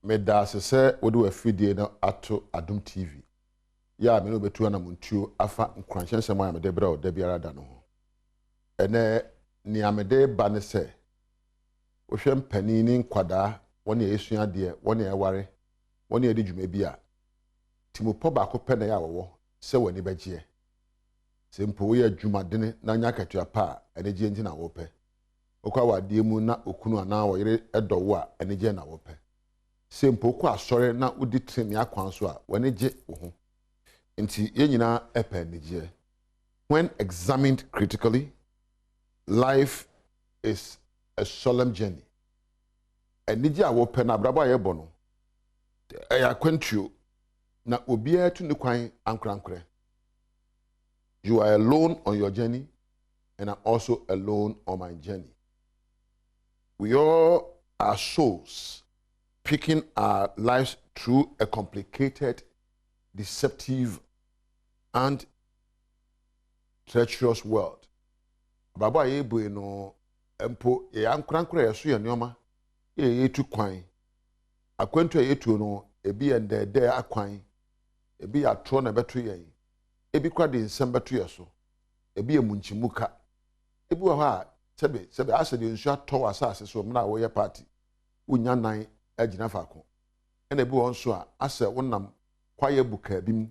me da se wo do afidie na ato Adom TV ya me no betu na montuo afa nkranhyensem a me de bra o da biara da no ho ene ni amede ba ne se wo hwem pani ni nkwada woni esua de woni eware woni edi dwuma bi a timopo ba ko pe na ya wo se woni bagye se mpo wo ya dwuma dene na nya katua pa ene gye nti na wo pe okwa wadie mu na okunu ana wo yire edowo a ene gye na wo pe se mpo ko asore na udi treni akwan so a woni gye wo ho nti ye nyina epe ne gye. When examined critically, life is a solemn journey. Eniji a wo pe na brabo a ye bo no eya kwantio na obia tu ne kwan ankrankre. You are alone on your journey and I'm also alone on my journey. We all are souls picking our lives through a complicated, deceptive and treacherous world. Baba ye bu no empo ye ankrankra ye so ye neoma ye tu kwan akwantu ye tu no ebi endede akwan ebi atro na beto ye ebi kwa de nsem beto ye so ebi emunchimuka ebi wa ha sebe asede nsu atọ asase so mna wo ye party unya nan agina faako ena ebi won so a ase wonam kwaye buka bim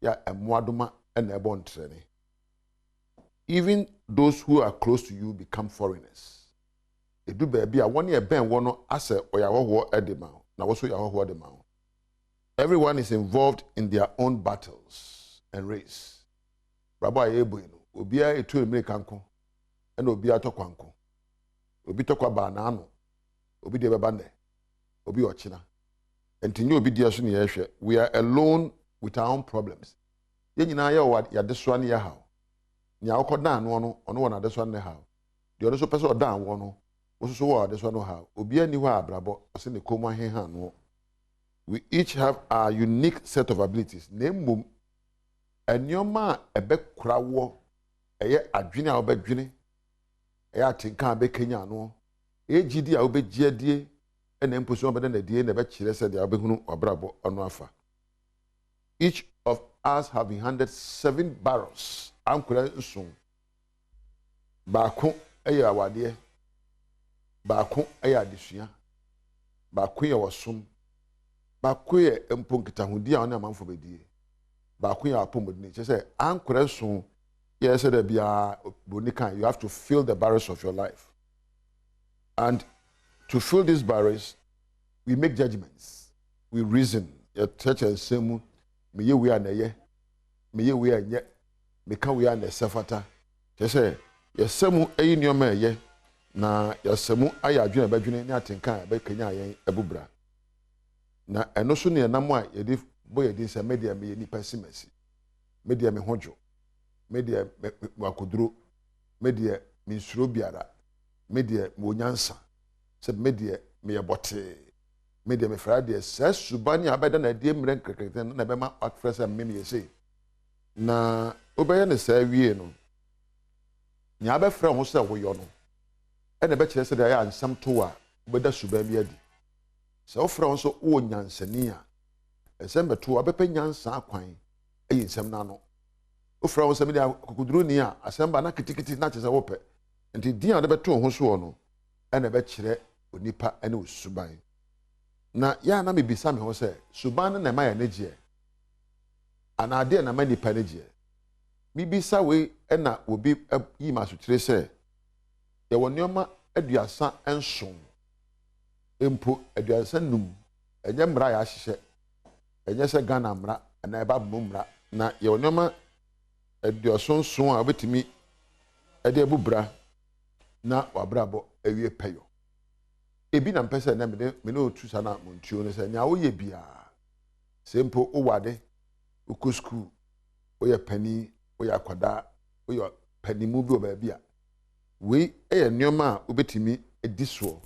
ya emwadoma ena ebo ntrene. Even those who are close to you become foreigners. Edu baby a woni e ben wono ase oyahoho edema na wo so yahoho edema. Everyone is involved in their own battles and race. Brabo ayebu no obi a etu America nko ena obi atokwa nko. Obi tokwa ba na ano. Obi de beba ne. Obi ochina. Entinyo obi dia so ne yehwe. We are alone with our own problems. Ye nyina ye wa ya deswa ne ya hawo. Nya okoda anu ono wona deswa ne hawo. De ono so pese oda anwo no wo so wo deswa no hawo. Obi ani ho abrabo ose ne komu ahen anu. We each have our unique set of abilities. Nemmom enioma ebekura wo eye adwene a obedwene eye atenka abekenya anu. Ejidi a obegye die ene mposo obeda na die na be kire se de obehunu obrabo ono afa. Each of us have been handed 7 barrels. Ankura nson. Baako eye awade. Baako eye adesua. Baako ye wosom. Baako ye emponkitahudi a ona manfo bedie. Baako ye apomodini. Say ankura nson ye say da bia bonikan, you have to fill the barrels of your life. And to fill these barrels, we make judgments. We reason. Your church and semu me ye we anaye. Me ye we anye. Me kan we ane sefata. Say your semu eyi nyoma ye na your semu aya adwene badwene ne atenka be kenya yen ebubra. Na eno so ne enamo a ye di boy di se media me ye nipa simasi. Media me hojo. Media makoduro. Media me nsuro biara. Media mo nyansa. Se media me yebote. Media me frade se subani abeda na die mren kreketen na be ma atfresa me me say. Na obeye ne sa wie no. Nya be frɛ ho se wo yo no. E na be kire se da ya ansam to a obeda suba bi adi. Se wo frɛ ho so wo nyansani a esem beto abepa nyansa akwan eyi nsem na no. Wo frɛ ho se me da kokuduru ni a asem ba na kitikiti na kyese wo pɛ. Nti din a de beto ho so no e na be kire onipa ene osuban. Na ya na me bisa me ho se suban na ma ya negie. Ana ade na ma nipa negie. Mi bisa we na obi yi masutire se ye wonioma aduasa enson. Empo aduasa num enye mra ya hyehye. Enye se Ghana mra na eba mra na ye wonioma aduason son a obetimi ade abubra na wabrabo awie peyo. Ebi na mpese na me no tu sana montuo ne se nya wo ye bia sempo o wade uko school o ye pani o ya kwada o ye pani mu bi o ba bia we eye nneoma a obetimi ediso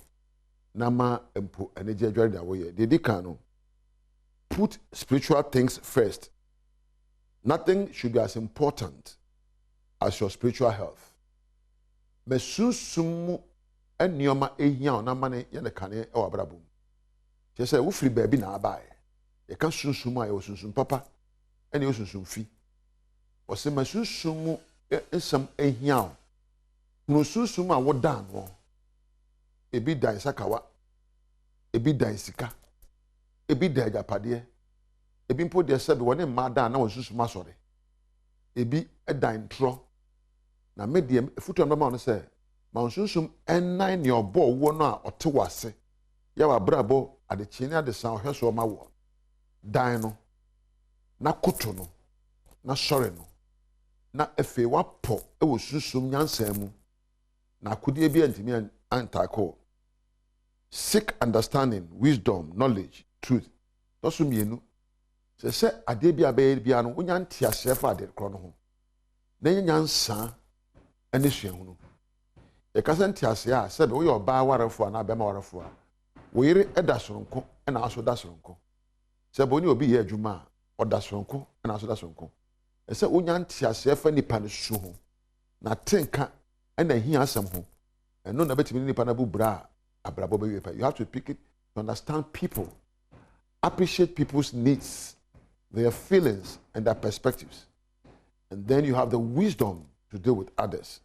na ma empo eneje adware da wo ye de dika no put spiritual things first. Nothing should be as important as your spiritual health. Mesusumu enioma ehia ona mane ye ne kane e wabrabom. Te say wo free baby na abae. E ka sunsum a ye sunsum papa ene ye sunsum fi. O se ma sunsum ensam ehia o. No sunsum a wo dan no. Ebi dan sakawa. Ebi dan sika. Ebi dan agapade. Ebi mpo de se be woni ma dan na wo sunsum asore. Ebi edan tro. Na medium futu no ma no se ma sunsum ennan ne obo wo no a ote wase. Ya wa brabo adechi ne adesan ohweso ma wo. Dan no na koto no na sore no na efe wapo e wo sunsum nyansa mu na akudie bi antimi antako. Seek understanding, wisdom, knowledge, truth. Dosu mienu. Se ade bia be bia no onya ntiase fa ade kro no ho. Na nyansa ene suahu no. E kasa ntiase a se be wo yoba warefo na be ma warefo a. Wo yire eda soronko na aso da soronko. Se be oni obi ye adwuma a oda soronko na aso da soronko. E se onya ntiase fa nipa ne su ho. Na tenka na hia asem ho. Eno na betimi nipa na bubra. You have to pick it to understand people, appreciate people's needs, their feelings, and their perspectives. And then you have the wisdom to deal with others.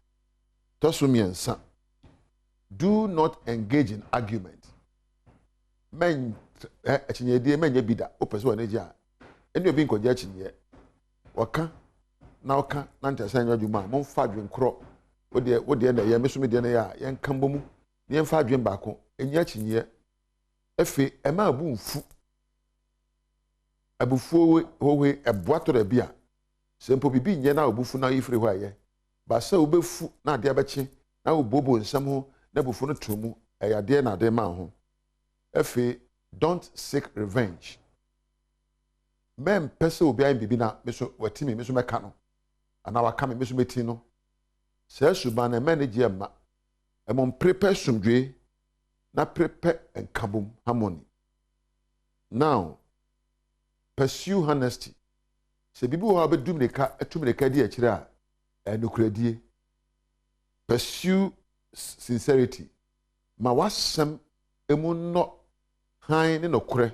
Do not engage in argument. Men, bida, and you're being conjectured yet. Waka, now can, Nanta San Juma, Mon Fadrin Crop, what the end of Yamisumi Dena, Yan Kambumu. Ni emfa adwen baako enya chinye efe ema abunfu abufu howe eboato da bia sempo bibi nye na abufu na yifre ho aye ba sa obefu na ade abeche na obobo nsam ho na abufu no tomu eyade na ade ma ho efe don't seek revenge mem pese obi ayi bibi na meso watimi meso meka no ana waka me meso meti no se suba na manage ma emon prepare sumdwe na prepare enkabum harmony. Now pursue honesty. Se bibi wo abedum neka etumreka di akire a enukradie. Pursue sincerity. Ma wasem emu no han ne nokure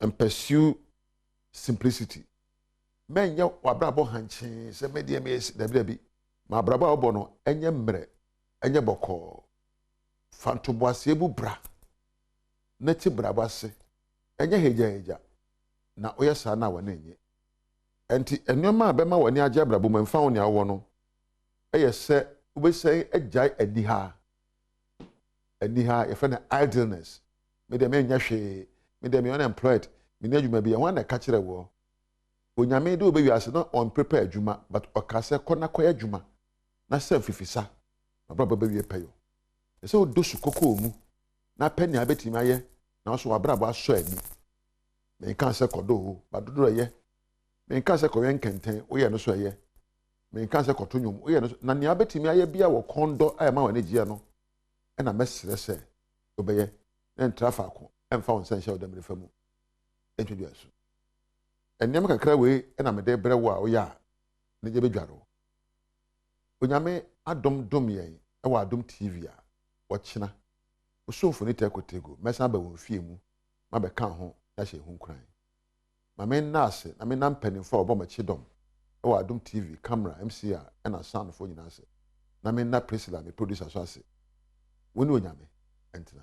and pursue simplicity. Menya wabrabo hanchi se media mes dabi ma brabo obo no enye mre enye boko fantoboase bu bra na ti brabase enye heja na oyesa na wana enye enti enoma abema wani agye brabo mamfa woni awo no eye se ubese agya aniha ye fa na idleness me de me nya hwe me de me unemployed me na adwuma bi ye wana ka kire wo onyame de obewi ase no on prepare adwuma but okase kona koya adwuma na se fifisa abraba be wie peyo ese o dosu koko mu na peni abetimi aye na so abraba aso ani me kan se kodo ho badodo ye me kan se koyen kenten o ye no so ye me kan se koto nyum o ye no na ne abetimi aye bia wo kondo ayama wa negie no e na mesere se obeye na trafa ko emfa won san sha odamre famu entwedu aso enyam kakra we e na me de bre wo a o ya ne je bedwaro onyame Adom dom yen e wa Adom TV a wochina osofo ni tekotego mesa ba won fie mu ma be kan ho ya hye hu kran ma me nase na me nam panimfo obo ma chidom e wa Adom TV camera MC a na sound fo nyina ase na me na Priscilla me producer so ase woni onyame entina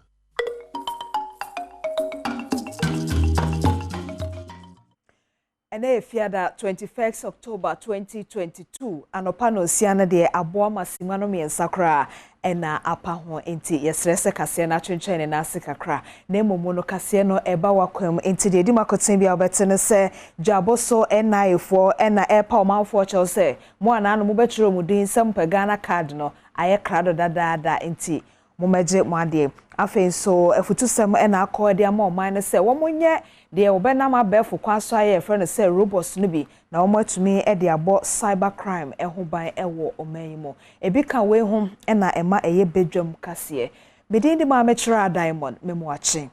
And Fiada 21st October 2022 anopano siana de Badwam simano miensakra ena apa ho enti yesrese kase na twenchen na asikakra na momono kase no eba wakwam enti de di makoten bia obetene se dwaboso NI4 ena epa omanfo che se mo ana no mo betro mu din sampa Ghana card no aye krado dada enti mo meje mo ade afen so efutusem ena akode ama oman ne se wo monye de obenam abefo kwaso aye friend se robots no bi na omatumi e de abo cyber crime ho ban ewo omanimo ebi ka we hom ena ema eye bedwam kase medin de ma mechira diamond memoache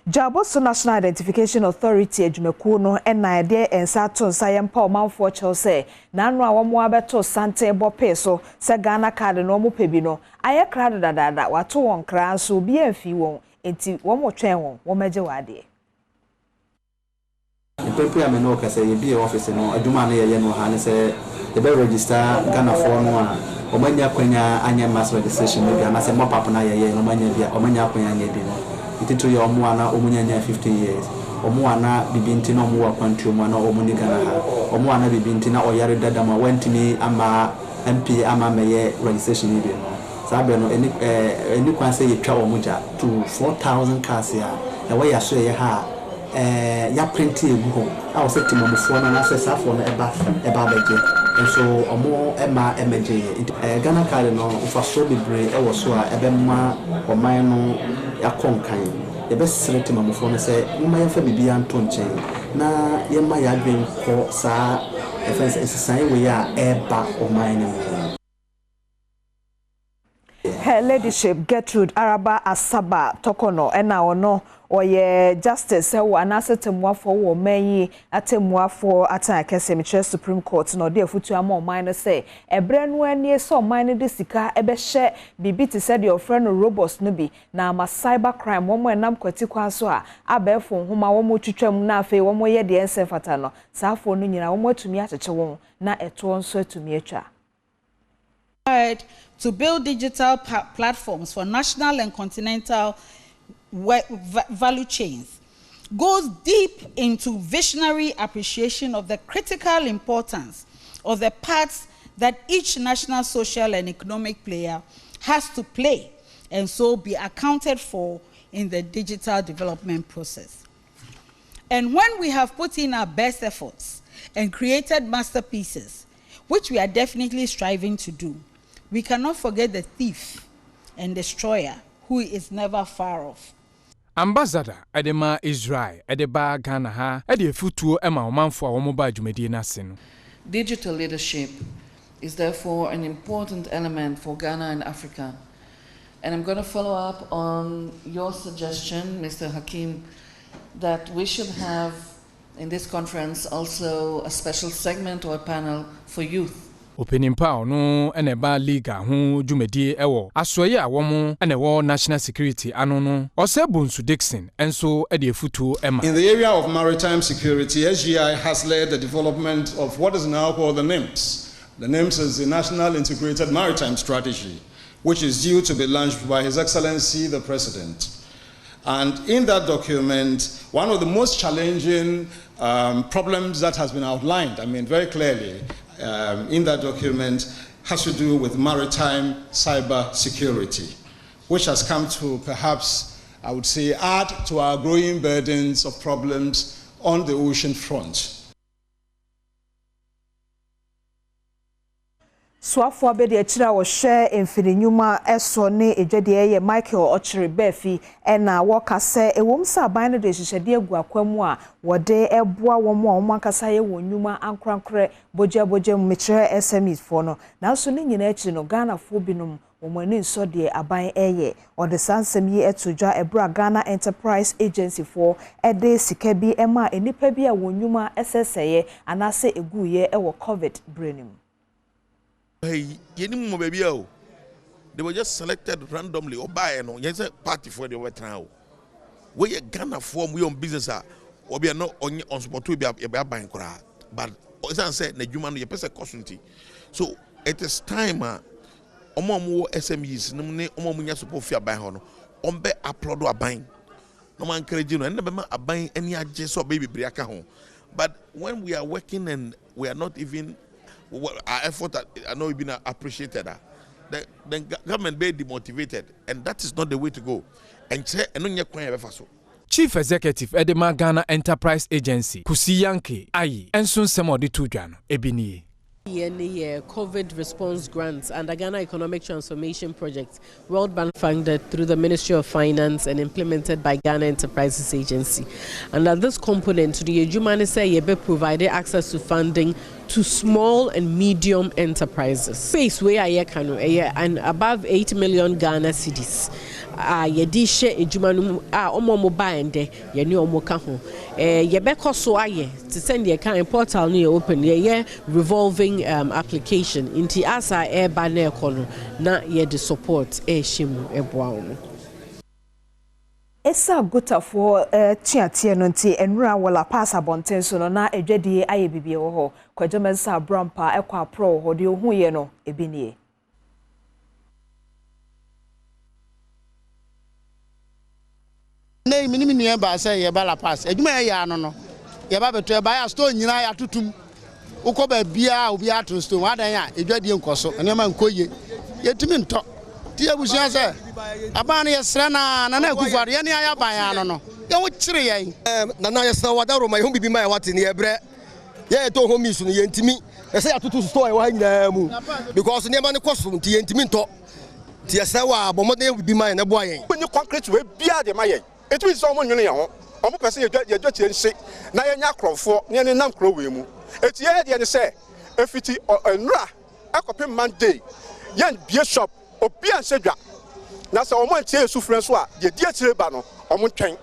Jaboso National Identification Authority adwumakuo no na de ensa to nsa yempa omanfo Chelsea na anu a womo abeto sante bope so se Ghana card no mo pebi no aye krado dadada wato won kra so bi amfi won enti womo twen won womaje wade Pepe ameno ka say bi office no adwuma na ye no ha ne say the be register Ghana for no a omanya kwanya anya mass registration bi na say mopap na ye no manya bia omanya kwanya anya bi no ititu ye omo ana omunya 50 years omo ana bibinti no omo wa country mo ana omo ni Ghana ha omo ana bibinti na oyare dada ma wantimi ama MP ama meye registration bi no sabe no eni kwan say yetwa omo ja to 4000 cars ya na we ya so ye ha ya print egu ho a o se timomfo na na sesa fo na eba beje so omo ema emeje Ghana card no ufa so bebre e wo so a ebema oman no yakonkan ebe sere timomfo no se mma ya fa bibia nto nchen na yema ya dwen ko sa efense esisan we ya eba oman no. Her Ladyship Gertrude Araba Asaba Tokono ena ono oye justice wo anasetemwafo wo manyi atemwafo atan kese metre Supreme Court no de afutu ama oman no say ebre no ani so oman no de sika ebe hye bibi ti said your friend robust no bi na ma cyber crime wo mo enam kwati kwa so a abefo homa wo mo twetwam na afi wo mo ye de ense fata no saafo no nyina wo mo atumi acheche won na eto nso atumi atwa to build digital platforms for national and continental value chains goes deep into visionary appreciation of the critical importance of the parts that each national social and economic player has to play and so be accounted for in the digital development process. And when we have put in our best efforts and created masterpieces, which we are definitely striving to do, we cannot forget the thief and destroyer who is never far off. Ambassador Edema Israel Edeba Ghana ha ede futuo ema omanfo a womoba adwumadi na se no. Digital leadership is therefore an important element for Ghana and Africa. And I'm going to follow up on your suggestion, Mr. Hakim, that we should have in this conference also a special segment or a panel for youth. Opening power no eneba liga ho dwumadi ewo asoye a womo enewo national security ano no Osebunsu Dixon enso ede futu ema. In the area of maritime security, SGI has led the development of what is now called the NIMS. The NIMS is the National Integrated Maritime Strategy, which is due to be launched by His Excellency the President. And in that document, one of the most challenging problems that has been outlined, very clearly, in that document has to do with maritime cyber security, which has come to perhaps, I would say, add to our growing burdens of problems on the ocean front. Swafo abedi achira wo hwe emfininyuma eso ne edwade ye Michael Ochiri Befi ena wo kase ewomsa aban no de hihede agu akwamu a wode eboa wo mo a wo makasa ye wonyuma ankrankre boja mechire SMEs for no na so ne nyina achi no Ghana fo binom wo mani nso de aban eye ode sansem yi etodwa ebra Ghana Enterprise Agency for ede sika bi ema enipa bi a wonyuma SSye anase eguye ewo COVID brenim. Hey, you baby, oh, they were just selected randomly or by a party for the wet now. We are Ghana form we on business or we are not on spot to be a buying crowd. But as I said, the human your person cautionty. So it is time more SMEs, no munya support for buying on be upload or buying. No man encourage you and never buying any adjust or baby breaka home. But when we are working and we are not even our effort are not being appreciated. The government be demotivated, and that is not the way to go. And Chief Executive Edema Ghana Enterprise Agency Kusi Yanke ayi enso nsemo de tudwa ebini COVID response grants and the Ghana Economic Transformation Project, World Bank funded through the Ministry of Finance and implemented by Ghana Enterprises Agency. Under this component, the Ejumani say Yebe provided access to funding to small and medium enterprises. Space where I can and above 8 million Ghana cedis. Yedi share ejumanu omo buy ende ye ni omo ka ho ye beko so aye to send the kind portal ni open ye revolving application into asa e ba na ekono na ye the support e shimu eboa omo. Esa gota for tiatie no nti enura wala pass abonten so no na edwadie aye bibie wo ho kwajemensa brampa ekwa pro ho de ohu ye no ebinie. Nay, minimum by say a bala pass. A may no. Yaba to buy a stone, you know, I tutum. Ukoba beer, Ubia to stone, what I am, a dreadium coso, and your man Koye. Yet to me talk. Dear Busia, Abani Srana, Nana Kufa, any I buy, no. You would tree, Nana, so whatever my home be my what in the bread. Yeah, to home is to me. I say to store wine because never the costume, Tientiminto. Tiasawa, Bomode would be mine, a boy. When you concrete with beer, the Maya. It means someone you know. I'm person you just and say, now you're not crow for near the num crow. It's yeah, the say, if it or a ra, a copy Monday, young beer shop or beer and saga. Now, so I want to tell you, Francois, the dear Tilbano, on one train.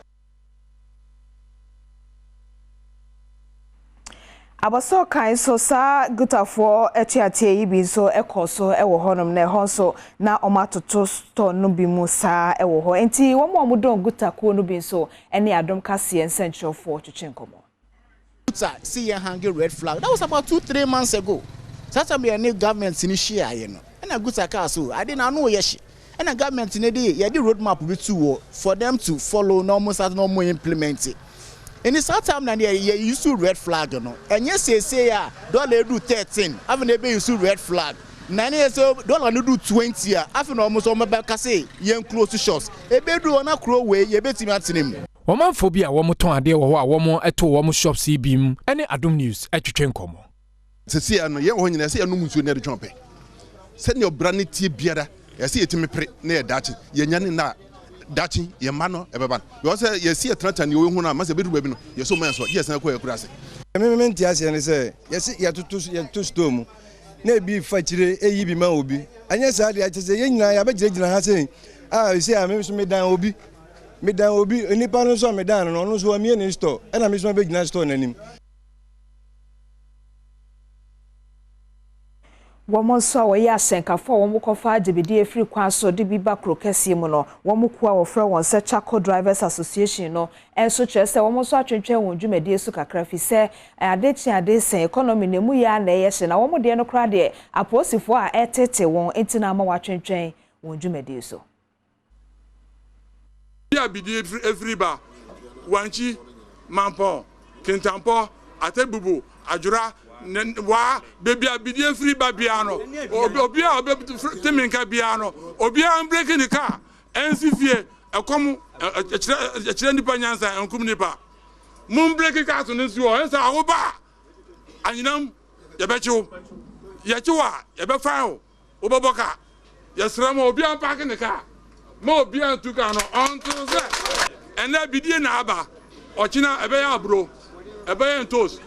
Abaso kan so sa gutafo etiatie yibi so ekoso ewo honom na honso na omatoto store no bi mu sa ewo ho enti wo mo don gutako no bi so ene Adom kase essential for twetwenkomo. See you hanging red flag. That was about 2-3 months ago. Such a new government in share, you know. And a good so I didn't know yes. And a government in a day, yeah, the roadmap with two for them to follow almost as normal implement it. In the same time, you used to red flag, you know. And yes, say, don't do 13. Having a use red flag. 9 years old, don't do 20. After almost on my back, I say, young close to shots. A bedroom on a crow way, you bet him at him. Womanphobia womoton ade wo ho a womo eto womo shop CBM ene Adom News atwetwenkomo. Se ano ye ho nyina se anu musuo na de twonpe. Se ne obrane tie biara ye se yetimi pre na ye dachi ye nyane na dachi ye ma no ebeba. Yo se ye se tranta ne wo hu na ma se bedu baby no ye so man so ye san ko ye kura se. Me ntia se ne se ye se ye tutu storm na bi fa kire eyi bi ma obi. Anya sa de ache se ye nyina ya ba gina ha se se a me so me dan obi. Me dan obi enipa no so me dan no no so me ni store e na me so be gina store nanim. Womo so we ya senkafo womo kofa debedi efiri kwan so de bi ba krokese mu no womo kwa wo frɛ won se Charcoal Drivers Association no enso kyerɛ sɛ womo so atwentwen won dwumadi su kakra fi sɛ ade sen economy na mu ya na ye hye na womo de no kra de aposifo a etete won entina ma watwentwen won dwumadi so. Ya bidi every ba wanchi mampo kintampo atebubu ajura wa baby abidi every ba biano obia teminka biano obia breaking the car ensifie ekom ekire nipa nyansa enkum nipa mum breaking car so nsi o ensa awoba anyinam yebechiwo yechiwa yebefa o oboboka yesrama obia parking the car mo bia ntuka no onto se ena bidie na aba ochina ebe ya abro ebe ya ntos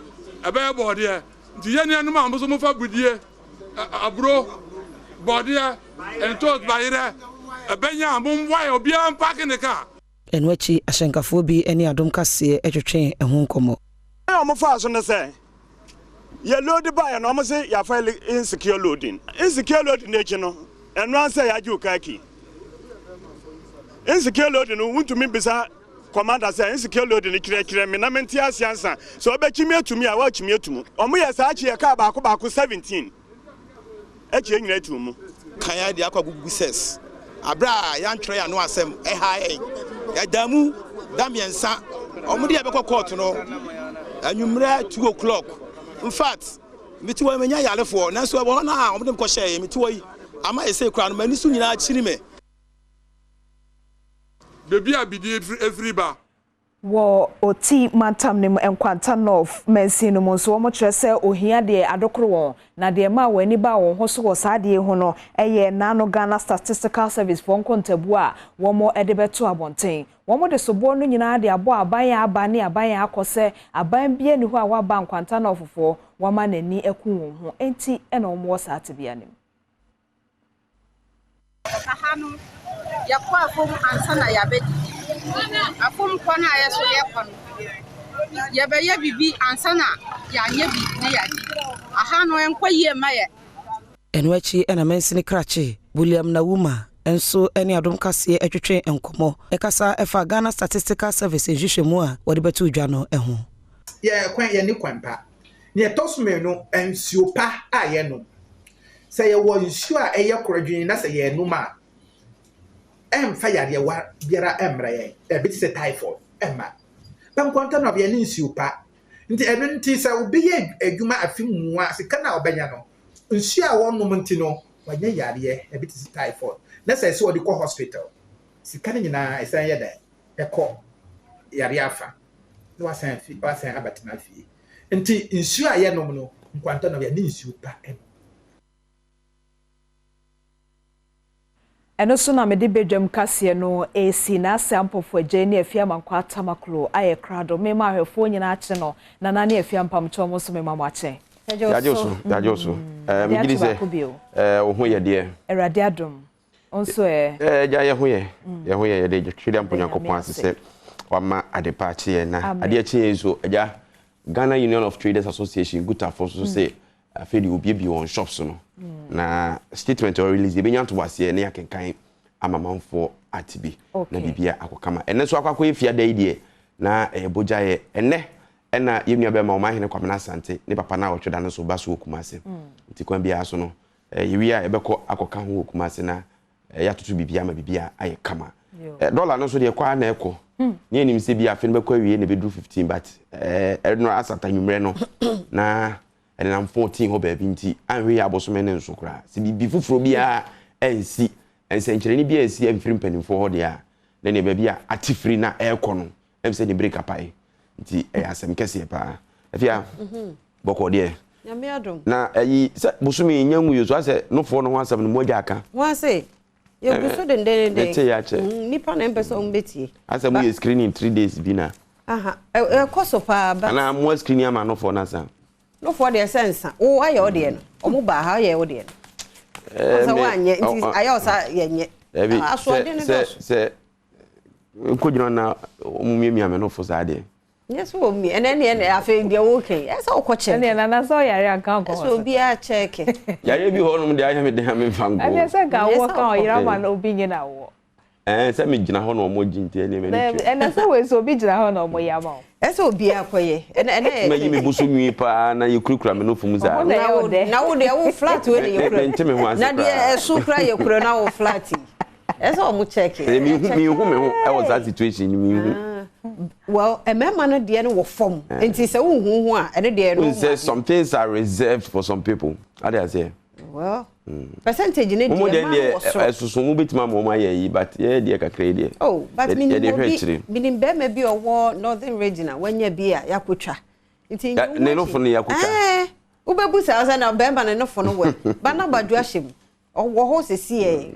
ebe ya bode di ye ne anu ma mo fa budie abro bode entos bayire ebe ya mo why obia parking the car enwachi ashenkafo bi ene Adom kase etwetwen ehun komo mo fa so ne se ye load buy no mo se ya file insecure loading ne chino enu anse ya ju kaki insecure loading no want to me bisa commander say insecure loading kire me na menti asiansa so obechimi atumi a wa chimi atumu omo ye sa achi ye ka ba ko 17 echi enyina atumu kan ya de akwagugu ses abra ya ntwe ya no asem ha ya damu damiensa omo de be court no anwumre 2 o'clock in fact meti wo menya yalefo na so bo na omo de ko share meti wo yi ama ese kura no mani su nyina chiri me baby abidi every ba wo oti mantam nim enkwanta north mensi no so mo kire se ohia de adokoro won na de ma wani ba won ho so sa de ho no eye na no Ghana Statistical Service for nkontabu a wo mo ede beto abonten wo mo de sobo no nyina de abo aban aba ne aban akose aban bia ni ho a wa ba nkwanta north fo wo ma nani eku won ho enti ena wo mo sa ate bia nim kahanu yakwa afom ansana yabedi afom kwana ayeso yekono yebeye bibi ansana yanye bi ne yadi ahanu enkoye maye enwachi ena mensini krache William Nawuma enso eni Adom kase etwetwe enkomo ekasa efa Ghana Statistical Service enhwehwemu a wode betu dwa no eho ye kwan ye ni kwanpa ne tosume no ensiopa aye no se ye wo nsuo a eye koradwin na se ye numa fa yare wa biara emre ye bit se typhoid emma ban kwanta no be ni nsuo pa nti eno nti se obi ye adwuma afimu a se kana obenya no nsuo a wonnom nti no wanye yare bit se typhoid na se se odi ko hospital sika nyina esan ye da ekọ yare afa no wasan abatina fi nti nsuo a ye nom no kwanta no be ni nsuo pa eno so na mede bedwam kase no esi na sample for jeni afia mankwa tamakro aye krado me ma hwefo nyina ache no na na afia mpamcho mo so me ma mwache yajoso me gidi se ohun ye de erade adom onso ja ye ho ye de twede amponyankopon asese wama adepache ye na ade ache enso ja Ghana Union of Traders Association guta for so say afedi obi on shops no na statement or release e benya to wase na yakenkan amamanfo atibi na bibia akokama ene so akwakọ efia da ide na boja ye ene ena yemnua be ma o mahene kwamena asante ne papa na otweda no so baso okumase nti kwan bia so no yewia ebekọ akoka ho okumase na yatoto bibia ma bibia aye kama dollar no so de kwa na ekọ ne enim se bia afi no bekọ awie ne bedru 15 but no asata nwumre no na and I'm 14 ho baby nti anwe ya bosome ne nso kra se bibi fufuro bia ensi ensenkyere ni bia ensi emfiri mpanimfo ho de a na ne baby a atifiri na ekọ no em se ne break apai nti asem kese pa afia boko de nyame adom na ayi se bosome nyanwu yeso ase no fo no ho asem no moja aka wa se ye guso de te ya che nipa na empesa umbetie ase mu ye screening 3 days bina aha koso pa ba na mo screening ama no fo na sa no for the sense o aye o de no omo ba ha aye o de no so wanye nti aye o sa yenye aso de no se ko jino na omumiemi ame no fo sa de yes o mi ene afi de okay esa o ko check ene na so yare aka ko so bi a check yare bi ho no de anya me de ha me fango ene se ga wo ka o yira ma no bi nyina wo se me gina ho no mo ginti ene me ni ene se we so bi gina ho no mo ya ma ese obi akoye ene me yimi busu nwi pa na yekurukura me no fumu za na wo de wo flat we de yekura na de esu kra yekura na wo flat ese o mu check me hu I was that situation me hu well emema no de no wo form enti se wo hu a ene de no say some things are reserved for some people how they say well percentage ne de esusu mu betima mo ma ye but ye de kakra de oh but minim be me bi owo northern region wanya bi a yakotwa nti ne no fo ne yakotwa ubebu sa asa na bemba ne no fo no we ba na badu ahyem owo ho sesi e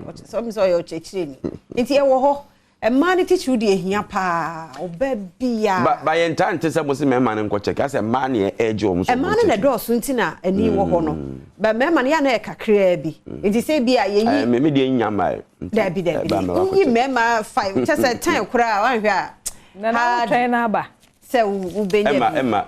so yo chechire ni nti e wo ho e man teach you de ehia pa obabia ba ye ntante se mo se me man nko check ase man ne eje o mo so e man na do so nti na ani wo ho no ba me man ya na e kakra bi nti se bi a ye yi me de nyama da bi yi me ma 5 chese 10 kura wan hwe a na twen na ba se u benye emma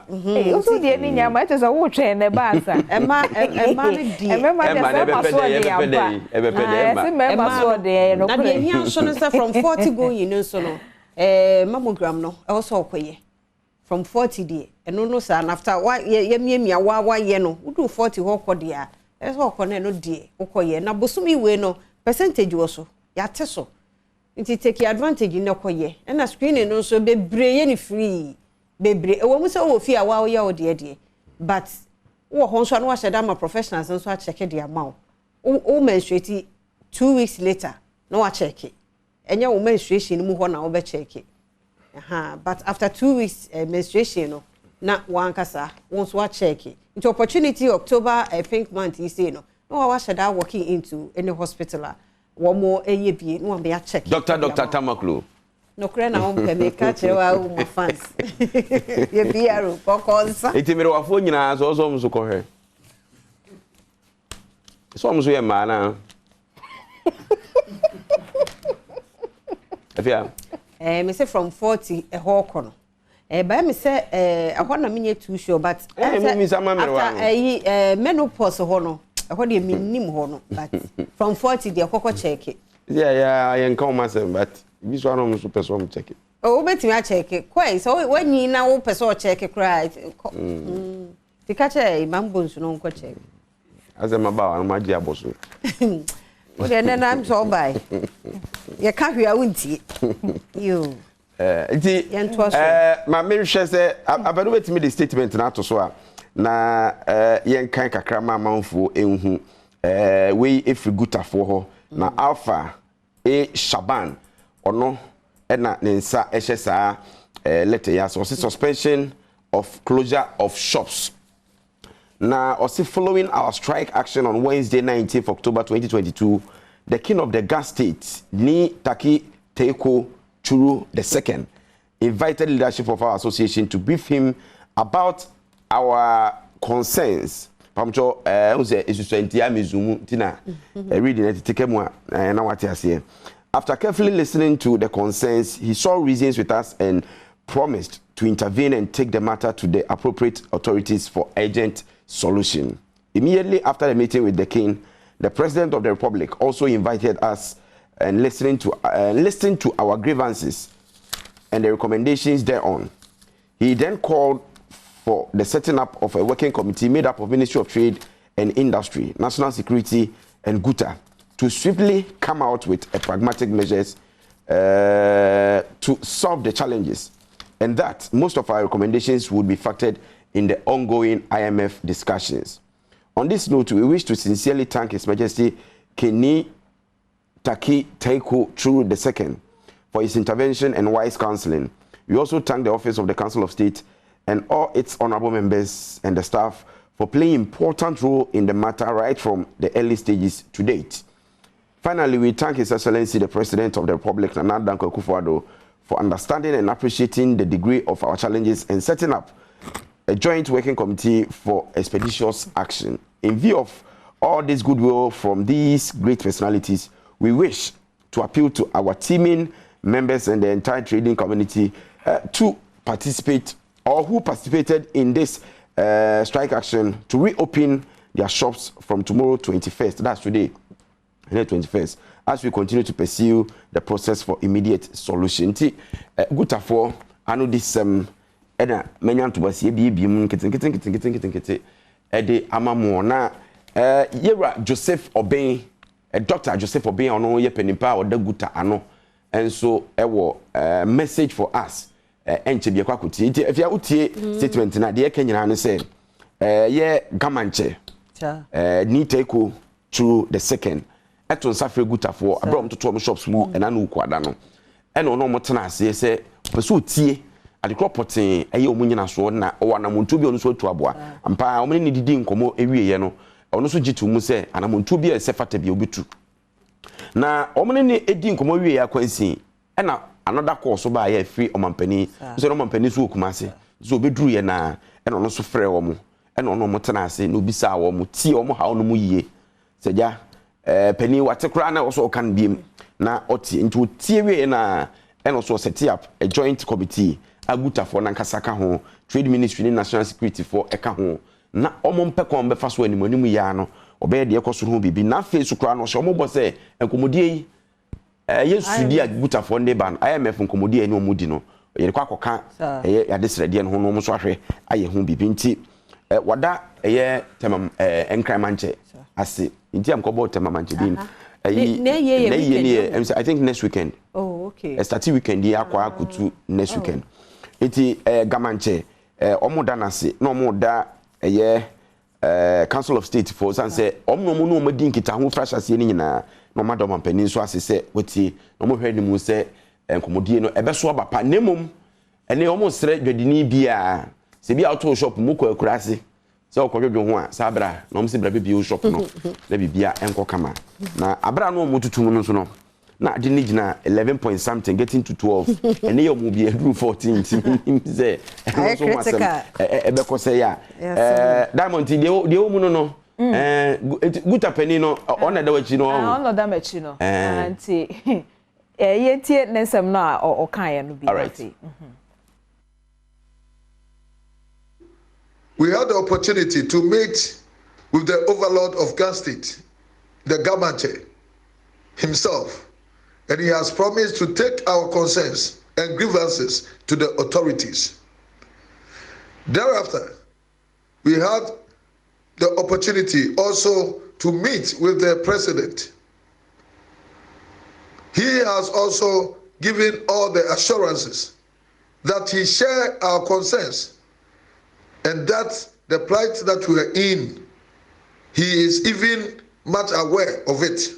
oso de ni nyama chese wo twen ne ba ansa emma ne di emma de se maso de ya ba emma se me maso de no na de hia so no say from 40 going no so no mammogram no e wo so okoye from 40 de eno no sa after ye miamia wa ye no udu 40 ho kode a e so okone no de okoye na bosumi we no percentage wo so ya te so nti take advantage ne okoye na screening no so bebre ye ni free bebre e wo mu se wo fi a wa ye o de but wo ho so na wa sheda ma professionals nso a check the amount o menstruate 2 weeks later no wa check enye wo menstruation mu ho na wo be check But after 2 weeks menstruation no na one kasa once what check it. Into opportunity October I think month you say no I should that walking into any hospital one more any be no be a check Dr. Tamaklu no kre na on me catch my fans ye biaro kokonsa iti mere wafo nyina so mso ko hwe so mso ye ma na afia me say from 40 a hawk no by me say I want na me too sure but after menopause ho no I want the minimum ho no but from 40 the kokko check it yeah I can myself but this one am super so check it oh betimi a check it quite so when you na wo person check it right the catch mambo so no ko check as am about am agi aboso o de na am so by you can't hear wunti you ma me hwe se abadu betimi the statement na to so a na yen kan kakra ma manfo enhu we efrigutafo ho na alpha shaban ono na nensa ehye saa letter ya so suspension of closure of shops na also following our strike action on Wednesday 19th October 2022 the king of the gas state ni Taki Teiko Churu II invited leadership of our association to brief him about our concerns. Pamcho unse isusentia mizumu tina reading it tekemwa na wati ase. After carefully listening to the concerns, he saw reasons with us and promised to intervene and take the matter to the appropriate authorities for urgent solution. Immediately after the meeting with the king, the President of the Republic also invited us and listened to our grievances and the recommendations thereon. He then called for the setting up of a working committee made up of Ministry of Trade and Industry, National Security, and GUTA to swiftly come out with a pragmatic measures to solve the challenges, and that most of our recommendations would be factored in the ongoing IMF discussions. On this note, we wish to sincerely thank His Majesty Keni Taki Teiko Churu II for his intervention and wise counseling. We also thank the Office of the Council of State and all its honorable members and the staff for playing important role in the matter right from the early stages to date. Finally, we thank His Excellency the President of the Republic, Nana Dankwa Akufo-Addo, for understanding and appreciating the degree of our challenges and setting up a joint working committee for expeditious action. In view of all this goodwill from these great personalities, we wish to appeal to our teaming members and the entire trading community to participate or who participated in this strike action to reopen their shops from tomorrow 21st, that's today, 21st, as we continue to pursue the process for immediate solution. Gutafo, I know this ena menyan to basie biem kete ede amamo na yera Joseph Oben Dr. Joseph Oben ono ye penimpa o da guta ano enso ewo message for us enche bia kwakuti if ya utie statement na de kenyina ne se ye gamanche ni Teiko Churu II eton safre gutafo abrom toto mo shops mu ena na ukwada no ena ono mo tena ase se peso utie adekro poten eye omunyina so na wanamontu bi onu so tu aboa ampa omene ni didi nkomo ewieye no onu so jitu mu se anamontu bi ese fata bi obetu na omene ni edi nkomo wieye akwansi na another course ba ya free omampani so omampani so okumase so obeduru ye na onu so frɛ wo mu onu mo tena ase na obisa wo mu tie wo mu ha onu mu yie seja pani watekra na so kan biem na otie nti otie wieye na so set up a joint committee aguta for nankasaka ho trade ministry ni national security for eka ho na omompe kon be fa so animanimu ya no obe de ekosoro ho bibi na face kura no so ombo se enkomodie yi yesu di aguta for ne ban IMF enkomodie ni omudi no ye kwa koka ya desrede no ho no so ahwe aye ho bibi nti wada ye temam enkramanche ase nti am kobo temamanche din I think next weekend. Oh, okay. Starting weekend here akwa kutu next weekend. Iti gamanche omoda nase no omoda Council of State for say omno mu no madi nkita ho fresh ase ni nyina no madam panin so ase se wati no mo hwɛ ni mu se enkomodie no ebeso abapa nemom ene almost sre dwadini bia se bia auto shop mu ko akurase se okodwodwo ho a sabra na omse bra bia shop no na bibia enko kama na abra no mo tutum no so no na de ni gina 11 point something getting to 12 ene ye mu bia do 14 say so masem ebe ko say ya Diamond de o mu no guta penny no ona da wachi no ona da machi no anti yentie nensem no o kan ye no bi We had the opportunity to meet with the overlord of Gun State, the Gamanche himself, and he has promised to take our concerns and grievances to the authorities. Thereafter, we had the opportunity also to meet with the president. He has also given all the assurances that he shares our concerns and that the plight that we are in, he is even much aware of it,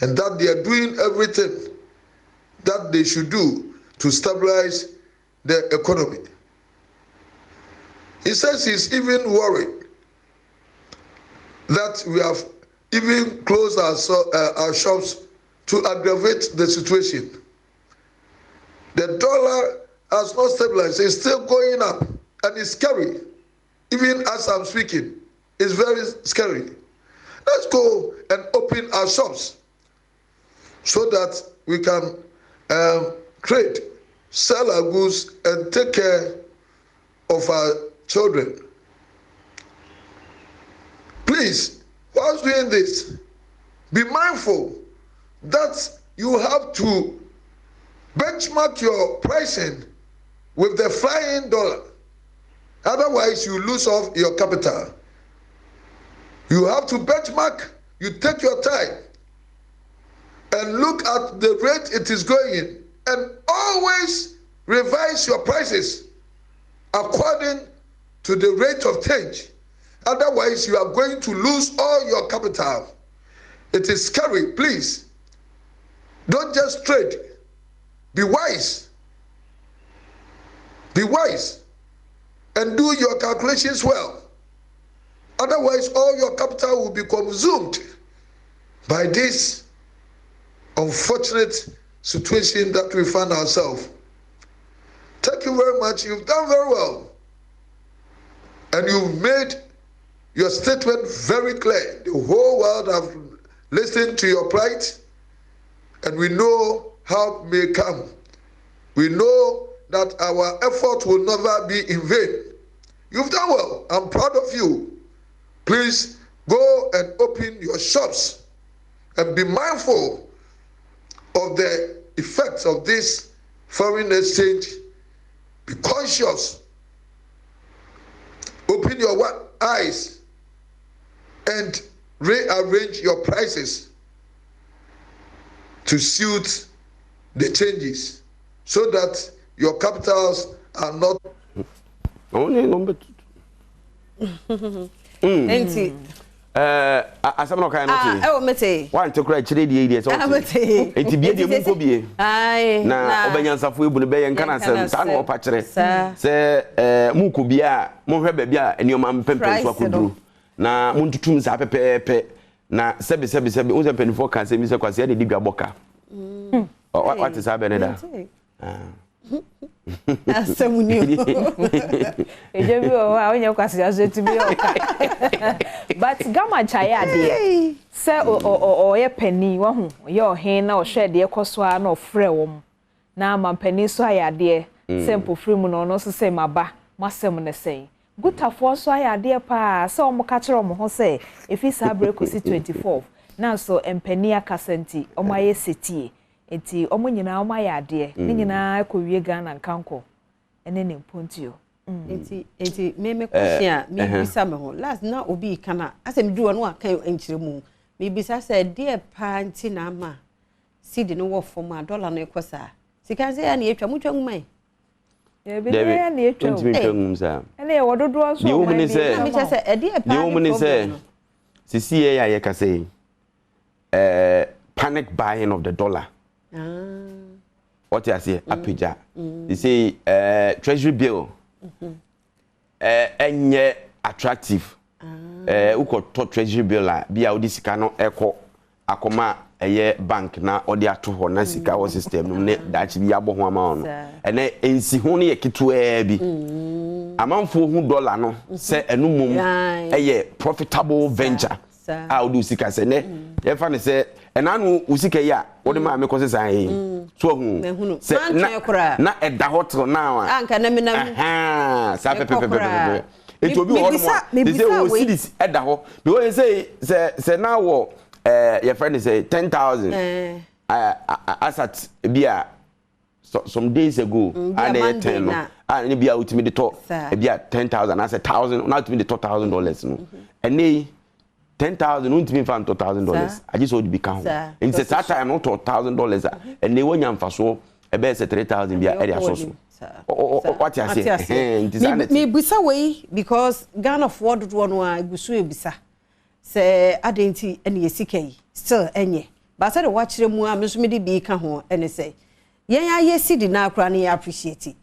and that they are doing everything that they should do to stabilize the economy. He says he's even worried that we have even closed our shops to aggravate the situation. The dollar has not stabilized, it's still going up. And it's scary. Even as I'm speaking, it's very scary. Let's go and open our shops so that we can trade, sell our goods, and take care of our children. Please, whilst doing this, be mindful that you have to benchmark your pricing with the flying dollar. Otherwise, you lose off your capital. You have to benchmark, you take your time and look at the rate it is going in, and always revise your prices according to the rate of change. Otherwise, you are going to lose all your capital. It is scary. Please, don't just trade. Be wise. Be wise. And do your calculations well. Otherwise, all your capital will be consumed by this unfortunate situation that we find ourselves. Thank you very much. You've done very well. And you've made your statement very clear. The whole world have listened to your plight, and we know how it may come. We know that our effort will never be in vain. You've done well. I'm proud of you. Please go and open your shops and be mindful of the effects of this foreign exchange. Be conscious. Open your eyes and rearrange your prices to suit the changes so that your capitals are not only number asam no kan no mete wan to kra chire die die so enti bie die mu ko bie na obanyansafo ebu ne be yen kana sem ta no opa kire se mu ko bia mo hwe ba bia enioma mpempem so akoduru na mo ntutum za pepepe na sebe unze penifo kan se mi se kwase de dibwa boka what is happening da asamuni ejebi o awonye kwase aso tumi oka but gama chaya de se o ye pani wo hu ye ohen na o hwe de ekoso a na ofre wom na ma pani so ayade simple free mu no so se maba masem ne sen gutafo so ayade pa se o mo ka kire o mo ho se efi sa break si 24 na so empani akasenti o ma ye setie enti omo nyina o ma yade ni nyina ko wie Ghana nkanko ene ne mpontio enti me question me bisa me ho last na obi kana asem duo no akan enkyire mu me bisa say de pa nti na ma seed no wo form a dollar no ekosa sika se ya na etwa mutwa ngumai e be ya na etwa ene ye wododo so o me say me say e de pa o me say sisi ye ya ye ka say panic buying of the dollar what you say apeja you say treasury bill enye attractive uko to treasury bill la bia odi sika no eko akoma eye bank na odi ato ho na sika wo system no ne dachi bi abo ho ama no ene ensi ho ne yeketo bi amanfo hu dollar no se enumum eye profitable venture a odi sika se ne ye fa ne se enanu usika ya odi ma me ko se san yi so hu se na eda hotel now anka na me na sa pepepepe it will be all more they say we see this eda ho because say now your friend say 10,000 asset bia some days ago and 10 no and bia ultimate to bia 10,000 as 1,000 now ultimate to $1,000 no and 10,000 ultimate fan $2,000 I just would become and say that time not $1,000 and they won yam for so e be say 3,000 bia area so what you say me bisa way because Ghana forward one wa gusu ebisa say adenti ene yesikai still enye but say the watch mu am so me de bi ka ho ene say yen aye cedi na akra na appreciate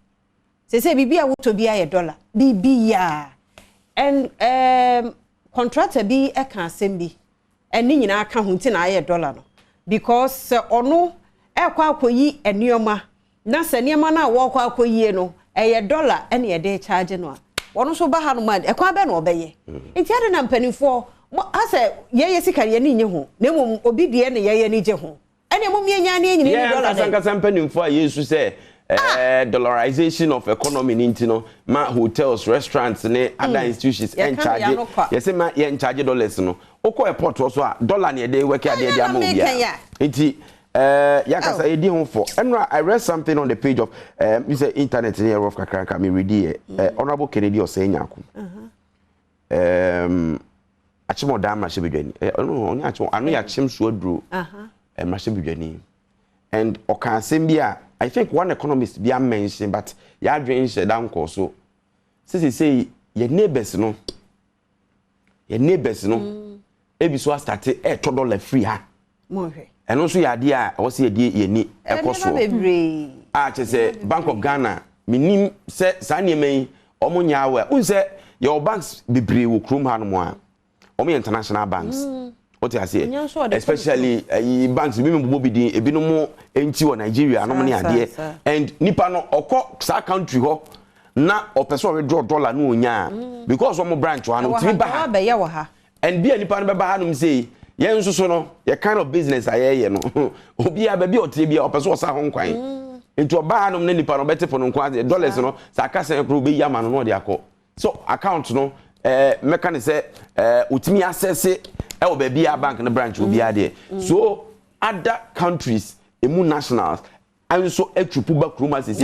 say bibia woto bi aye dollar bibia and contractor bi e kan asem bi ene nyina ka ho nti na aye dollar no because ono e kwa akoyi enioma na se niema na wo kwa akoyi no eye dollar ene ye de charge no ono so ba ha no man e kwa be na obeye nti ade na mpanifo ase yeye sika ye ni nye ho na mum obi de ne yeye ni je ho ene mum ye nya ne nyine dollar na sanka mpanifo a yesu say dollarization of economy ninti no ma hotels restaurants ne other institutions en charge yes ma ye en charge dollars no okọ airport so a dollar ne dey work ade dey amount bia nti yakasa edi ho for and I read something on the page of you say internet near of kakranka me read here honorable Kennedy Osenyako achimo da ma shebedwani oni achimo anu ya chim so aduro ma shebedwani and okan bia I think one economist bia mention but ya adwen she down course so say your neighbors no ebi so start $1 free ha mo hwe eno so ya de a wo se ye ni ekoso a che se Bank of Ghana minim se saniem omo nya awe unse your banks bebre wo krom ha no mo a omo international banks what you say especially banks bi me bobi din ebi no mo enti wo Nigeria no mo ne ade and nipa no okọ sa country ho na opeso withdraw dollar no onya because omo branch ho no ti ba ha and bi nipa no be ba ha no say yen so no ye kind of business ayeye no obi a ba bi otie bi opeso sa ho nkwan enti oba ha no ne nipa no bete for no nkwan dollars no sa ka sen kro be yama no de akọ so account no meka ne say utimi access e wo ba bia bank no branch obi ade so other countries emu nationals and so etrupu ba kroma sisi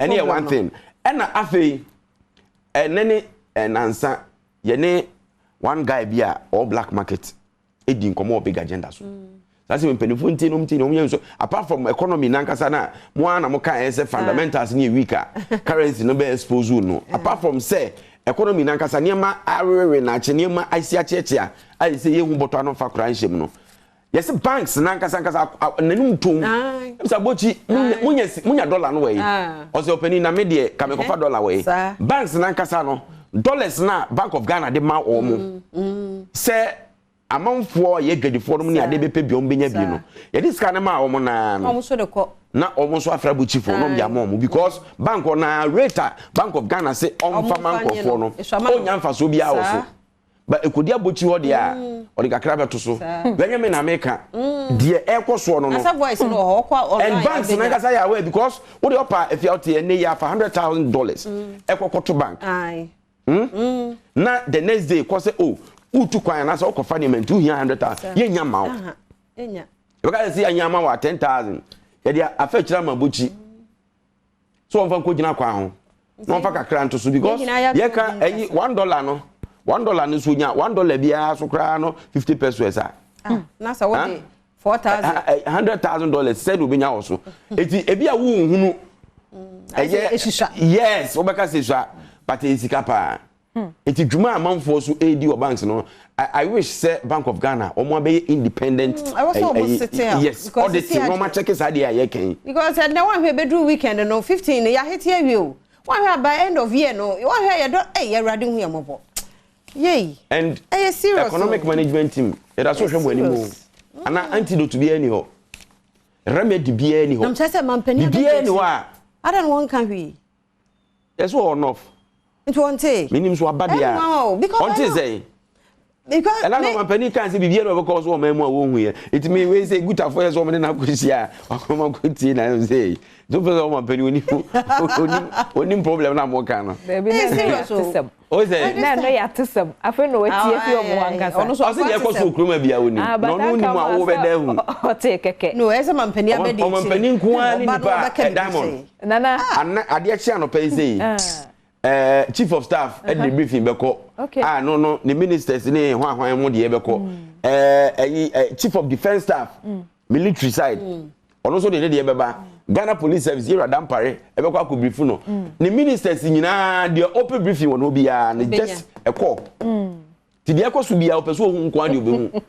any one thing and afei nene nansa ye ne one guy bia all black market edi nkomo big agenda so that's when penifo nti so apart from economy nankasa na mo ana mo kan say fundamentals ni weaker currency no be expose no apart from say economy nankasa niema arere na che niema aisi achechia ai say yehu boto ano fa kura nhyem no yes banks nankasa nanum tom msa bochi munya dollar no we o say openi na me de ka me kofa dollar we banks nankasa no dollars na Bank of Ghana de ma omo say amanfo ye gadifo no ni ade bepe bi ombenya bi no ye dis ka na ma omo na no omo so de ko na omo so afra bu chief no bia mo because bank na rate Bank of Ghana say on fa man kofo no onya mfa so bia wo so ba ekodi abochi ho de a o de kakra beto so wenye me na meka de ekoso no asa voice no ho kwa online and banks na kasa ya we because wo de opa if you out ne ya for $100,000 ekokoto bank na the next day ko say oh utu kwan na so okofa ne mentu $100,000 ye nya mawo enya because say anya mawo 10,000 ye dia afa kira mabuchi so on fa ko gina kwan ho no fa kakra nto so because ye ka $1 no $1 no so nya $1 bia so kra no 50 pesos na sa what $100,000 said we nya also eti e bia wo hunu yes obeka se swa but esika pa Iti dwuma amanfo so AD or banks no. I wish say Bank of Ghana or more be independent. I was almost sitting. Yes, audit no ma check side ya ken. Because na one we do weekend no 15 ya hit here you. One by end of year no. One here you don't you ready hu yambo. Yay. And serious economic management team. It has social anymore. And antidote to be any ho. Remedy be any ho. I'm just a man penny. Be any wa. I don't want can we. Yes or enough. It won't take. Meaning so bad ya. No, because say. Because and I penny can't say be because one man won't here. It may we say good affairs woman in Abusia. I come good tea and say. Don't put one penny when problem na mo kana. Oh is it? No ya tisem. Afa no wetie fi omo wankasa. Ono so say ye so kroma bia woni. No no ni ma wo be da hu. O te keke. No ese man penny abedi. O man penny nko ani nipa diamond. Nana. Ade chia no pay say. Chief of staff at the briefing beko. No the ministers ni hwan mo de beko. Chief of defense staff military side. Ono so de beba. Ghana Police Service here Adampare ebekwa akọ brief no. The ministers nyina the open briefing won obi ya na just a call. Ti de ekosu bia opeso ohun nko ade obehu.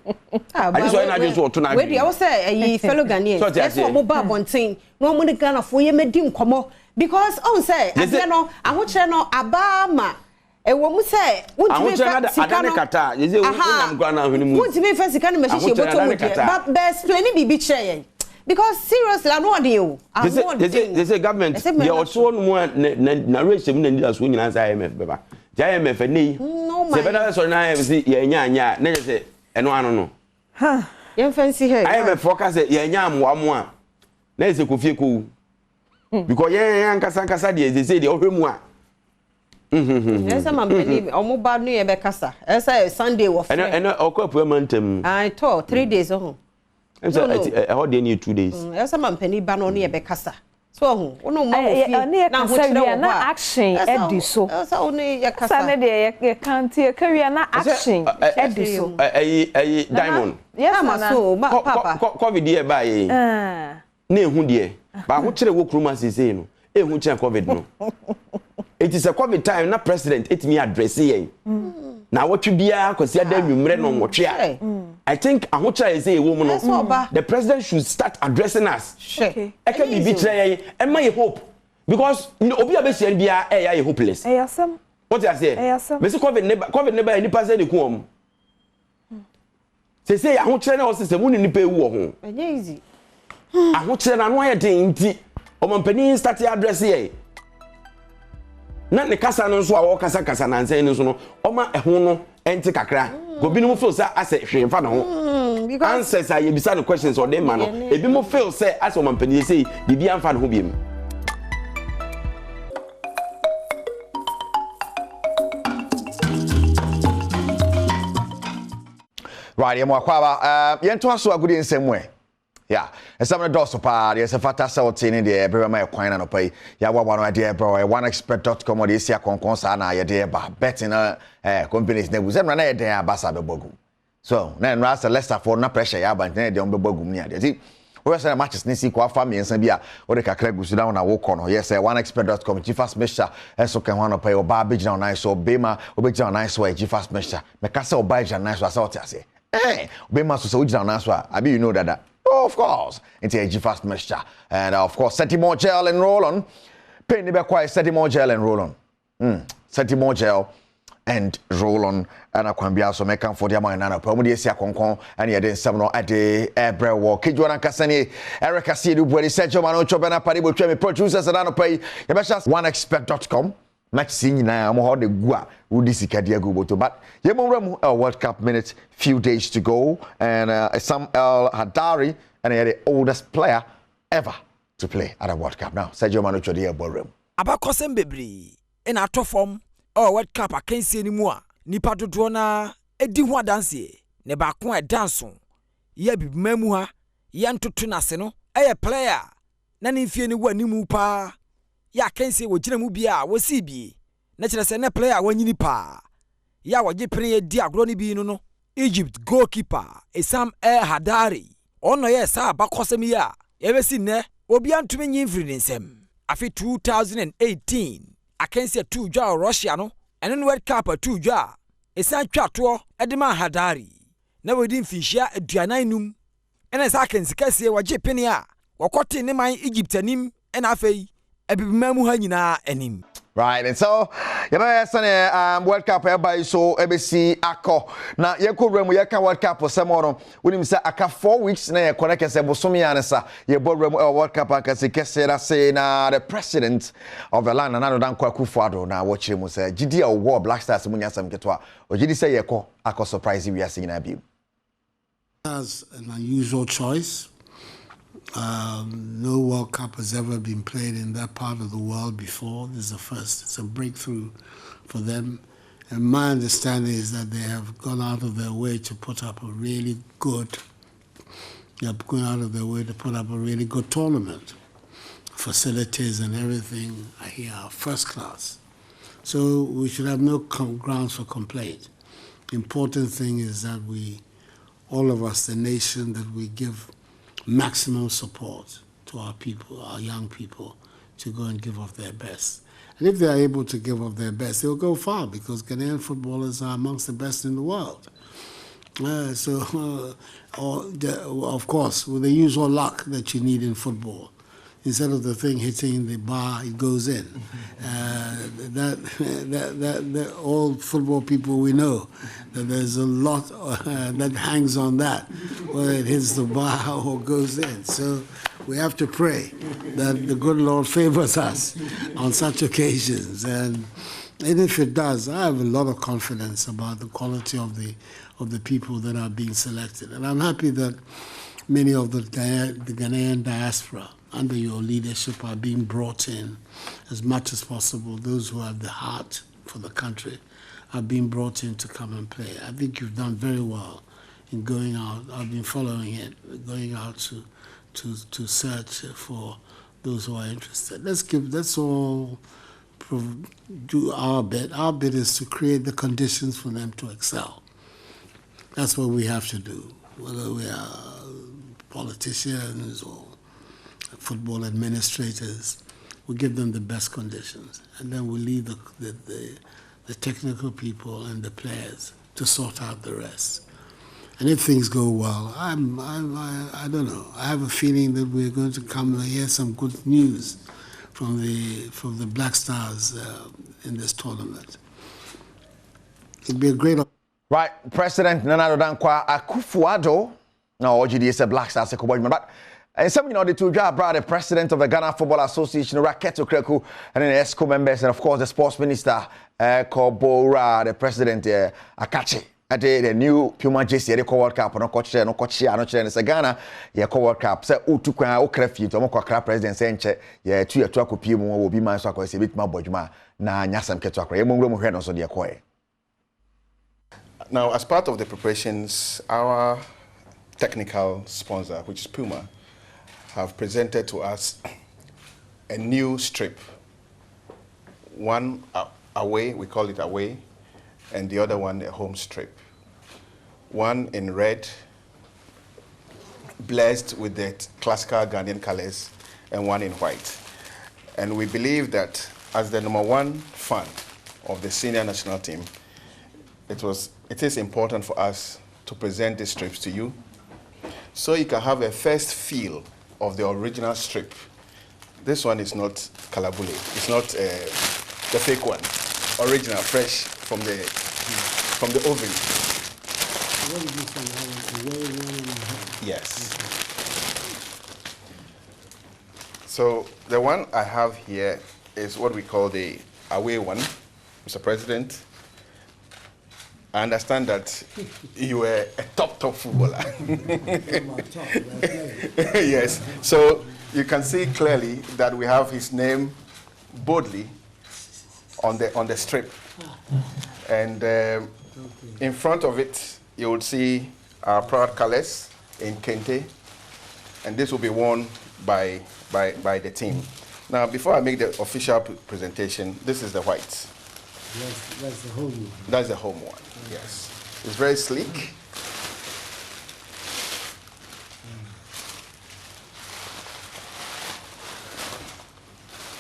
Ade so na ade so oto na. We dey say fellow Ghanaians. Yes o mo ba bonten. No mo de Ghana fo ye medi nkomo because on say ade no ahokyere no abama ewo mu say wuntime fa sika no kata ye say wonam Ghana hwene mu. Wuntime fa sika no mehye boto mu de. But be explain bibi kire yen. Because seriously, I know you. They say government. They also want narration na leaders who nyina say IMF beba. IMF ni. No my. Say better so na IMF say ye nya. Na say eno ano no. Ha. Ye fancy here. IMF focus say ye nya mo a. Na say kofie ko. Because ye nkasa they say they ohwemu a. Yes, I'm believe omo ba no ye be kasa. Say Sunday wo free. Eno okwapu mantem. I told 3 days on. How do you need 2 days? Yes, I'm penny ban on near Becassa. So, no more action, Eddie. So, only your Cassandra, you can't hear career action, Eddie. A diamond. Yes, I'm so, Papa. COVID dear by near who dear. But what should a work room as is saying? A which I COVID no. It is a COVID time, not president, it me address here. Now what you be consider you on what I think Ahucha is a woman. The president should start addressing us. I can be betrayed and my hope. Because Obi Abesi NBA AI hopeless. What I say? Mr. COVID never any person in home. Say Ahucha no system wouldn't ni pay wo. Easy. Ahucha na no ayete o mampani start address here. Na ne kasa no so a wo kasa na nsan no so no o ma ehun no enti kakra go bi no mo feel say ase hwemfa no ho answers are you beside the questions or them man no e bi mo feel say ase o mampani say bibi amfa no ho biem. Right, yemo akwaba yento aso agudi nsemwe. Yeah, and some of the doors pa there's a fata sautin in the every my coin and pay. Ya wa no idea bro. Oneexpert.com or this year konkonsa na ya dey ba betting companies na buze na dey abasa be bogu. So, na rasa Leicester for na pressure ya ba na dey on be bogu ni ade. See, we say matches ni si kwa family ensan bia o de kakra gusu down na wo kono. Yes, Oneexpert.com Gfast Mesha enso kan ho no pay oba be gina nice so bema obegina nice way Gfast Mesha. Me ka say oba gina nice so asa ase. Bema so say ogina nice so abi you know that. Oh, of course, into a Gfast mixture. And of course, set more gel and roll on. Paint the quiet, set more gel and roll on. Set more gel and roll on. And I can be also making for the amount of Promodia Concon and you didn't seven at the air walk. Kijuan Cassani, Eric Cassidu, Sergio Mano Chobana Paribo Chemi producers and I pay Oneexpert.com. Match seen now, I'm how the Gua, Udisika Diago, but Yemon World Cup minutes, few days to go, and Sam El Hadari, and the oldest player ever to play at a World Cup. Now, Sergio Mano Chodia Ballroom. About Cosem Bebri, in our top form, World Cup, I can't see anymore. Nipa to Drona, a diwa dance, Nebakwa danson. Ye be memua, yan to Tunaseno, a player, Nani Fiani Wanimupa. Ya kense wo gina mu bia wo si bi na kire se ne player wanyini pa ya wo je pere di agro ni bi no Egypt goalkeeper Sam El Hadari ono ye sa bakosem ya ebesi ne obi antumi nyi mfiri nsem afi 2018 akense 2 dwa Russia no ɛno no World Cup atu dwa ɛsan twa toɔ ɛde ma Hadari na wɔdi mfinhyia aduanan num ɛna saa kɛnsikasie wɔgye pene a wɔkɔte ne man Egypt anim ɛna afei ɛbibima mu ha nyinaa anim. Right, and so World Cup everybody so ABC ako na yeko remu yeka World Cup semoro wonim say aka 4 weeks na ye connect say bosomi ansa ye bo remu World Cup aka se kesera say na the president of the land na dan Akufo-Addo na wo chire mu say gidi a wo Black Stars mu nyasam ketwa o gidi say yeko aka surprise we are seeing na bi. As an unusual choice. No World Cup has ever been played in that part of the world before. This is the first. It's a breakthrough for them. And my understanding is that they have gone out of their way to put up a really good, tournament. Facilities and everything here are first class. So we should have no grounds for complaint. The important thing is that all of us, the nation, that we give maximum support to our people, our young people, to go and give off their best. And if they are able to give off their best, they'll go far because Ghanaian footballers are amongst the best in the world. Of course, with the usual luck that you need in football. Instead of the thing hitting the bar, it goes in. All football people, we know that there's a lot that hangs on that, whether it hits the bar or goes in. So we have to pray that the good Lord favors us on such occasions. And if it does, I have a lot of confidence about the quality of the people that are being selected. And I'm happy that many of the Ghanaian diaspora under your leadership are being brought in as much as possible. Those who have the heart for the country are being brought in to come and play. I think you've done very well in going out. I've been following it, going out to search for those who are interested. Let's all do our bit. Our bit is to create the conditions for them to excel. That's what we have to do, whether we are politicians or football administrators. We give them the best conditions, and then we leave the technical people and the players to sort out the rest. And if things go well, I don't know. I have a feeling that we're going to come and hear some good news from the Black Stars in this tournament. It'd be a great. Right, President Nana Dankwa Akufo-Addo. No, OGD is a Black Stars but. And some, the two the president of the Ghana Football Association, Raketo Kreku, and then the ESCO members, and of course the sports minister, Kobora, the president, Akachi. At the new Puma JC, the World Cup, no coach, and it's a Ghana, World Cup. So, Utukwa, Okrefi, Tomoko president, Senche, 2 years to Pimu will be my so a bit more bojuma, na Nyasam Ketwakre, Mungo Muhen also the Akoi. Now, as part of the preparations, our technical sponsor, which is Puma, have presented to us a new strip. One away, we call it away, and the other one a home strip. One in red, blessed with the classical Ghanaian colors, and one in white. And we believe that as the #1 fan of the senior national team, it is important for us to present these strips to you so you can have a first feel of the original strip. This one is not kalabule. It's not the fake one. Original, fresh from the oven. Yes. So the one I have here is what we call the away one, Mr. President. I understand that you were a top footballer. Yes. So you can see clearly that we have his name boldly on the strip, and in front of it you will see our proud colors in kente, and this will be worn by the team. Now, before I make the official presentation, this is the white. That's the home one. That's the home one, yes. It's very sleek.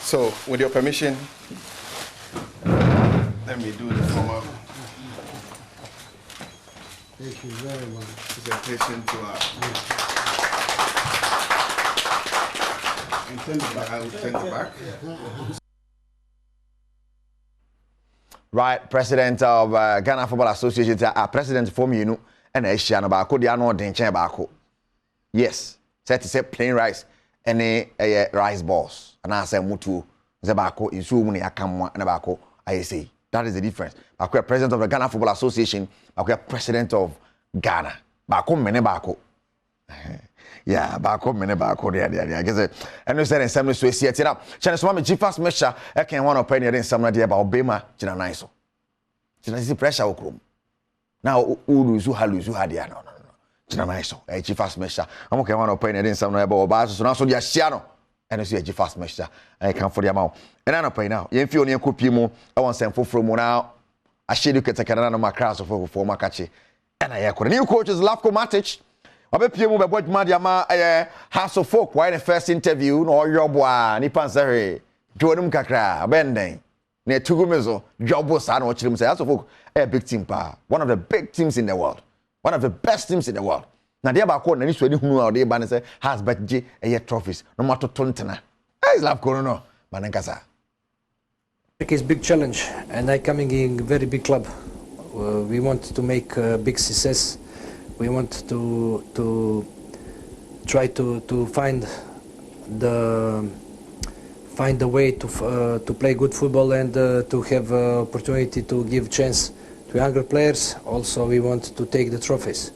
So, with your permission, let Let me do the formal Thank you very much. presentation to our. And turn the back. I will turn the back. Right, President of Ghana Football Association, President for me, and Asian Bako, the annual Dinchen Bako. Yes, set to say plain rice and a rice balls. And I say Mutu, Zabako, Isumuni, Akamwa, and Bako. I say that is the difference. Bako, President of the Ghana Football Association, Bako, President of Ghana. Bako, Mene Bako. Yeah, Bako, Mene Bako, there. I guess it. And we said in some way, see it up. China, so I'm G-Fast Mesha, I can want to penny in some idea about Bema, China Niso. China is pressure okrum. Now, Uluzu Hadia, no. China Niso, a G-Fast Mesha. I'm okay, want to penny in some way about Bass, so now so Yashiano, and you see a G-Fast Mesha. I come for the amount. And I don't pay now. You feel near Kupimo, I want some food from now. I should look at a Canada Macras of for Makachi. And I have a new coach is Lafko Matic. I bet you move about Madiama, House of Folk, why the first interview, no your boy, Nipan Sari, Jordan Kakra, Bending, near Tugumezo, Jobo San, watch them say, House of Folk, a big team, one of the big teams in the world, one of the best teams in the world. Now, they're about calling any sweating who are there, but say, has bet J, a year trophies, no matter Tontana. I love Corono, Manankasa. It's a big challenge, and I coming in a very big club. We want to make a big success. We want to try to find the way to play good football and to have opportunity to give chance to younger players. Also, we want to take the trophies.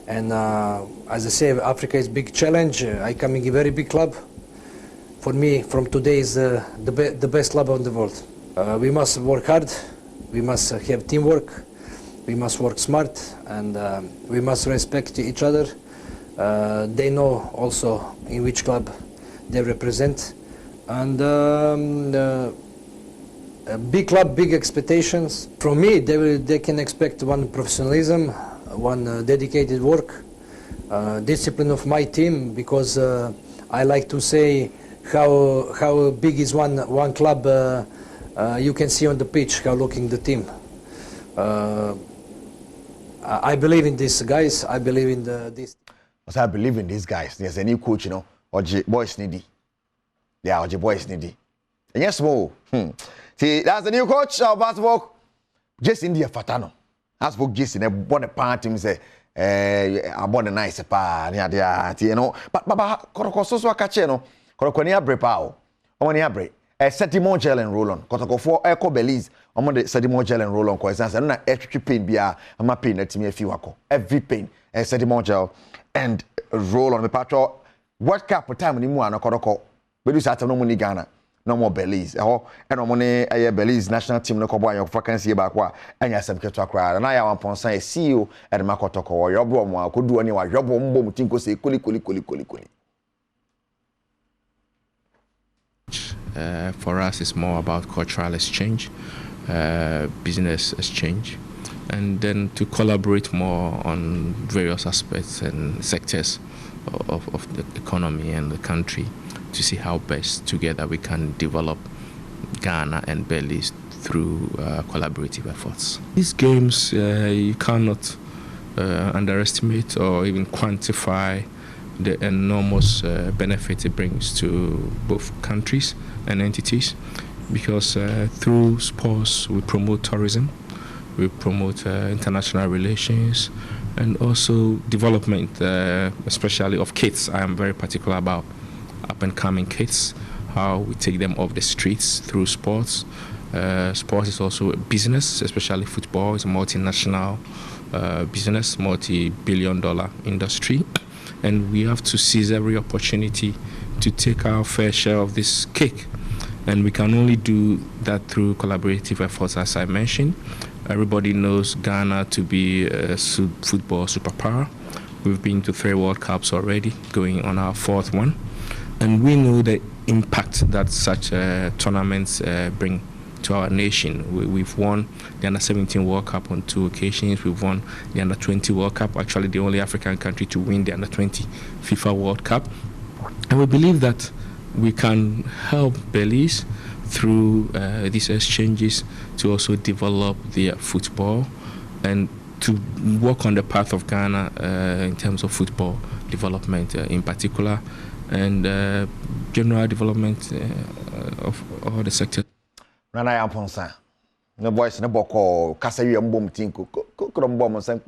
And as I say, Africa is a big challenge. I come in a very big club. For me, from today is the best club in the world. We must work hard. We must have teamwork. We must work smart, and we must respect each other. They know also in which club they represent. And a big club, big expectations. From me, they can expect one professionalism, one dedicated work, discipline of my team, because I like to say how big is one club. You can see on the pitch how looking the team. I believe in these guys. I believe in this. I believe in these guys. There's a new coach, you know, Oji Boys Needy. Yeah, Oji Boys Needy. And yes, more. See, that's the new coach of basketball. Just India Fatano. As for Jason, a bonnet party, say, I bought a nice pa, you know. But Baba, Korokoso Cacheno, Korokonia Brepao, Omonia Bre. Sedimo gel and roll on. Kotoko for Echo Belize. I'm on the Sedimo gel and roll on. Cause I'm not every pain be a pain that me a few wako. Every pain. Sedimo gel and roll on the patrol. What cap time ni mu anokotoko. But you start no money Ghana. No more Belize. And no money a Belize national team no kobo your vacancy back wa. And ya sem keto akra. And I am upon say CEO at the Makotoko or your bro mo could do anywhere. Your bombo mutinko say kuli. For us, it's more about cultural exchange, business exchange, and then to collaborate more on various aspects and sectors of the economy and the country to see how best together we can develop Ghana and Belize through collaborative efforts. These games, you cannot underestimate or even quantify the enormous benefit it brings to both countries and entities, because through sports we promote tourism, we promote international relations, and also development, especially of kids. I am very particular about up-and-coming kids, how we take them off the streets through sports. Sports is also a business, especially football is a multinational business, multi-billion-dollar industry. And we have to seize every opportunity to take our fair share of this cake. And we can only do that through collaborative efforts, as I mentioned. Everybody knows Ghana to be a football superpower. We've been to 3 World Cups already, going on our 4th one. And we know the impact that such tournaments bring to our nation. We've won the Under-17 World Cup on 2 occasions. We've won the Under-20 World Cup, actually the only African country to win the Under-20 FIFA World Cup. And we believe that we can help Belize through these exchanges to also develop their football and to work on the path of Ghana in terms of football development in particular, and general development of all the sectors. Nana Yamponsa. No boys, no boko, Cassayu bomb tinko, bomb saying,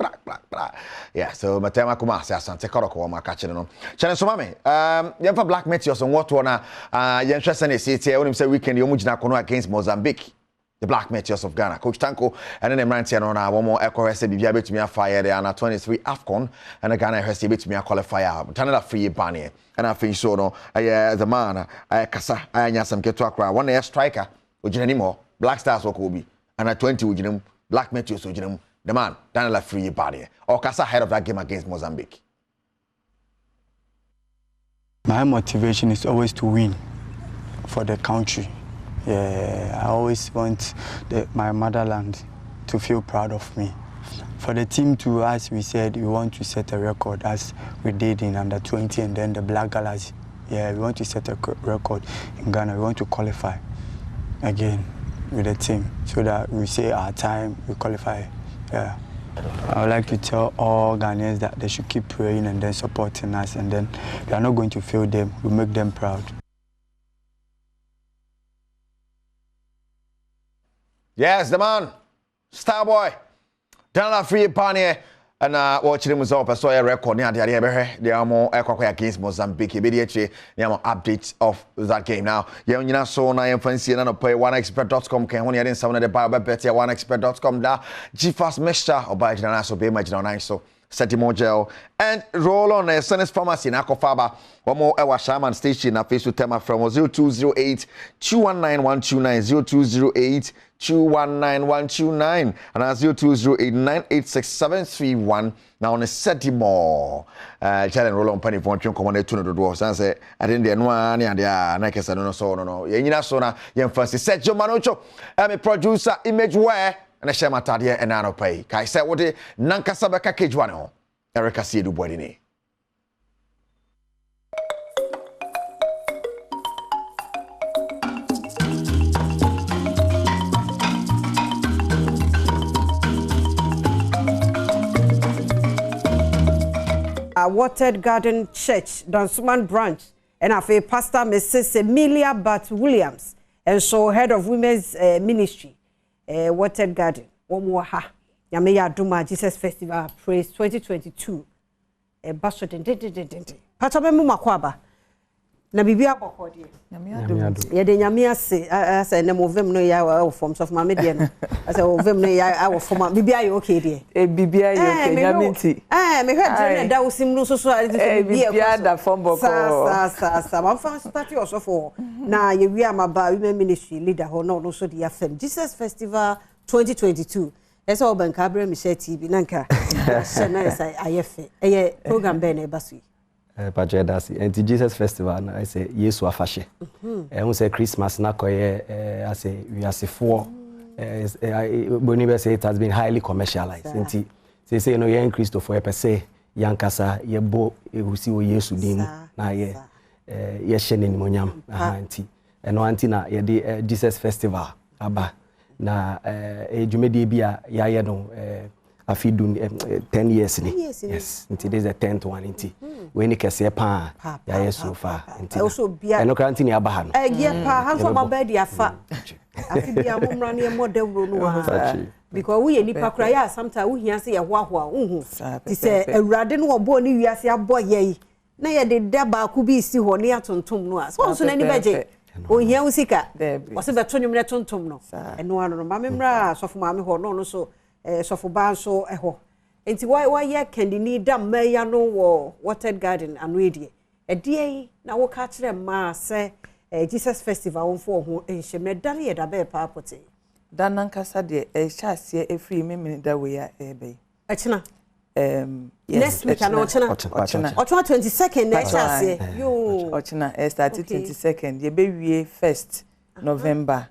yeah, so Matema Kumasa, Santa Coroko, my catching on. Channel Somame, you have black meteors on what one, you're interested in city, I want him say weekend, you mujina kono against Mozambique. The Black Meteors of Ghana. Coach Tanko and then Rantian on our one more echo recipe to me a fire there and 23 AFCON and a Ghana recipe to me a qualifier. Canada free banner and I think so no. The man I Kasa I some get to Accra. One striker with anymore. Black Stars or Kobe and a 20 with him. Black Meteors with him. The man Daniel free banner or Kasa head of that game against Mozambique. My motivation is always to win for the country. Yeah, I always want my motherland to feel proud of me. For the team to, as we said, we want to set a record as we did in under 20 and then the Black Galaxy. Yeah, we want to set a record in Ghana. We want to qualify again with the team so that we say our time, we qualify. Yeah. I would like to tell all Ghanaians that they should keep praying and then supporting us, and then we are not going to fail them. We make them proud. Yes, the man, Starboy, Daniel free banner. And watching them up, I saw a record near the area. They are more against Mozambique. Immediately, they are updates of that game. Now, you so now you fancy and pay oneexpert.com. Can when you didn't sound the Bible better oneexpert.com. Now, G-Fast mixture or by General so be imagine on so Setimo gel and roll on a Sunnis Pharmacy in Akofaba. One more our Shaman station at Facebook Tema from 0208 219 129 0208 219 129 and 0208 986 731. Now on a Setimo challenge roll on penny for 2.2 to do. Say I didn't know one and yeah, Nike said no, so no. Yenina Sona, Yen Fancy Sergio Manocho, I'm a producer, image where. And I share my tadia and I pay. Kai said what the Nankasabaka Kejwano. Erica see du boydini. A Watered Garden Church, Dansuman Branch, and a Pastor Mrs. Emilia Bat Williams, and so head of women's ministry. Watered Garden, one more ha. Yameya Duma Jesus Festival Praise 2022. Basso dente. Patome Mumakwaba. Na bibia bokodi. Ya de nyamia se asa na movem no ya forms of my media. Asa ovem no ya form bibia you okay there. Bibia you okay nyaminti. Me hwe jene da usim no so bibia da form boko. Sa ma fa party also for na ye wi amaba women ministry leader ho no so the FM Jesus Festival 2022. Esa obanka abrem share TV nanka. Na say ayefe. Eye program be na basu. Pajadasi and Jesus Festival I say Yesu afashe. We say Christmas na koye I say we are for Bonibe say it has been highly commercialized. Nti say no yen Christo for per se yankasa ye bo ehusi wo Yesu din na ye hye ni monyam nti eno anti na ye de Jesus Festival aba na dwumede bia ya ye no afidun 10 years ni. Yes, until this is the 10th one until when you can say pa ya so far until also bia eno kranti ni abaha no pa han for my bed ya fa afibia momra ne model no ha because we nipa kra ya sometimes we hian say ya hoahoa unhu ti say awurade no obo ni wiase abo ye na ye de daba ku bi si ho ne atontom no a so na ni beje o hian usika o se beto nyum ne tontom no eno ano no ma memra sofo ma me ho no so sofo ba so eho enti why ye kendini da meya no wo Watered Garden anwedie edie na wo ka kire ma se Jesus Festival won for ho enhyemne da ye da be pa apote da nankasa de ehyasie efri memene da we ya ebe echina next week na ochina 22nd na ehyasie yo ochina start 22nd ye be wie 1st November.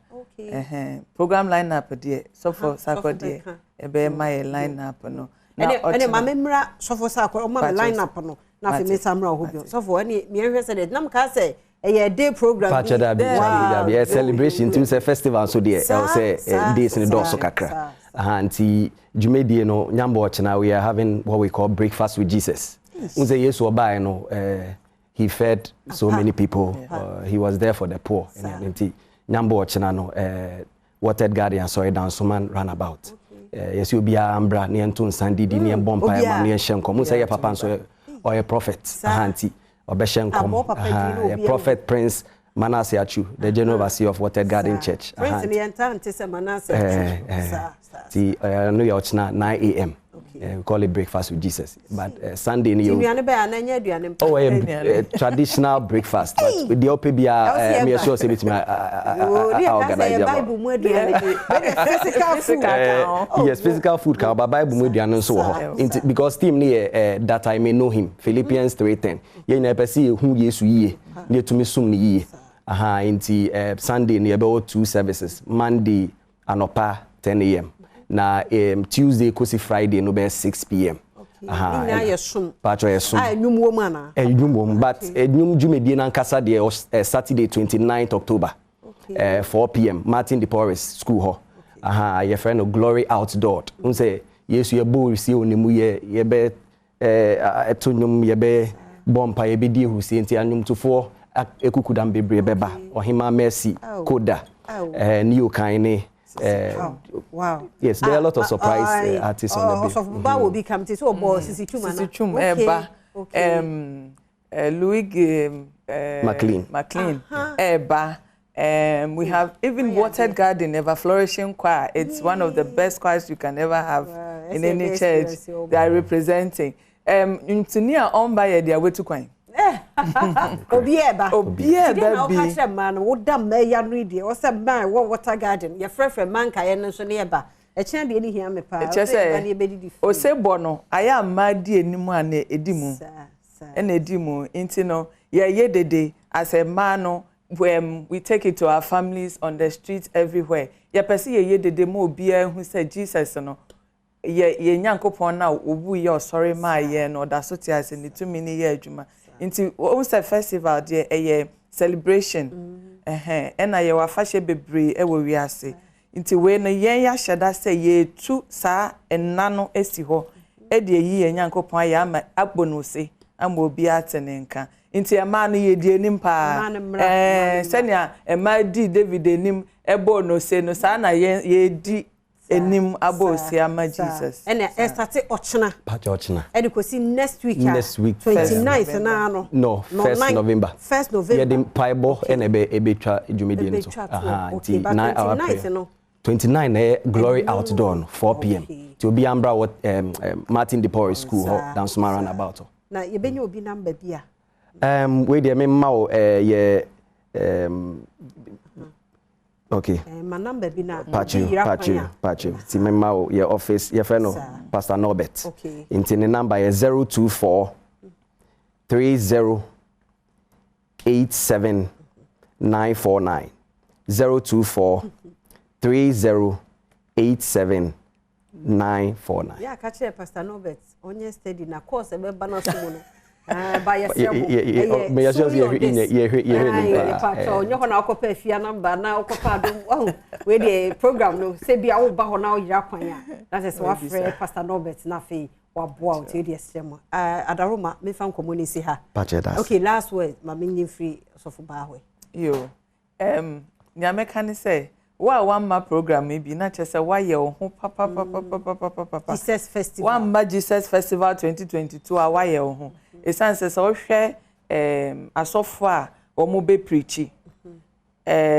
Program lineup there so for Saturday ebe my lineup no na ma memra so for Saturday o ma lineup no na fe me samra ho bio so for any me hwe say na mka say a day program. Patch that be a celebration to say festival so there. I will say days in the door so kakra. Anti Jumedi no nyambo chana we are having what we call breakfast with Jesus. Unse Yesu oba no he fed so many people. He was there for the poor. Anti nyambo chana no watered garden so dance man ran about. Yes, you be ambra ni entun sandi di ni bompa ma ni shenko. Unse ye papa so or a prophet. Anti Obeshenkom, a prophet Prince Manasseh Achu, the general overseer of Watered Garden Church. Prince in the entire Manasseh Achu. New York 9 a.m. We call it breakfast with Jesus. But Sunday, traditional breakfast. But with the OPBA, me sure say it my physical food. Yes, physical food. But Bible median so because team near that I may know him. Philippians 3:10. Ye never see who Yesu ye. Near to me soon ye. Inti Sunday near about 2 services. Monday anopa 10 a.m. Na Tuesday kosi Friday no be 6 p.m. Patro yesum. Nyum woman na. Nyum wom but nyum jumedie na nkasa de Saturday 29th October. 4 p.m. Martin de Porres school ho. Your friend no Glory Outdoor. Unse Yesu ye bo risi onimu ye be etonyum ye be bompa ye be die husi enti anyum tofo ekukudam bebre beba. Ohima Mercy Koda. New Kaine. Wow. Yes, there are a lot of surprise artists on the bill. Also, Ba will be coming to Sisi Chum Eba. Louis McLean. Eba. We have even Watered Garden, Ever Flourishing Choir. It's one of the best choirs you can ever have in any church. They are representing. Ntunia omba ye dia wetu kwan. Obieba Obieba bi na man wo da meya no die wo se man wo Water Garden ye frefre man ka ye nso ne eba e kyan de ni hia me pa o se bo no aya ma di enimu a na edimu e na edimu inti no ye dede as a man no when we take it to our families on the streets everywhere ye pese ye dede mo obia hu say Jesus no ye nyankopon na obu ye osori ma ye no da so ti ase ni tumi ni ye adwuma into almost festival there a celebration and I wa fashe bebre e wo wiase into we no yen ya sheda say ye tu sa enano esi ho e de yi enyankopon ya ama agbonose ama obi atenenka into e ma no ye die nim pa senia e ma di David enim e bonose no sa na ye di enim abosi ama Jesus and e start ochna patch ochna e ko see next week 29th na no no 1st November yeah the paibo and ebe twa jumedi nso okay 29 Glory Outdoor 4 p.m. to be ambra what Martin de Porres school down Sumaran about na ye benyo obi number bia we dey me ma okay. My number be na. Pachu. See my your office, your friend Pastor Norbert. Okay. Into the number is 024 30 87 949. 024 30 87 949. Yeah, catch Pastor Norbert. Onye steady na course e be balance mo. By yourself. Me just you onye ho na okopa afia number na okopa do we the program no say bia wo ba ho na yira kwan a that is what friend Pastor Norbert na fe wa boa o te dey stem adaroma me fan community ha okay last word ma me free so for ba ho yo nyame kan say one ma program bi na chese wa ye ho papa Jesus Festival one ma Jesus Festival 2022 a wa ye ho esanse so hwe asofo a omo be preachi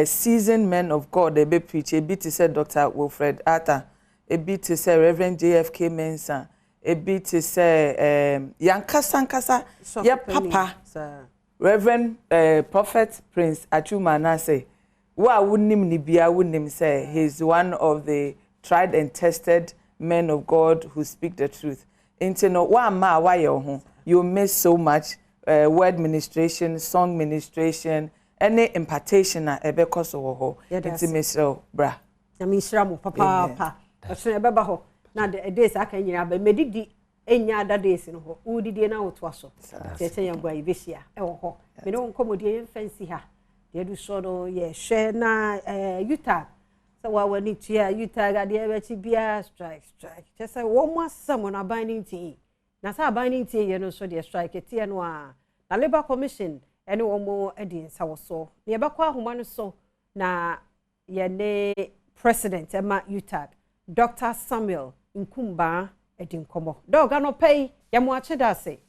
seasoned men of God they be preach a bit to say Dr. Wilfred Atta a bit to say Reverend JFK Mensah a bit to say yankasa ya papa Reverend Prophet Prince Achuma Nase wa wunnim ni bia wunnim say he's one of the tried and tested men of God who speak the truth into no wa ma wa ye ho you miss so much word ministration, song ministration, any impartation na ebe koso wo ho. Intimacy bra. Na mi shira mo papa. Oso ebe ba ho. Na the days aka nyina ba medidi enya da days no ho udidie na woto aso cheche yangwa ibehia ho me no nkomodie fancy ha de du so no ye share na yuta so wa wani tia yuta ga de be bia strike chese wo mo asam na binding tea na sa binding tea ye no so de strike tia no a na labor commission ene wo mo edi nsawo so ne be kwa ahoma no so na ye ne president ema yuta Dr. Samuel Nkumba Edinkomo. Dog no pay yamuache dase.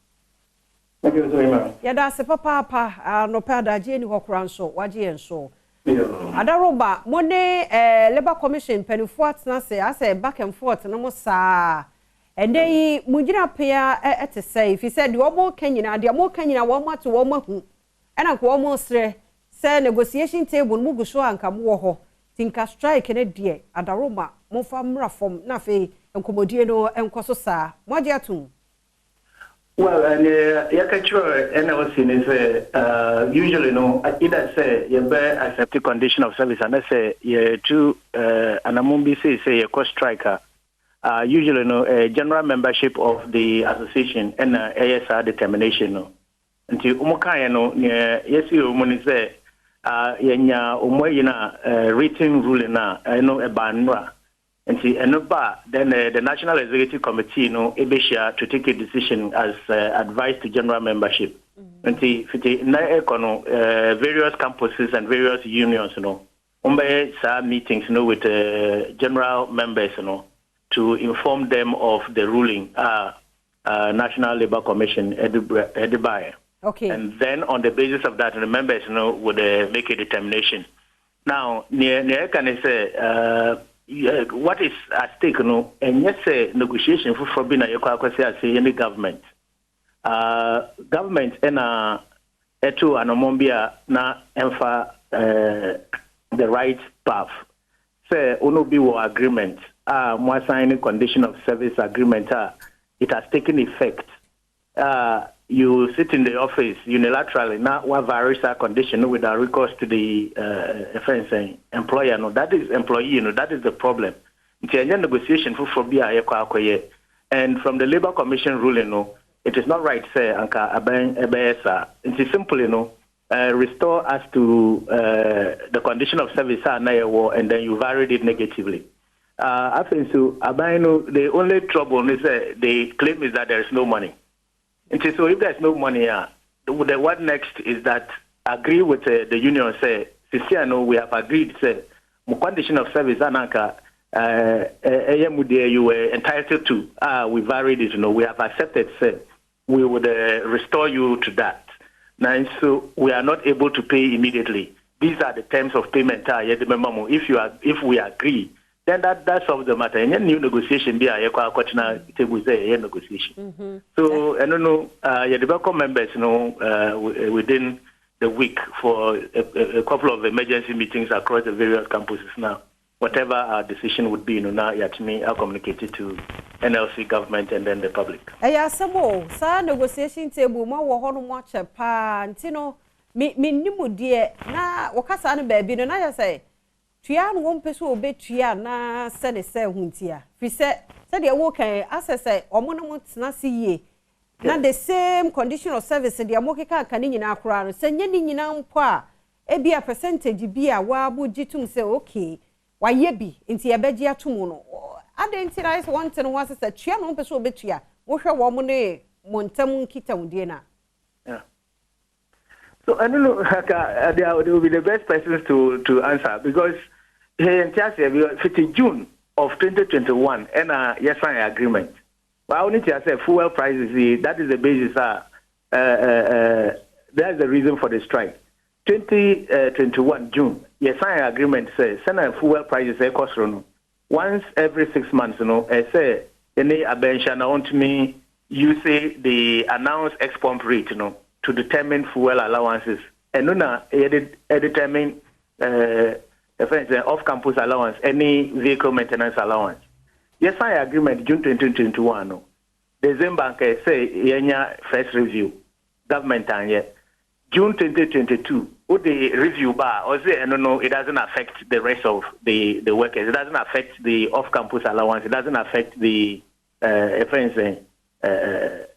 Thank you very much. Ya dase papa no pay da je ni hokran so waje en so. Adaroba mone Labor Commission penifo atna se ase back and forth no mo saa. Ende yi mujira paya ete say if he said the omo kanyina the omo kanyina wo mato wo mahu. Ena ko omo sre say negotiation table mu gu so anka mo ho. Tinka strike ne die adaroma mo fa mra form na fe enkomodie no enkoso sa moje atum. Well, and you can sure usually no either say you be accept the condition of service and say you to anamumbi say you cost striker. Usually no general membership of the association and ASR determination no. Until umukaya no yes you money say yenya umwe written ruling na no ebanwa. And then the National Executive Committee, ebeshia to take a decision as advice to general membership. And various campuses and various unions, meetings, with general members, to inform them of the ruling, National Labour Commission, Edibai. Okay. And then on the basis of that, the members, would make a determination. Now, near can I say, what is at stake, and yes, negotiation for being any government. Government and etu anomombia na emfa the right path. Say unubi wo agreement. More signing condition of service agreement. It has taken effect. You sit in the office unilaterally, not what varies our condition with a recourse to the employer. No, that is employee. That is the problem. It's a negotiation for and from the Labour Commission ruling, it is not right. Say anka abesa. It is simple, restore us to the condition of service and then you varied it negatively. I think so. The only trouble is the claim is that there is no money. So if there's no money, what next is that agree with the union, say, we have agreed, say, condition of service, ananka, you were entitled to, we varied it, we have accepted, say, we would restore you to that. Now, so we are not able to pay immediately. These are the terms of payment, if we agree, then that solves the matter. And then new negotiation be a negotiation. So I don't know, the welcome members within the week for a couple of emergency meetings across the various campuses now. Whatever our decision would be, now I'll communicate it to NLC government and then the public. Sa negotiation table ma wo hono mo chepa ntino me nimu die na wakasa ne baabi no na ya say tua no won peso obetua na se ne se huntia fi se de wo kan asese omo no mo tena se yie na the same condition of service de mo keka kan nyina akora no se nya ni nyina mpo a e bia percentage bi a wa bo gitum se okay wa ye bi nti e beji atum no identify one thing was se tua no peso obetua wo hwe wo mo ne montam nkitam die na. So I don't know, they will be the best persons to answer because in June of 2021, and yes, I agreement. But I only say fuel prices. That is the basis. That's the reason for the strike. 2021 June, yes, I agreement says fuel prices cost once every 6 months. I say any abention on to me. You say the announced ex-pump rate, to determine fuel allowances. And determine off-campus allowance, any vehicle maintenance allowance. Yes, I agreement June 2021. December say yenya first review. Government and yet June 2022. The review bar or say it doesn't affect the rest of the workers. It doesn't affect the off-campus allowance. It doesn't affect the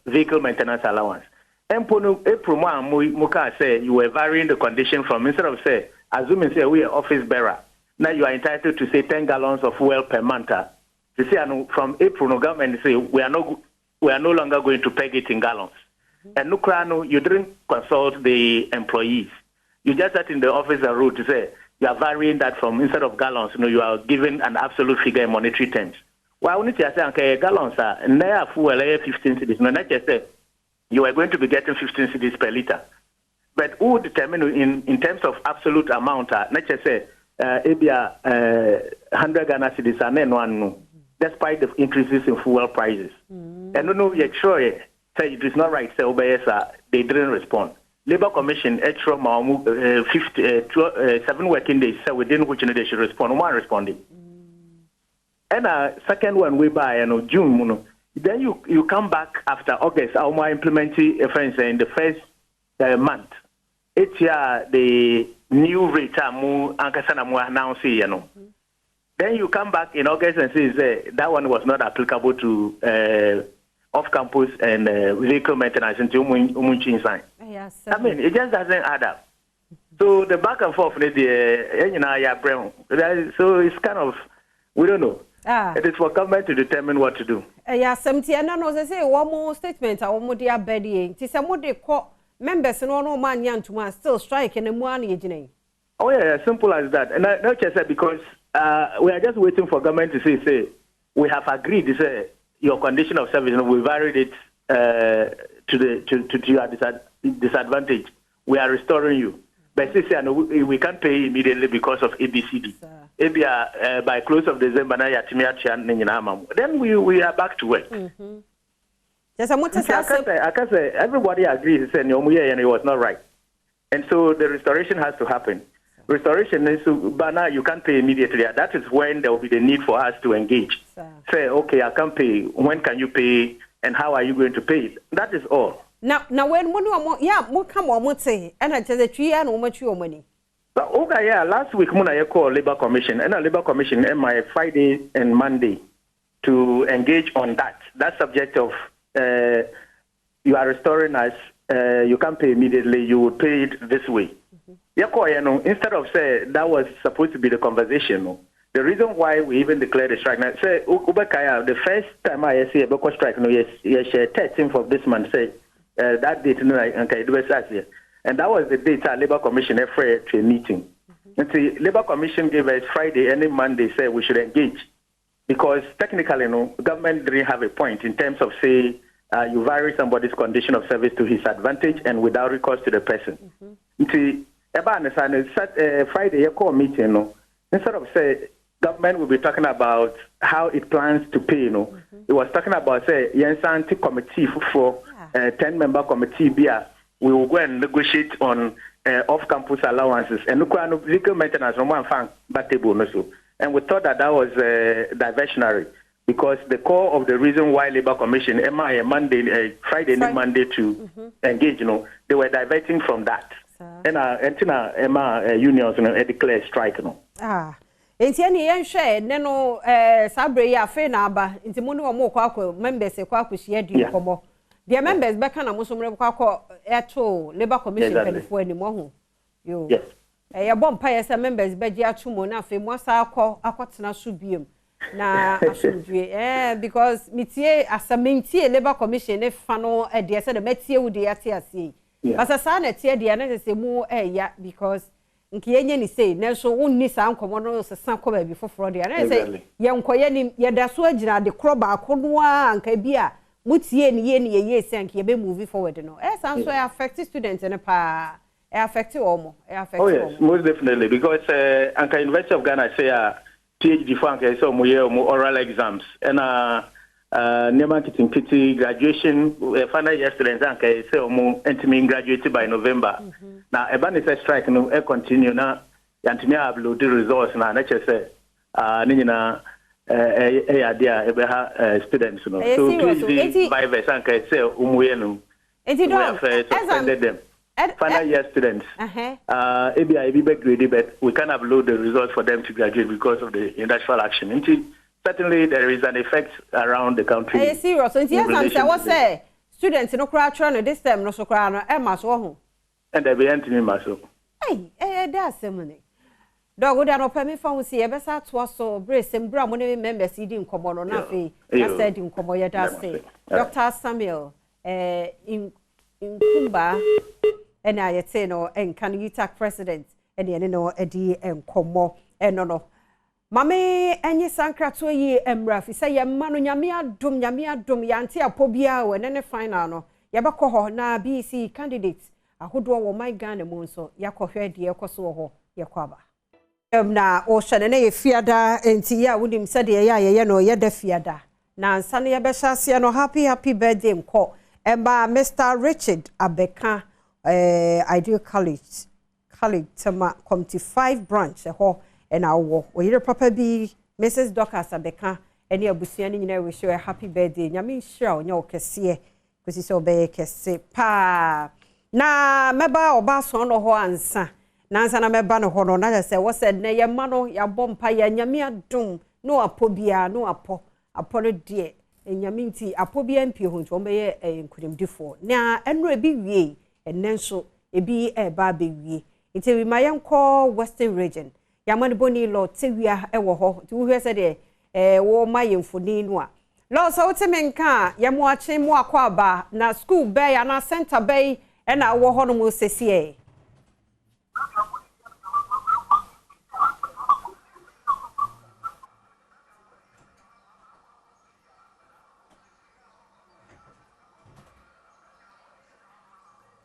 vehicle maintenance allowance. Muka say you were varying the condition from instead of say assuming say we are office bearer. Now you are entitled to say 10 gallons of fuel per month. You see, from April, no government say we are no longer going to peg it in gallons. And Nukrano, you didn't consult the employees. You just sat in the office and wrote to say you are varying that from instead of gallons, you are giving an absolute figure in monetary terms. Why wouldn't you say okay, gallons are near fuel 15 cedis? No, not just say you are going to be getting 15 cedis per liter. But who would determine in terms of absolute amount? Not just say 100 Ghana cedis and then one. Despite the increases in fuel prices. And no, yet sure, say it is not right, say they didn't respond. Labour Commission, 7 working days, so within which they should respond, one responding. And second one, we buy, June, then you come back after August, our implementing in the first month. It's the new rate, announcing, Then you come back in August and say that one was not applicable to off-campus and vehicle maintenance until Umunchi sign. I mean, it just doesn't add up. So the back and forth, so it's kind of, we don't know. It is for government to determine what to do. Yeah, 70 and I say one more statement. I want to be members and no man young to man still striking and one evening. Oh yeah, simple as that. And I not just said because we are just waiting for government to say we have agreed to say your condition of service and we varied it to your disadvantage. We are restoring you. But we can't pay immediately because of ABCD. By close of December, then we are back to work. I can say everybody agrees and it was not right. And so the restoration has to happen. Restoration is but now you can't pay immediately. That is when there will be the need for us to engage. Say, okay, I can't pay. When can you pay? And how are you going to pay it? That is all. Now when what come on say and I tell the 3 years no much your money. But okay, yeah, last week I called Labour Commission and a Labour Commission my Friday and Monday to engage on that subject of you are restoring us, you can't pay immediately, you will pay it this way. Instead of say that was supposed to be the conversation, the reason why we even declared a strike. Now, say Ubekaya, the first time I see a Boko strike, 13th of this month, say that date, and that was the date our Labour Commission referred to a meeting. And the Labour Commission gave us Friday and Monday, say we should engage because technically, government didn't have a point in terms of say you vary somebody's condition of service to his advantage and without recourse to the person. Friday, a call meeting, instead of say government will be talking about how it plans to pay, it was talking about say Yensanti committee for 10-member committee we will go and negotiate on off-campus allowances and vehicle maintenance on one fan but and we thought that was diversionary because the core of the reason why Labour Commission Friday and Monday to engage, they were diverting from that. And unions declare strike. Enti ani yen hwe ne no sabre ya fe na aba enti mu no mo kwa members kwa kwhia di komo the members be kana mo so mre kwa eto Labour Commission pelifo ani mo ho yo yes ya bompa ya members be gi atumo na fe mo asa akotena so biem na asudwe because mitie asamentie Labour Commission ne fa no de se de metie wo de ate ase basa sa na tie de na se mu ya because nkiyenye ni say na so wonni sa nkomo no se san ko ba bi foforo de na say ye nkoye ni ye da so agina de kroba akono a nka bi a mutie ni ye say nka ye be move forward no san so affect students ne pa affect omo affect oh yes most definitely because anka University of Ghana say PhD for anka so mo oral exams and Neman Kitty graduation final year students and say entering graduated by November. Now Ebani says strike no continue now Antony upload the results now let's say Nina idea students no. So PhD by Vesanka say we have suspended them. Final year students. Be graded, but we can't upload the results for them to graduate because of the industrial action. certainly there is an effect around the country. Hey, serious. So yes, I'm saying what say students no cry trying this time no so cry no e maso ho. And they be entering maso. Hey, that's money. Dog would not permit for see a best at was so brace and brown when members eating common or nothing. I said in Comoya does say. Dr. Samuel in Kumba and I say no and can you take president and you know Eddie and Como and no. Mame enye sankra to ye emraf say ye manu nyame adom yanti apobia we ne final no ye beko ho na BC candidate ahodo wo my Ghana mu nso yakohwe de ekoso ho ye kwaba na o hwede ne ye fiada enti ya wonim se de ye no ye da fiada na ansa ne ye be hyase no happy birthday nko emba Mr. Richard Abeka Ideal College Tama Committee 5 branch ho and our we papa be Mrs. Dorcas Abeka and your busiani nyina wish you a happy birthday nyame hira onye okese kwesi so be kese pa na meba oba so no ho ansa na ansa na meba no ho no na say what said na ye ma no ya bompa ya nyame adom no apobia no apo no de nyame nti apobia mpie ho nti o be ye nkudimdifo na enro ebi wie enenso ebi eba be wie nti we mayenko Western region Yamani boni lo tewia ewo ho ti wo hwese de wo mayemfoni no a lo so temenka yamo ache mo akwa ba na school bay na center bay e na wo ho no mo sesie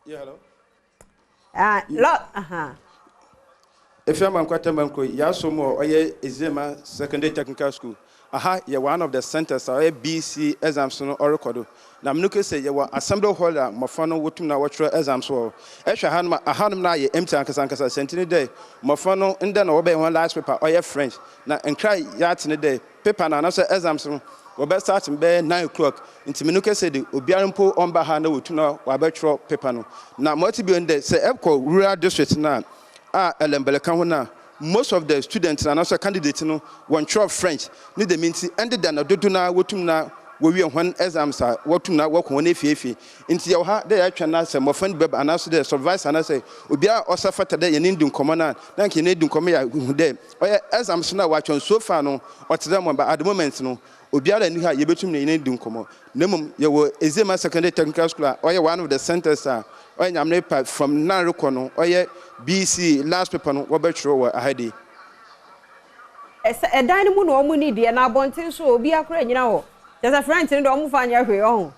Yeah, hello. If I'm on Quatamanco, Yasomo, or Izema Secondary Technical School. Aha, you're one of the centers, or BC exams on Oracle. Now, Nuka say you were assembly holder, Mafano, Wutuna, Watcher exams. So, Esha Hanma, a Hanma, empty Ankasanka, Sentinel Day, Mafano, and then obey one last paper, or your French. Now, and cry yards in a day, paper and answer exams. We best start in bed 9 o'clock. Into Minuka said, Ubianpo on Bahana, Wutuna, Wabetro, Pepano. Now, Motibi and they say, Epco, rural district now. Most of the students and also candidates one show French. Need the means ended than a dotuna, wotumna, we one exams are wotumna, work on if into your heart, they actually answer more friend beb and also the survive and I say, Ubia or suffer today and Indian commander, thank you, need to come here day. Or exams now watch on so far no, or to them, but at the moment, no, Ubia and you have you between the Indian commo. Nemum, you were Ezema Secondary Technical School, or one of the centers are. Or I'm from Narukono, or BC last paper no Wabetro Heidi. A dynamo no money, dear, now bontin so be a crane, you know. There's a friend in the Omufanya for your own.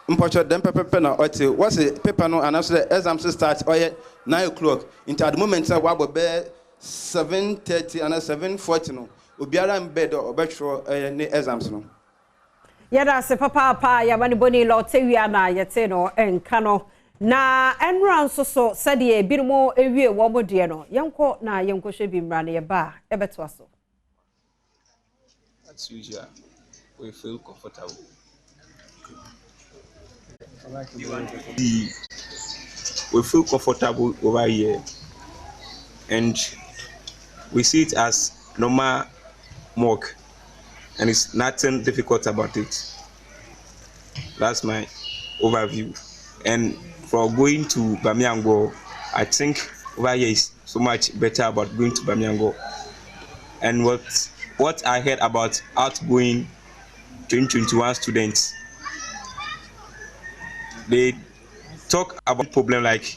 Imported them pepper penna, or what's a paper no, and after the exam starts, or 9 o'clock. Into the moment, I will bear 7:30 and 7:40 no. Ubiara in bed or Betro exams no. Yada se papa ya mani boni lo tewia na yete no enka no na enran so said ye birmo ewie wo modie no yenko na yenko hwe bi mra na ye ba ebeto aso. As usual, we feel comfortable. We feel comfortable over here and we see it as normal mock. And it's nothing difficult about it. That's my overview. And for going to Bamiango, I think over here is so much better about going to Bamiango. And what I heard about outgoing 2021 students, they talk about problem like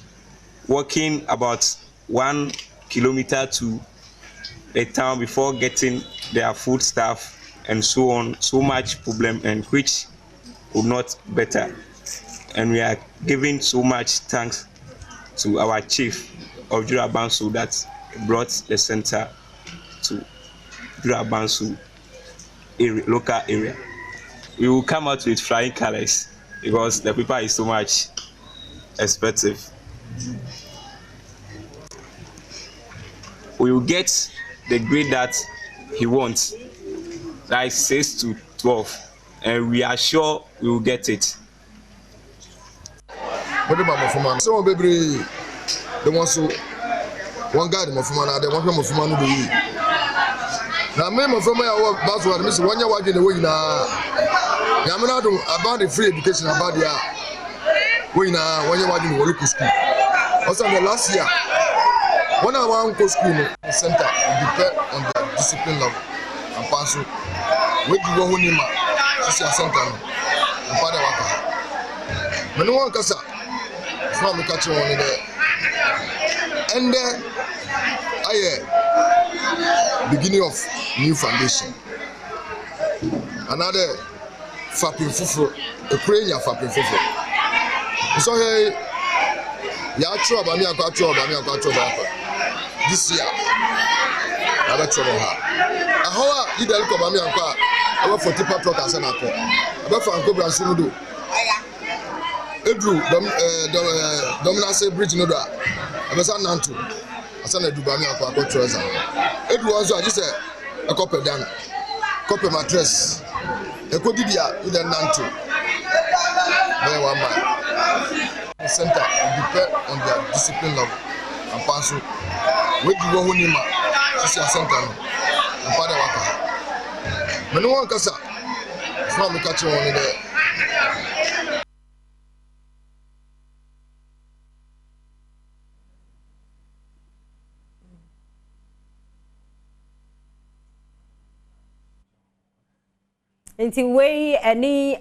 walking about 1 kilometer to a town before getting their food stuff and so on, so much problem, and which would not better. And we are giving so much thanks to our chief of Jurabansu that brought the center to Jurabansu local area. We will come out with flying colors because the paper is so much expensive. We will get the grade that he wants. Like 6 to 12, and we are sure we will get it. So, baby, the one so one guy the mafuma na de one mafuma no do yi na me mafuma ya work Badwam me say one ya wage na we na ya me na do about the free education about there we na one ya wage na we school also the last year when I want to school the center depend on the discipline level and pass we do go honima sisi center no and father waka me no wan kasa so me catch one there and then beginning of new foundation another fapin fufuro ekurenya fapin fufuro so hey ya tro ba mi akwa this year aba tro ha ahoa idal ko ba mi akwa aba 40 patrol ka sana ko aba franco bransu no do edru dominance bridge no do aba san nantu asana du ba mi akwa ko tro za edru onzo aji se e ko pedan ko pe mattress e ko didia ida nantu be one man center depend on their discipline level and pass we do go honima sisi center no and father waka me no wan kasa so me catch one there Inti we any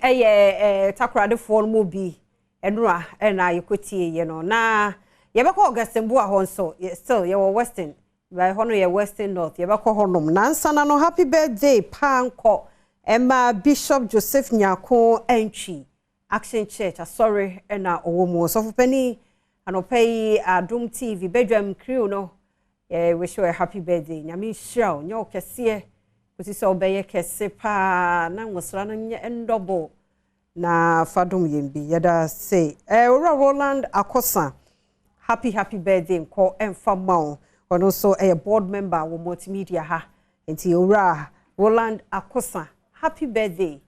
takrade for mu bi enura na yekotie ye no na yebekọ Augustine Bua ho nso still ye western by hono ye western north yebekọ honom na nsana no happy birthday panko Emma Bishop Joseph Nyako Entry Action Church sorry na owomu so fupani anopai Adom TV Badwam crew no wish you a happy birthday nyame hira nyo kese kuti so obeye kese pa na ngosra no nye ndobo na fadom yembi yada say Roland Akosa happy birthday nko emfa mawo ono so board member wo multimedia ha enti ora Roland Akosa happy birthday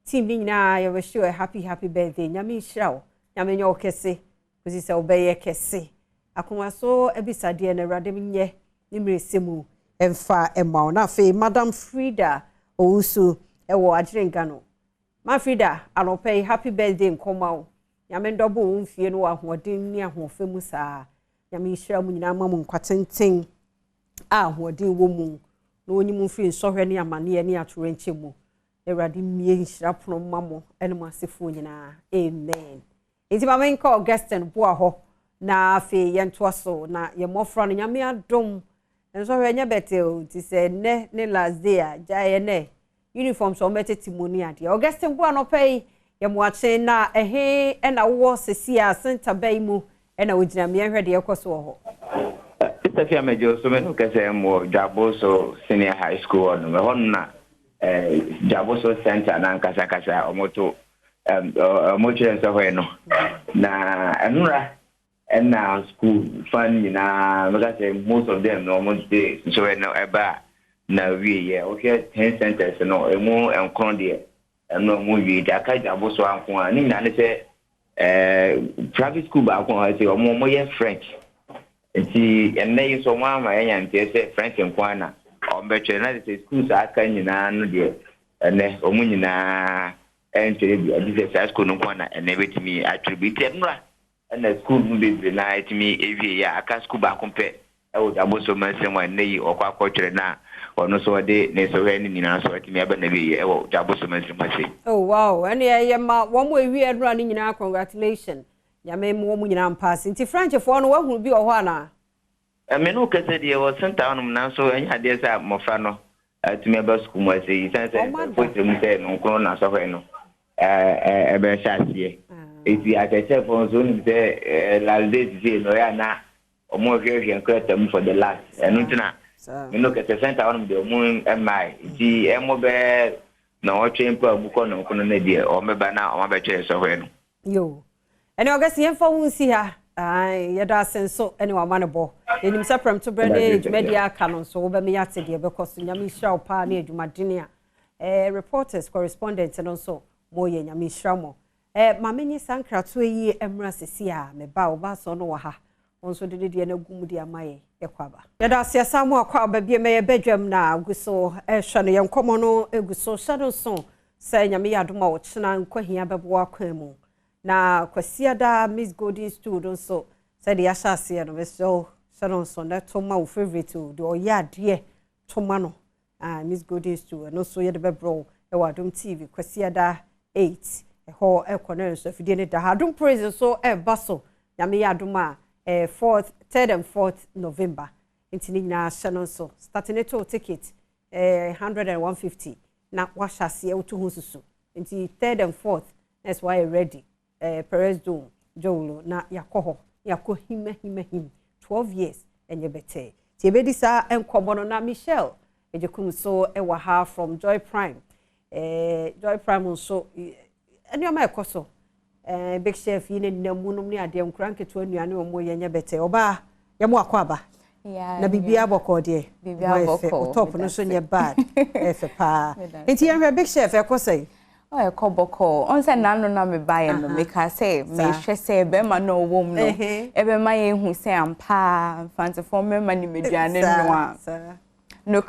team ni na ya wish you a happy birthday nyame hira nyame nyo kese kuti so obeye kese akoma so ebisade na radem nye nimresemu emfa emawo na fe Madam Frida ousu ewo ajirenga no Ma Frida anopay happy birthday nkomawo nyame ndobo mfie no ahoden ni ahofemu saa nyame hira mu nyina mamu nkwatenten ahoden wo mu no onyim mfie nsohwe ne amane ne atorenche mu ewrade mie hira pono mamo ene masefo nyina amen enti mama nko Augustine Bua ho na fe yentoaso na ye mofra no nyame adom nsohwe nya betel ti se ne last day a jaye ne uniform so mete timoni ade Augustine Bua no pay ye moache na na wo sesia center bay mu na wogina me hwede yekoso ho Stefia Mejo so me no kese mo Jaboso Senior High School no me honna Jaboso Center na nkasa omoto omoche nso ho no na enura na school fan na me most of them no mo dey so no eba na we okay 10 centers no emu enkron de no mo wi da ka Jaboso anko ani na ne se private school ba anko ha se mo ye French enti enne yi so mama enya nte se French nko na o mbeche na de schools aka nyina no de enne omu nyina ente bi adise school nko na enne betimi attribute nra enne school mu be na etimi ewie ya aka school ba kompe e wo Jaboso mansemwa enne yi okwa akotwere na ono so de ne so he ni na so etimi aba na be e wo Jaboso mansemwa se oh wow enne ye ma wo mo ewie nra ni nyina congratulations nyame mo mu nyina mpass nti French for no wahunu bi o ho ana me no kese de wo center onum na so enya de sa mofa no atumi aba school mo se sense pote mu se no kro na so he no be shasie eti ateche for so ni se lalde se no ya na omo hwehwe nkrata mu for the last enu ntina me no kese center onum de mu mai ti emo be na o twempo abuko no kono na die o meba na o ma be che so he no yo ene ogasi yemfa wunsi ha ai yada senso ene wa manebo enim seprem to brede media canon so be me yate de be koso nyame hira opa na adwumadene a reporters correspondents and also moye nyame hira mo ma menyi sankrato yi emra sesi a me ba oba so no wa ha onso de na gum de amaye Yakwaba. Yada siasa mu akwaba bi me Badwam na guso ehwe no yenkomo no eguso shadow so say nyame yadoma wo chena nkwahia bebo akwemu na kwasiada Miss Golden Studio so say the yasha ase no so shadow so na to ma wo favorite do oyade to ma no Miss Golden Studio no so ye de bebro e wa Adom TV kwasiada 8 ho ekono so fidie ne da Adom praise so e baso nyame yadoma 4th 3rd and 4th November intini na channel so starting it to ticket 100 and 150 na washasi utu hususu inti 3rd and 4th that's why ready Perez Dome Jolo na yakoho him 12 years enye bete ti ebedi sa enkobono na Michelle ejekum so ewa ha from Joy Prime so eni o ma ekoso big chef yine namunum ni ade nkranke to anuane o mo yenye bete oba yemo akwaba na bibia boko de bibia boko top no so nye bad efe pa enti yan big chef ekosai o ekoboko on se nanu na me buy no make I say me hwe say be ma no wom no e be ma ye hu say ampa fancy for me ma ni meduane no a no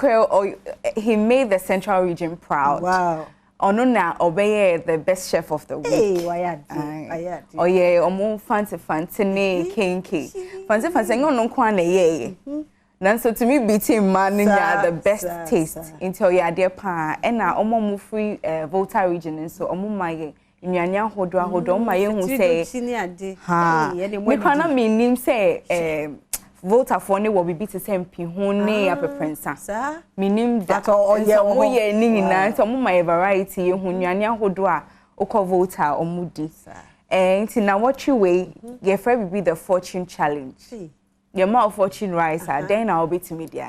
he made the Central Region proud. Wow. Onuna obey the best chef of the week. Hey, why oh yeah, omo fancy ne kinky. Fancy no kwa na ye. Nan so to me beating man the best taste until ya dear pa and na omo mu free Volta region and so omo my nnuanya hodo ma ye hu say ha me kana me nim say Volta for ne will be to same pihone ya peprensa minim that so ye ni na so mo my variety ye hu nnuane ahodo a okọ Volta omudi nti na what you way ye free be the fortune challenge your mouth fortune rice then I'll be to media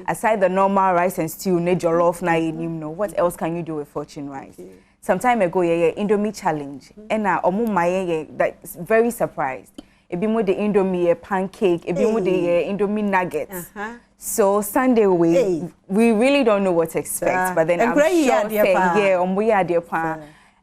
aside the normal rice and stew ne jollof na you know what else can you do with fortune rice some time ago ye Indomie challenge and na omo my that's very surprised. Ebi mo the Indomie pancake, ebi mo the Indomie nuggets. So Sunday we really don't know what to expect, but then I'm sure saying we are there pa.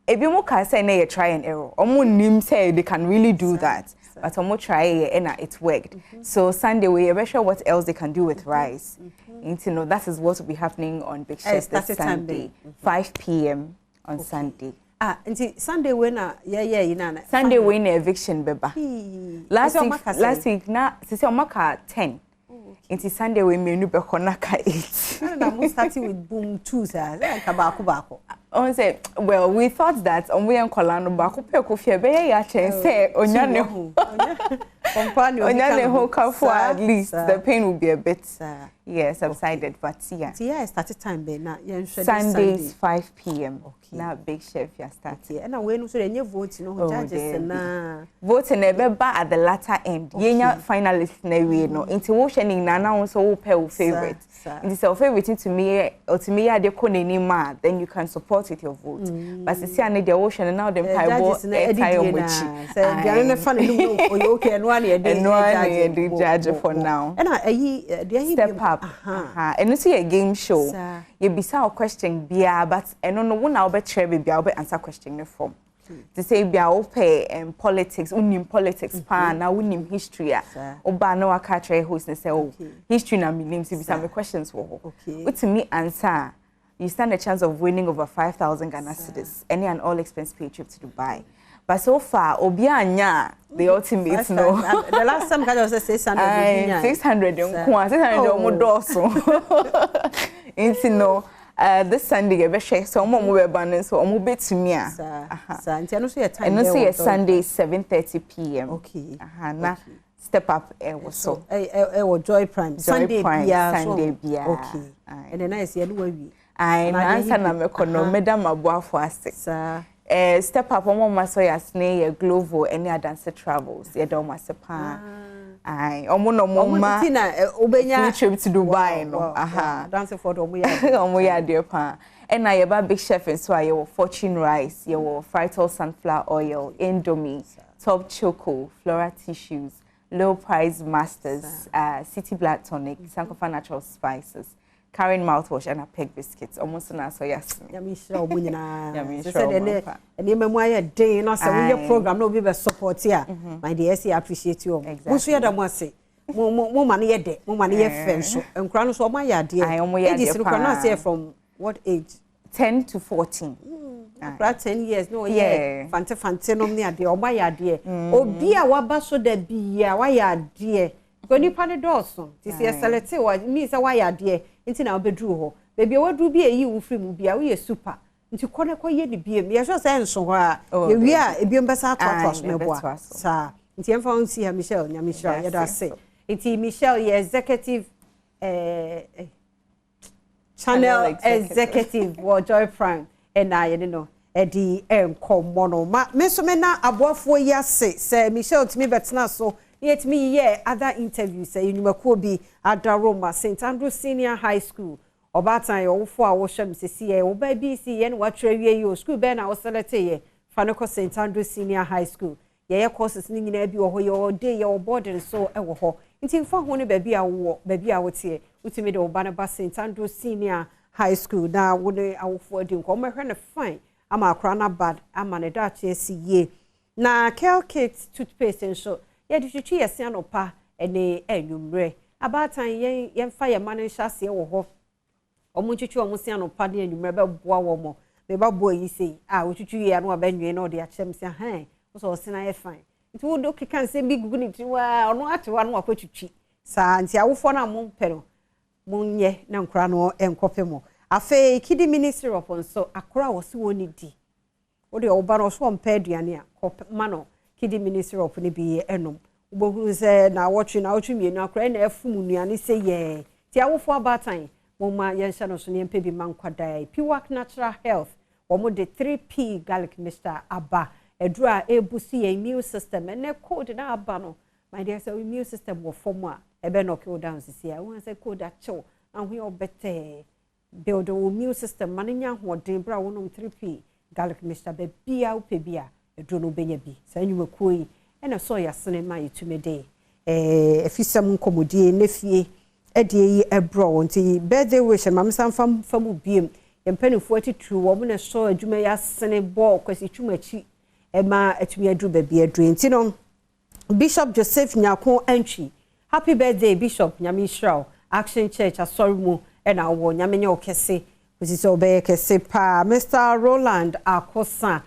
Ebi mo ka say na try and error. Omo nim say they can really do that, but omo try and it worked. So Sunday we are sure what else they can do with rice. You know that is what will be happening on Big Chef this Sunday, 5 p.m. on Sunday. Nti Sunday we na ina Sunday we na eviction beba. Last week na sisi omaka 10. Nti Sunday we menu be konaka 8. Na mo starting with boom 2 sir. Ka baako. On say well we thought that on we enkola no baako pe ko fie be ya chen say onyane ho. Onyane ho ka for at least the pain will be a bit subsided but yeah. Yeah, started time be na Sundays 5 p.m. Now Big Chef ya start here. And we no so enye vote no judges na. Vote na be ba at the latter end. Yenya finalist na we no. Nti wo hwe ni na na so wo pay wo favorite. Nti say favorite to me ya de ko nani ma then you can support with your vote. But see ane de wo hwe now dem pay bo time mochi. Say dia no fan no okay no one e judge for now. And ayi step up. And see a game show. You bisa a question bia but eno no wo na wo be try bia wo be answer question ne form. To say bia wo pay politics, unim politics pa na unim history a. Oba na waka try host ne say oh history na me nim bisa me questions wo. With me answer you stand a chance of winning over 5,000 Ghana cedis, any and all expense paid trip to Dubai. But so far, Obianya, the ultimate no. The last time I was 600. 600 no. This Sunday, I share some more abundance so I'm bit to me. And no Sunday 7:30 p.m. Okay. Na step up so. Joy Prime. Sunday bia. Okay. And then I say we. I answer na me kono madam abuafo ase. Step up on my so yasne ye Glovo any dance travels ye do masepa ai omo no mama obenya trip to Dubai no dance for omo ya dear pa and na ye ba Big Chef so ye fortune rice ye fried sunflower oil Indomie top choco flora tissues low price masters city black tonic sankofa natural spices Karen mouthwash and a peg biscuits almost na so yes yami sure obunyina said ene memoya day no say we program no be support here my dear see appreciate you so ya da mo ase mo ma ne yede mo ma ne ye fe nso nkura no so o ma ya de age no na say from what age 10 to 14 nkura 10 years no yeah fante no ne ade o ma ya de obi a waba so da bia wa ya de ko nipa ne dɔɔso ti se select wa mi se wa ya de nti na obeduru ho baby waduru bi eyi wo free mu bia wo ye super nti kone ko ye ne biem ye so say nso ho a ye wi a ebiem besa atwa me boa sa nti emfa on si ha Michelle nya Michelle ye da say nti Michelle ye executive channel executive wo Joy Prime na ye no edi enkomo no ma me so me na aboafo ya say Michelle timi betena so yet me other interviews say nyumakuo bi Adaroma St Andrew Senior High School obatan yo fo a wo hwem sesi ye wo ba bi si ye no watre wie yo school be na wo select ye faniko St Andrew Senior High School ye courses ni nyina bi wo ho ye day ye boarding so e wo ho nti mfa ho ne ba bi a wo tie utimi de wo ba na ba St Andrew Senior High School na wo ne awofo adi nko mo hwe ne fine ama akra na bad ama ne da che si ye na Kelkit toothpaste nso ye di twitwi ye se anopa ene enwumre abatan ye mfa ye ma ne hyase wo ho omunchuchu omusia no pade anwumre be boa wo mo be ba boa yi sei ochuchu ye no abanwe na ode achem sia so osina ye fine nti wo do kika nse bi gugu ni tiwa ono atewa no akotwitwi sa nti awofo na mo mpero munye na nkura no enkope mo afa kidi ministry of nso akora wo se woni di wo de oba no so mpa aduane a kope mano kidi ministry of ni bi enom ubohuru se na watch na otwumi nu akora na afum nuane se ye ti awofo abatan moma yensha no so ne mpa bi mankwada Piwak Natural Health wo de 3P garlic mixture aba edura ebusi ye immune system ene code na aba no my dear so immune system wo form a ebe no kill down sisi a won say code a chill and we obete build the immune system mananya hoden bra wonom 3P garlic mixture be bia wo pe bia eduro no benya bi sa nyumakuo yi ena so ya sene ma yitumede efisam nkomodie nefie edie ebro nti birthday wish mam sam famu biem yempanifo atitru wo mo ne so adwuma ya sene ball kwasi twumachi ema atumi adru ba bi adru nti no Bishop Joseph Nyako entry happy birthday Bishop Nyame Israel Action Church asorimu ena wo nyame nye okese kwasi so be kese pa Mr Roland Akosa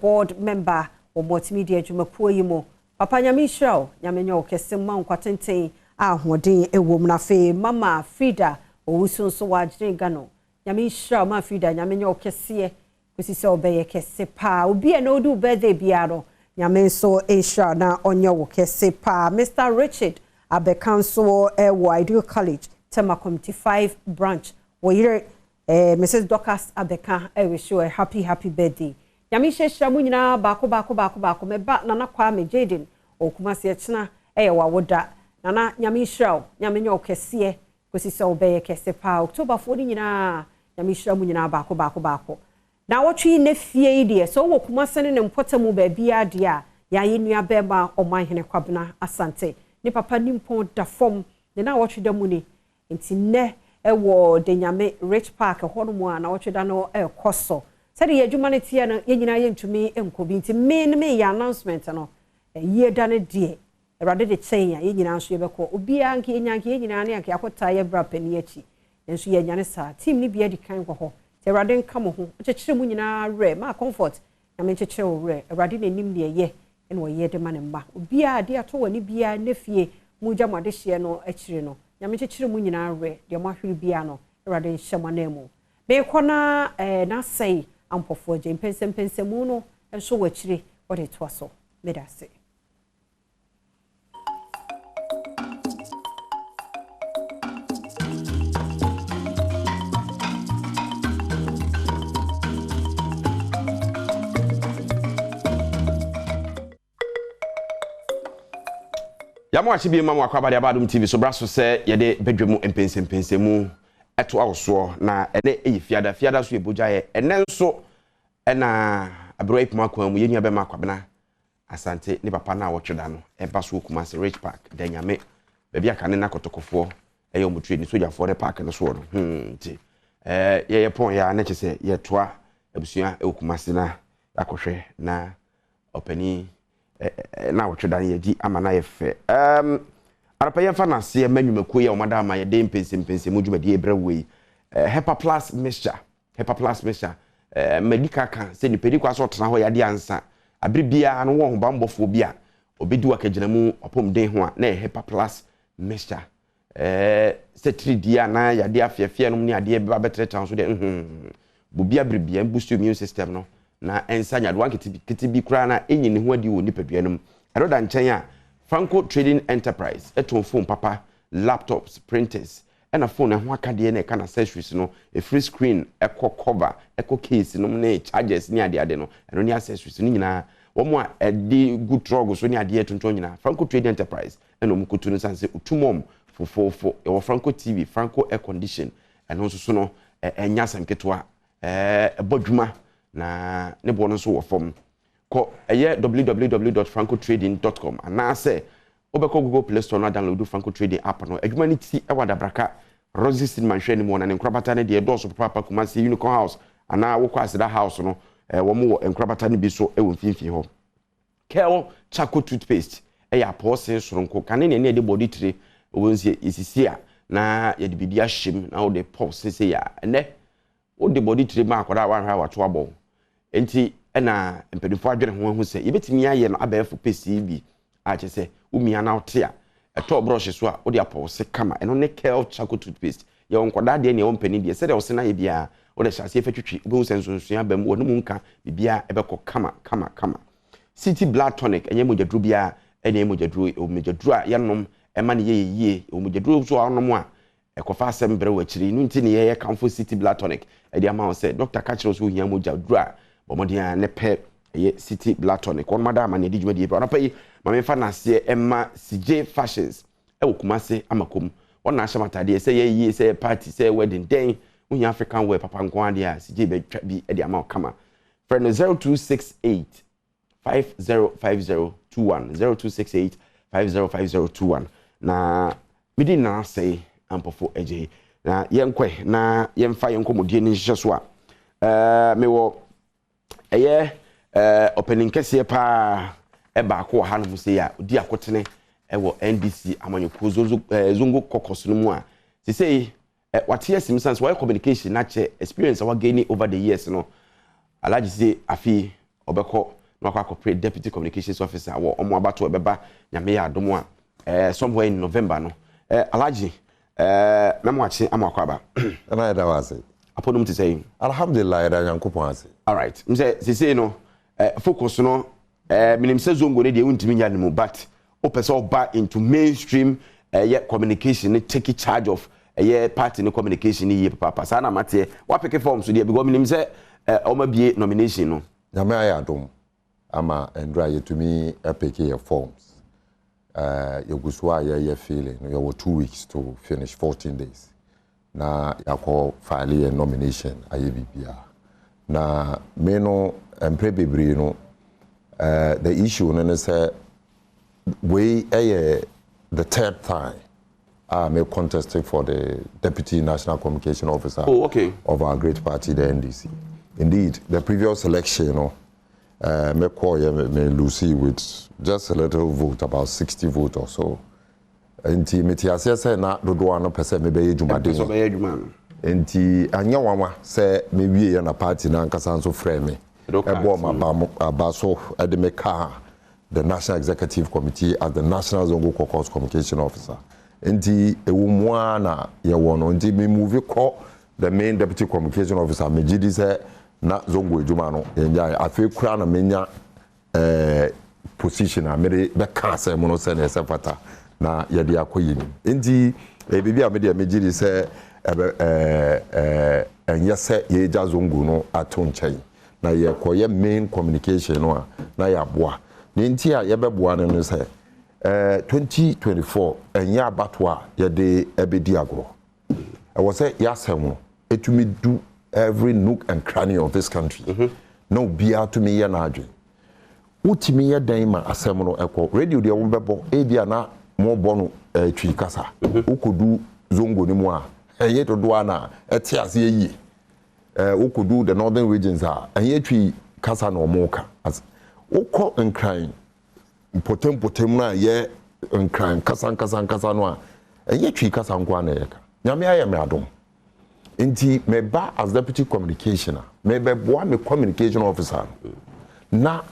board member wo multimedia adwuma kuo yimo papa nyame Israel nyame nye okese ma nkwatenten ahoden ewom na fe mama Frida owusu so wajire gano nyame Israel ma Frida nyame nye okese kwesi so be kese pa obi e na odu birthday biaro nyame so Israel na onye wo kese pa Mr Richard abekanso wo Ideal College Tema Community 5 branch wo yire Mrs Dorcas abeka wish you a happy birthday nyame hyehyɛ mu nyina baako me ba nana kwa me Jaden okumase ekina wa woda nana nyame Israel nyame nye okese kwesi so obeye kese pa October 4 nyina nyame Israel mu nyina baako na wotwi ne fie ide so wo kumase ne mpotamu ba bia de a ya yenua beba omanhene kwabena asante ni papa nimpon da fom de na wotwi da mu ni nti ne wo de nyame Rich Park hono a na wotwi da no koso said ye adwuma ne tie no ye nyina ye ntumi enkobi nti me ya announcement no ye da ne die erade de chen ya ye nyina nso ye beko obi anke ye nyanke ye nyina ne anke akota ye bra pani achi nso ye nyane sa team ni bia di kan kɔ hɔ te erade nka mo ho kyekere mu nyina re ma comfort na me kyekere wo re erade ne nim de ye ene wo ye de ma ne mba obi a de ato wani bia ne fie mu gya mo de hye no akyire no na me kyekere mu nyina re de mo ahwere bia no erade nhyɛ mo na mu be kɔna na sei ampofo je mpensemu no enso wachire ode to aso medase Yamo achibi mamu akwaba de Badwam TV so braso se yede bedwemu mpensemu eto awso na ene fiada so eboja ye ene nso ena abro ipuma kwa mu yenua be makwabena asante ni papa na wotweda no eba so Kumasi Rich Park de nyame bebia akane na kotokofo eyo mutwe ni soja for the park no so no nti ye pon ya na chese ye toa abusua Kumasi na akohwe na opani na wotweda ye di ama na ye fe arapa ye fa na se manwumako ye o madama ye de mpense mu dwumadi e brewei Hepa Plus mixture medical kan se ni pedi kwa so tena ho ya de ansa abribia no wo ho bambofo bia obedi wakagina mu opom den ho a na Hepa Plus mixture se 3D na ya de afiafia no ni ade ba betre tan so de bubia bribia boost immune system no na ensanya do wankiti bi kura na enyi ne ho adi wo nipadua no eroda nchen a Franco Trading Enterprise eton phone papa laptops printers and a phone and what can the kind of accessories no a free screen echo cover echo case no ne chargers near the adeno and only accessories ni na one more a good trouble so near the to na Franco Trading Enterprise and omukutu no sanse utumom for our Franco TV Franco air condition and also so no enya samketo a bodwuma na ne bo no so wo form ko www.francotrading.com and na say obeko Google Play Store na download Franco Trading app no adwuma ni ti e wada braka Rosie Sidman hwe ni mo na nkrabata ne de doso papa kuma se Unicorn House ana wo kwase da house no wo mo nkrabata ne bi so e wo mfimfi ho Kel Chaco toothpaste e ya pose soronko kane ne de body tray wo nsie isisia na ye de bibia him na wo de pose se ya ene wo de body tray ma akoda wa hwa wato abo enti na mpedifo adwene ho se yebetimi aye no abefo pesi bi a che se umia na ote a eto brush so a wo de apose kama eno ne Kel Chaco toothpaste ye wonkoda de ne wo mpani de se de wo se na ye bia wo de hyase fatwitwi bo senso abam wo no munka bibia ebeko kama City Blood Tonic enye mojadru bia ene mojadru o mojadru a yenom ema ne ye o mojadru so anom a ekofa asem wa chiri nu nti ne ye kamfo City Blood Tonic e de ama say Dr. Kachiro so hia mojadru a bomodian ne pe ye City Blood Tonic on madam ne di dwuma di na pe ma me fa na se ema CJ Fashions e wo Kumase amakom on na shamatade say ye say party say wedding den unya African wear papa nko ade a CJ be twa bi e de ama kama friend 0268 505021 0268 505021 na midi na say ampofo eje na yenkwe na yemfa yenkomodie ni hye so a mewo eye opening kese pa e ba ko ha no se ya odi akotene e wo NDC amanyoko zongo kokos no mu a se sei what years simsans why communication na che experience our gaining over the years no alaji se afi obeko no akwa deputy communications officer wo omo abato ebeba nyame ya adomo a somewhere in November no alaji memwachi amakwa aba na ya dawase apodum ti say alhamdulillah da yankopon ase all right mse say no focus no minim se zongo ne de untimi nya nemu but opese oba into mainstream communication take charge of party no communication ye papa sana mate wa pick forms so dey because minim se omabie nomination no nyame ya adom ama endra yetumi pick your forms yoguswa ye feeling you have 2 weeks to finish 14 days na yako file a nomination ayebibia na meno empre bebre no the issue no say we the third time I'm contesting for the Deputy National Communication Officer of our great party, the NDC. Indeed, the previous election, me Lucy with just a little vote, about 60 votes or so. Enti metiase se na dodo ano pese me be edwumade. So be edwuma. Enti anya wanwa se me wie na party na nkasa nso frɛ me. Ebo ma ba so ede me ka the National Executive Committee as the National Zongo Caucus Communication Officer. Enti ewumwa na ye wono enti me move call the main Deputy Communication Officer me gidi se na zongo edwuma no enya afi kura na menya position a me be ka se mo no se na se fata na yede akoyi ni enti bibi a me de me gidi se enya se ye ja zongo no ato nkyai na ye koye main communication no a na ya boa ni enti a ye beboa no se 2024 enya abato a ye de ebedi agro I was say yasem etumi do every nook and cranny of this country no bia to me ya na adwen utimi ya dan ma asem no ekọ radio de wo bebo ebia na mo bonu twi kasa ukodu zongo ni mu a eye to do ana eti ase yi ukodu the northern regions a eye twi kasa no mo ka as ukọ nkran potem na ye nkran kasa no a ɛyɛ twi kasa nkwa na yɛka nyame ayɛ me adom nti meba as deputy communicationer mebɛboa me communication officer na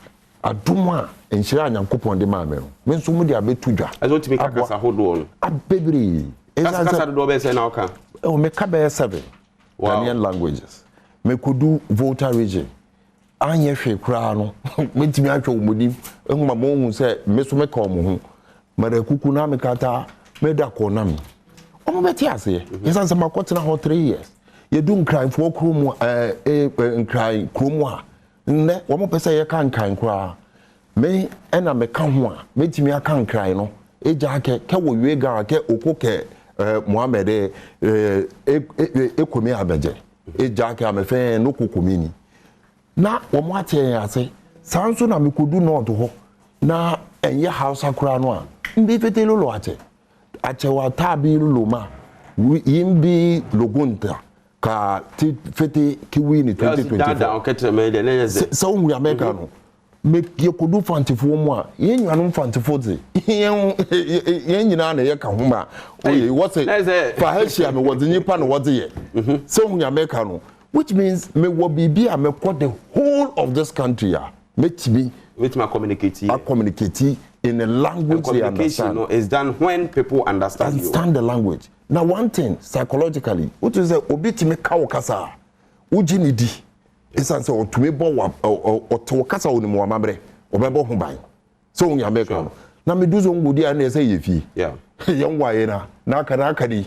adom a nhyira nyankopɔn de maa me no me nso mu de abetu dwa ɛso timi kasa hodo no abebere kasa do be say na oka o me ka be 7 Ghanaian languages me kudu Volta region anye hwe kura no metimi atwa omodi ehuma mo hu se me so me ka omo hu mara kuku na me kata me da ko na me omo beti ase yesan se makotena ho 3 years ye du nkran fo krom nkran krom a ne omo pese ye kan kan kura me ena me ka ho a metimi aka nkran no eja ke wo we ga ke okoke Mohamed ekomi abeje eja ke amefe no kokomi ni na omo ate ase sanso na mikodu north ho na enye house akura no a mbi fete lolo ache wa tabi loma yimbi logunta ka ti fete kiwi ni 2024 so hu America no me yekodu fantifo mu a yenwanu fantifo ze yen nyina na ye ka homa oye what say for hashia me what nipa no what ye so hu America no which means me wo bibia me call the whole of this country with my communicate in a language they understand. No, is done when people understand the language. Now one thing psychologically, what is obi ti me ka okasa uji ni di esan se otumi bo o to kasa oni mo amamre obebo ho ban so on America na me duzo ngudi an say yefi yeah yan waye na aka di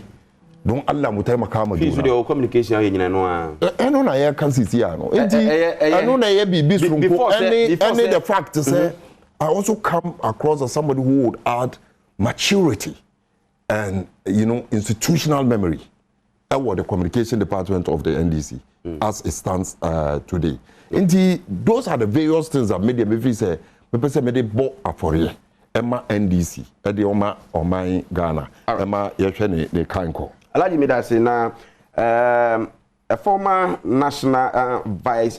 don Allah mu taimaka mu dole so communication ya nyina no a eno na ya kan sisi ano enti eno na ya bibi sunko any the fact say I also come across as somebody who would add maturity and institutional memory at the communication department of the NDC as it stands today. Indeed, those are the various things that made me say, me person made it bo afore Emma NDC, the Oma Omai Ghana, Emma Yeshene the Kanko. Alaji me that say na a former national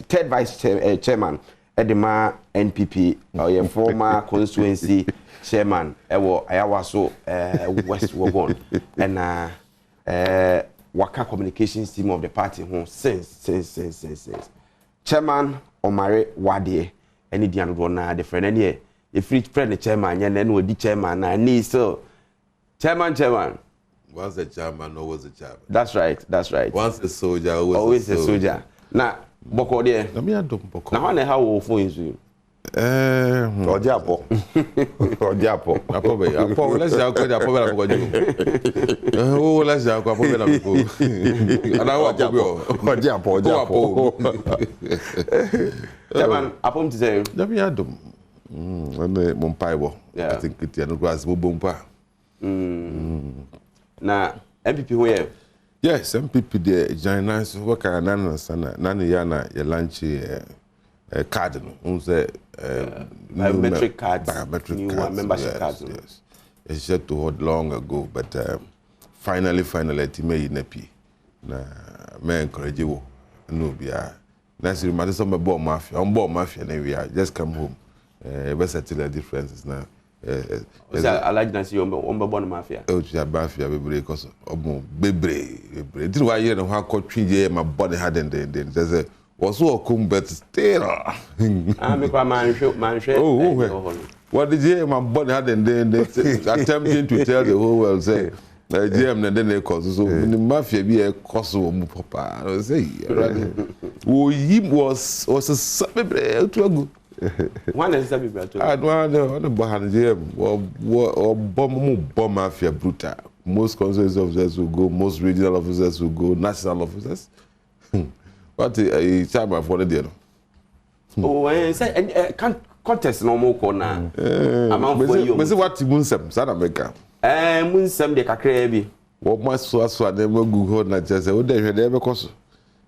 third vice chairman Edema NPP or former constituency chairman ewo ayawaso West Wogon and Waka communications team of the party since chairman Omare Wadie any diano na the friend any if free friend the chairman and then the chairman na need so chairman once the chairman always the chairman. That's right once a soldier always a soldier now boko there na me adom boko na how how wo phone you ojapo apo let's say apo na boko ju oh let's say apo na boko ana wa ojapo chairman apom to say na me adom ene mo mpaibo I think it no grass mo bompa na MPP who here. Yes, MPP there joiners work nana yana ya lunch card no say biometric cards membership cards yes it's set to hold long ago but finally it made napi na me encourage wo no bia na say matter some ball mafia na we are just come home we settle the differences now. I like to see on mafia. Oh, she had mafia, baby, because baby. This is why you know how country my body had and then there's a was so come but still. What did you hear my body had and then attempting to tell the whole world say GM and then they cause so the mafia be a cause of papa. I say who he was a baby to a good. One is a bit I don't know behind GM or bomb mafia brutal. Most constituency officers will go, most regional officers will go, national officers. What a chairman for the deal. Oh, I say contest no more corner. Amount for you. But what you Munsem, South America? Munsem de Kakrebi. What must so never go na just say, oh, they never cost.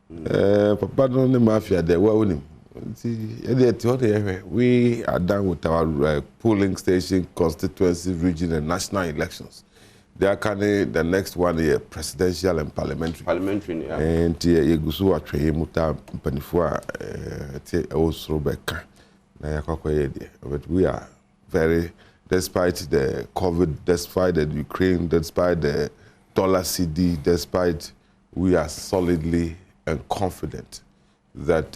Papa don't the mafia there, well with him. We are done with our polling station, constituency, region, and national elections. They are kind the next one year, presidential and parliamentary. Parliamentary, yeah. And you go so a train muta panifua also beka. But we are very despite the COVID, despite the Ukraine, despite the dollar CD, despite we are solidly and confident that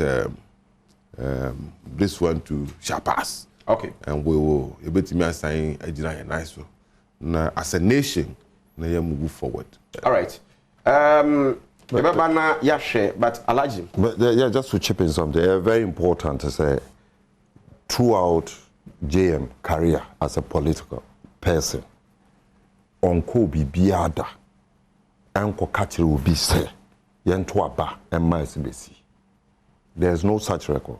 this one to shall pass. Okay. And we will saying nice. Now, as a nation, we move forward. All right. But Alaji. But yeah, just to chip in something, very important to say, throughout JM career as a political person, Onko Bibiada, Anko Katri will be say, Yentuaba and Maisibesi. There's no such record.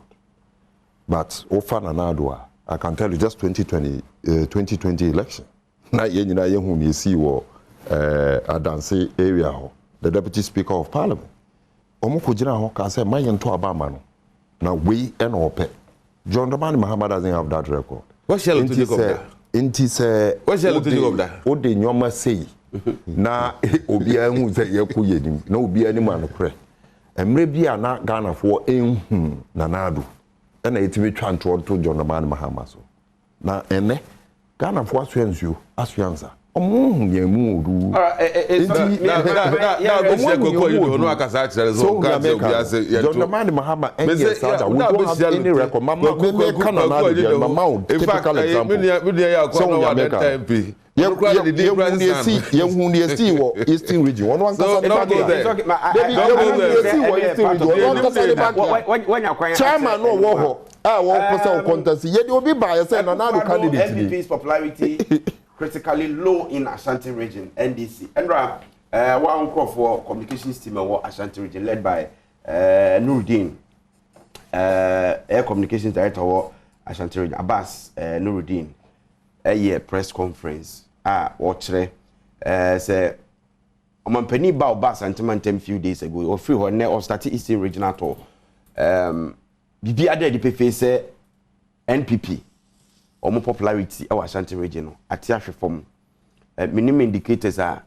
But Ofan and Adwa, I can tell you just 2020 election. Na yehu ni si wo Adanse area ho, the Deputy Speaker of Parliament. Omo kujina ho ka say man Yentuaba ma no. Na we and ope. John Dramani Mahama doesn't have that record. What's your look of that? Inti say what's your look of that? O de nyoma say na obi hu say yekuye nim na obi ani ma no kre. Emre bia na Ghana for enhu na nado. Na etimi twantro to John Dramani Mahama so. Na ene Ghana for aswensu aswansa. Omo ye mu odu. John Dramani Mahama enye saja we don't have any record. Mama typical example. Eastern region. One chairman no wo contest. Ye dey be by say na candidate. MP's popularity critically low in Ashanti region, NDC. And one call for communications team of Ashanti region led by Nuruddin, Air Communications Director of Ashanti region, Abbas Nuruddin, a year press conference. Watch say, I'm penny bow bass and a few days ago, or free or started Eastern region at all. Bibi Ade di face NPP. Omo popularity our Ashanti region atiahwe form minimum indicators are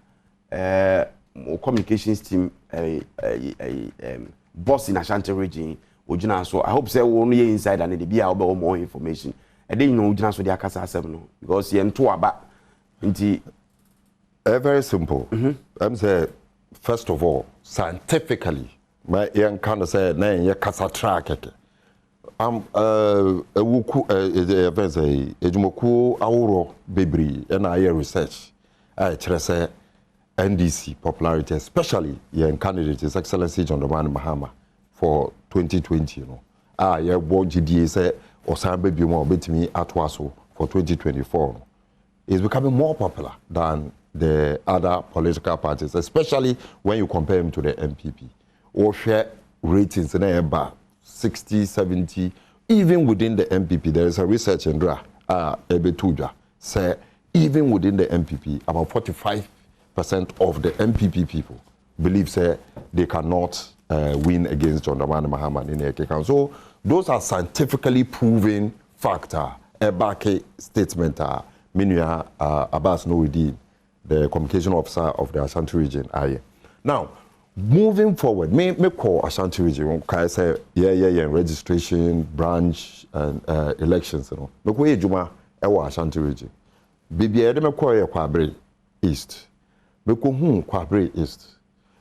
communications team boss in Ashanti region ojina so I hope say we no inside and dey be about more information and then you know ojina so dey akasa asem no because ye nto aba nti very simple. I'm say first of all scientifically my young kind of say na ye kasa track ewuku ejumoku awuro bebri na aye research kire say NDC popularity especially your candidate His Excellency John Dramani Mahama for 2020 you know ye bo GDA say osan bebi mo betimi atwaso for 2024 is becoming more popular than the other political parties, especially when you compare him to the MPP or share ratings in about 60, 70, even within the MPP. There is a research in Ebetuja say even within the MPP, about 45% of the MPP people believe say they cannot win against John Dramani Mahama in the So those are scientifically proven factor. Ebake statement, Minua Abbas Nuruddin, the communication officer of the Ashanti region. Now, moving forward, me call Ashanti region. I say registration, branch, and elections. You know, me call Juma ewa Ashanti region. Bibi ede me call Kwabre East. Me call Kwabre East.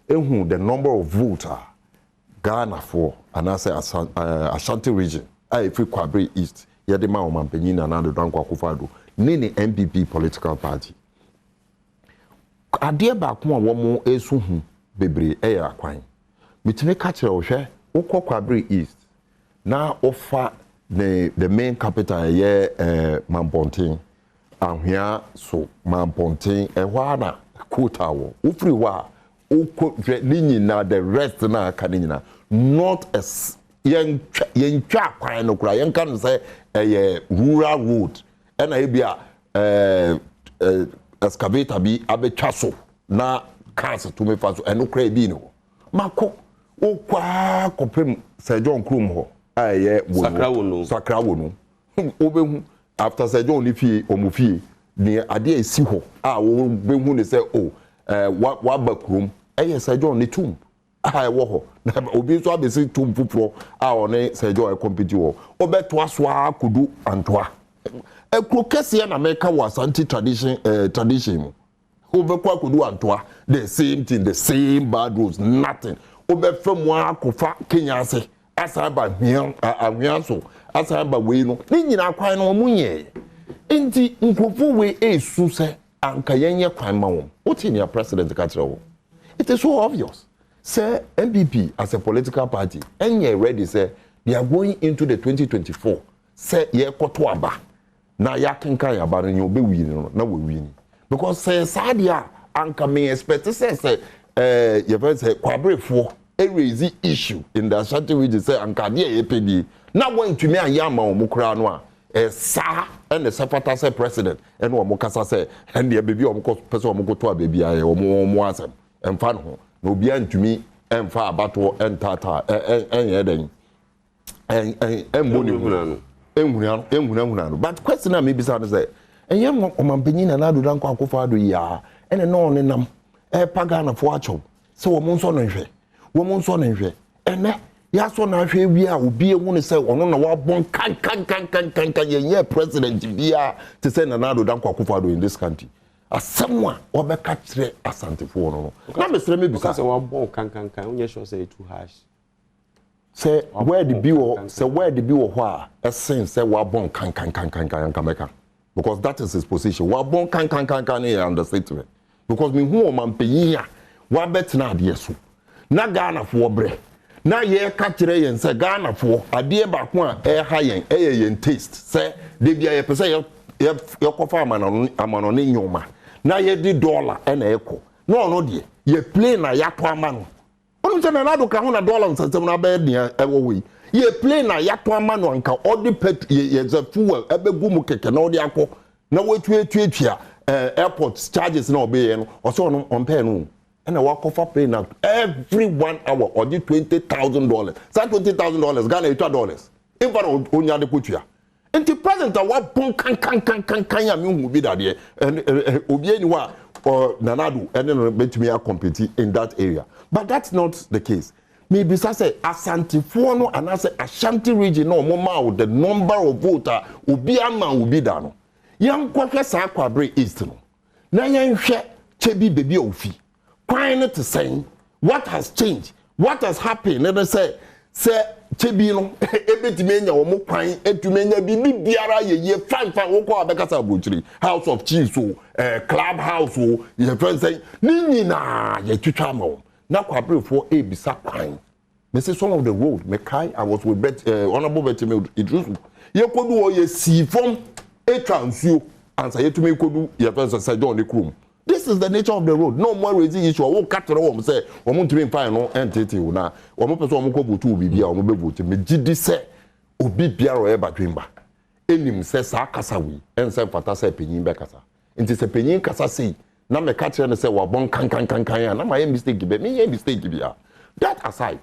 The number of voters Ghana for, and I say Ashanti region. I free Kwabre East. Yede ma omanpenyin na nado Dankwa Akufo-Addo. Nini MPP political party. Ade ba ko a wo mo esu hu bebre eya kwan mitime ka kire wo hwe ukọ Kwabre East na offer the main capital ye Mamponten ahwea so Mamponten ehwa na quota wo ufri wa ukọ ni nyina the rest na aka ni nyina not as yen twa kwan no kura yen kan say rural road na e bia excavator bi abetwa so na cars to me fa so eno kra bi no mako okwa kopem Sir John Krum ho aye sakra wono obehu after Sir John ni fie omufie ni ade esi ho wo behu ne say wa ba krum Sir John ni tum wo ho obi so abesi tum fufuro one Sir John compete wo obeto aso akodu antoa a crocassia na make was anti tradition. Over Kwakudu Antoa, the same thing, the same bad rules, nothing. Over from Wakofa, Kenya say, as I by Mianso, as I by Wino, Nina Quine or Munye. Inti Nkofu a Suse and Kayenya Crime Mom. What's in your president Catro? It is so obvious. Say MPP as a political party, and you're ready, say, they are going into the 2024. Say, ye Kotwaba. Na yakinka ya barin you be winning, na we winning. Because say Sadia anka me expect say you first say kwabre for a raise issue in the Ashanti region say anka dey EPD. Now when to me anyama omukra no a sa and the Safata say president and omukasa say and the baby omukọ person omugo to baby aye omo asem emfa no no bia ntumi emfa abato entata eden en boni hunanu enhunanu but question na me bisa no say enye omampanyin na nadu dan kwa akofo ado ya ene no ne nam paga na fo acho se wo monso no nhwe ene ya so na hwe wi a obi ehu ne se ono na wa bon kan ye president bia to say na nadu dan kwa akofo ado in this country asemwa obeka kire asantefo no na mesere me bisa se wa bon kan onye sure say too harsh say where the be wo ho a essence say wa bon kan meka because that is his position wa bon kan in understatement because me hu o man peyin a wa betina ade so na Ghana fo bre na ye ka kire yen say Ghana fo ade ba ko a ha yen yen taste say de bia ye pese ye kofa amano ne nyoma na ye di dollar na eko no de ye play na ya to amano onu se na nado ka ho na dollar nsensem na ba dia ewo we ye play na ya to amano anka odi pet ye za fuel ebegu mu keke na odi akọ na wetuatua airport charges na obeye no o so no on pay no na wa kofa play na every 1 hour odi $20,000 sa $20,000 Ghana $2 in for onya de kotua enti president wa bon kan ya me hu bi dade obi eni wa nanadu and then betumi a compete in that area but that's not the case maybe say Asante no and I say Ashanti region no mo ma the number of voter obi ama obi da no yan kwahwe sa kwabre east no na yan hwe chebi baby ofi kwan no to say what has changed what has happened let us say chebi no ebetimi enya wo mo kwan etumi enya bibi biara ye fan wo ko abekasa bochiri house of chiefs club house ye friend say nyina ye twitwa ma na kwabrefo ebisa kwan me say some of the road me kai I was with honorable Betime Idris ye kodu o ye sifom etransuo ansa ye tumi kodu ye friend say John Ekrum. This is the nature of the road. No more raising issue. Wo katro wo say wo muntu me fine no entity na wo mo person wo ko vote obi bia wo mo be vote me gidi say obi bia ro e badwemba enim say sa kasa wi ense fata say penyin be kasa nti say penyin kasa say na me katro ne say wo bon kan na my mistake be me mistake bia that aside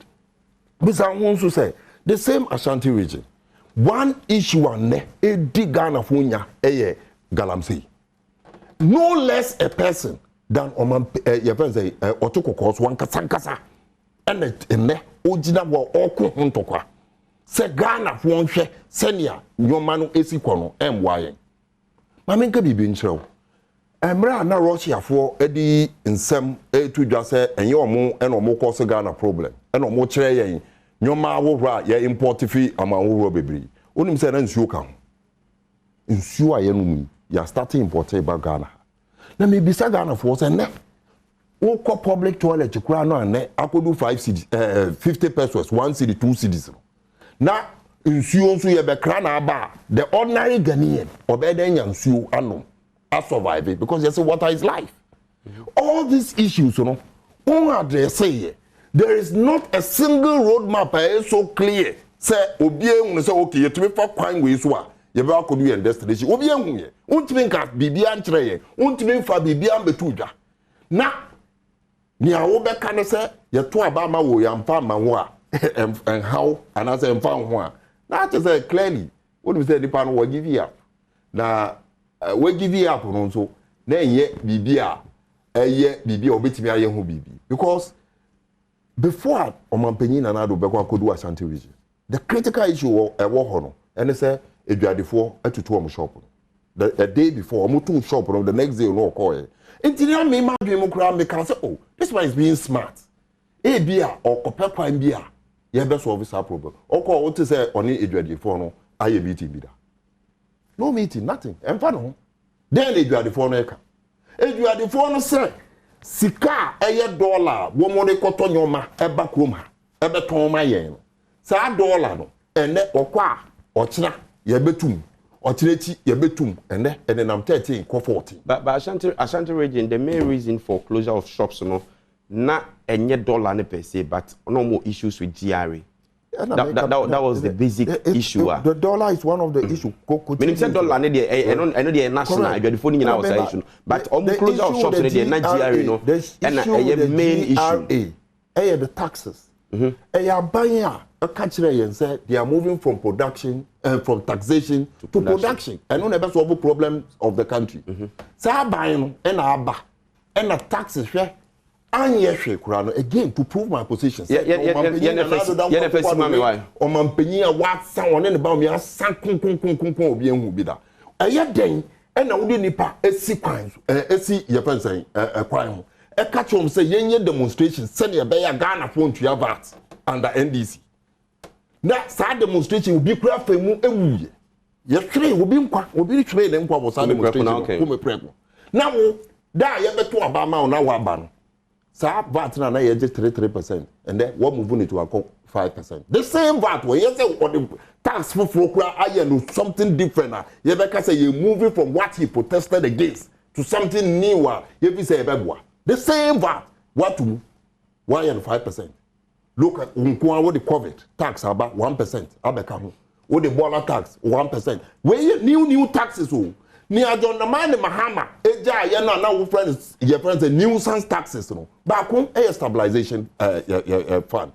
bisa won so say the same Ashanti region one issue an e di Ghana fo nya e galamsey no less a person than your friend say otokokos wan kasankasa and ene ogina wo okwo hontokwa se Ghana fo nhwe senia nyoma no esiko no emwaye ma menka bibi nkyerɛw emra na Russia fo edi nsem etudwa se enye omo ena omo kɔ Ghana problem ena omo kyerɛ yen nyoma wohra ye import fi ama wohra bebri onim se na nsuo ka ho nsuo aye no mu ya starting importing back Ghana. Na me bisa Ghana for say na wo ko public toilet kura no ane akodu 5 cedis 50 pesos 1 cedi 2 cedis. Na nsuo nso ye be kra na aba the ordinary Ghanaian obeda nya nsuo ano a survive because you say water is life. All these issues you know on address say there is not a single road map so clear say obi ehun say okay you to be for kwan we so a ye be akodu your destination obi ehun ye untimi nka bibia nkyere ye untimi nfa bibia mbetudwa na ni a wo be ka ne se ye to aba ma wo ya mfa ma ho a and how and as mfa ho a na to say clearly what we say the pan wo give you up na we give you up no so na ye bibia bibia obetimi aye ho bibi because before omampanyin na do be kwa akodu Ashanti region the critical issue e wo ho no and say eduadefo atutu am shop the day before am tu shop no the next day no call e engineer me ma dwe mo kura me can say oh this man is being smart e bia okope kwan bia ye be solve this problem okọ o te say oni eduadefo no aye meeting bi da no meeting nothing emfa no then eduadefo no e ka eduadefo no say sika eye dollar wo mo de koto nyoma e ba krom ha e be ton ma yen no sa dollar no ene okwa ochina ye betum ochireti ye betum ene nam 13 ko 14 but Ashanti region the main reason for closure of shops no na enye dollar ne per se but no more issues with GRA. That was the basic issue. The dollar is one of the issues. Meaning say dollar ne dey I know the national the phone nyina was issue but almost closure of shops ne dey na GRA no and a main issue the taxes banya say they are moving from production from taxation to production and no never solve problems of the country say buying and aba and the taxes again to prove my position. Why? And I wouldn't nipa esi crimes esi your friend saying a crime a catch him say yenye demonstration send your bear Ghana phone to your VAT under NDC that sad demonstration will be craft for mu ewuye your train will be train them kwa sad demonstration now that you beto abama na waba sa VAT na ye just 3% and then what move it to a 5%. The same VAT when you say what the tax for I know something different. You better say you're moving from what he protested against to something newer. You say the same VAT. What to 1.5%. Look at what the COVID tax about 1%. Abeka what the border tax 1%. Where you new taxes ni ajon the man Mahama eja ye na wo friends your friends nuisance taxes no back home stabilization fund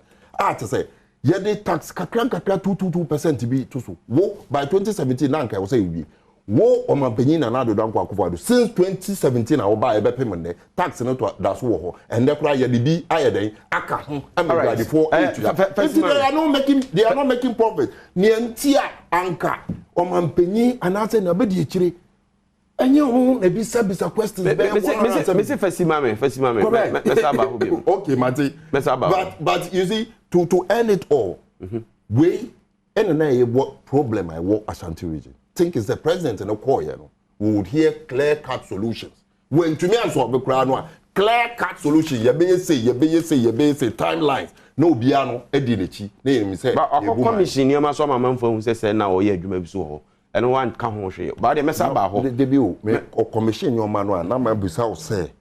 to say ye dey tax kakran 2% be to so wo by 2017 na nka wo say wi wo o mampanyin na do dan kwa akufo since 2017 na wo ba e be payment ne tax no to da so wo ho and the kra ye dey bi aye den aka ho am before they are not making profit ni entia anka o mampanyin anase na be di chire enye ho e bisa questions me say first mame okay mate but you see to end it all we what problem I work Ashanti region think is the president and the core no we would hear clear cut solutions when to me answer be kra no clear cut solution you be say timelines no bia no e di nechi na yin me say but commission ni ma so amamfo say na o ye adwuma bi so ho and one can hold you. But the mess about the debut or commission your manual number beside say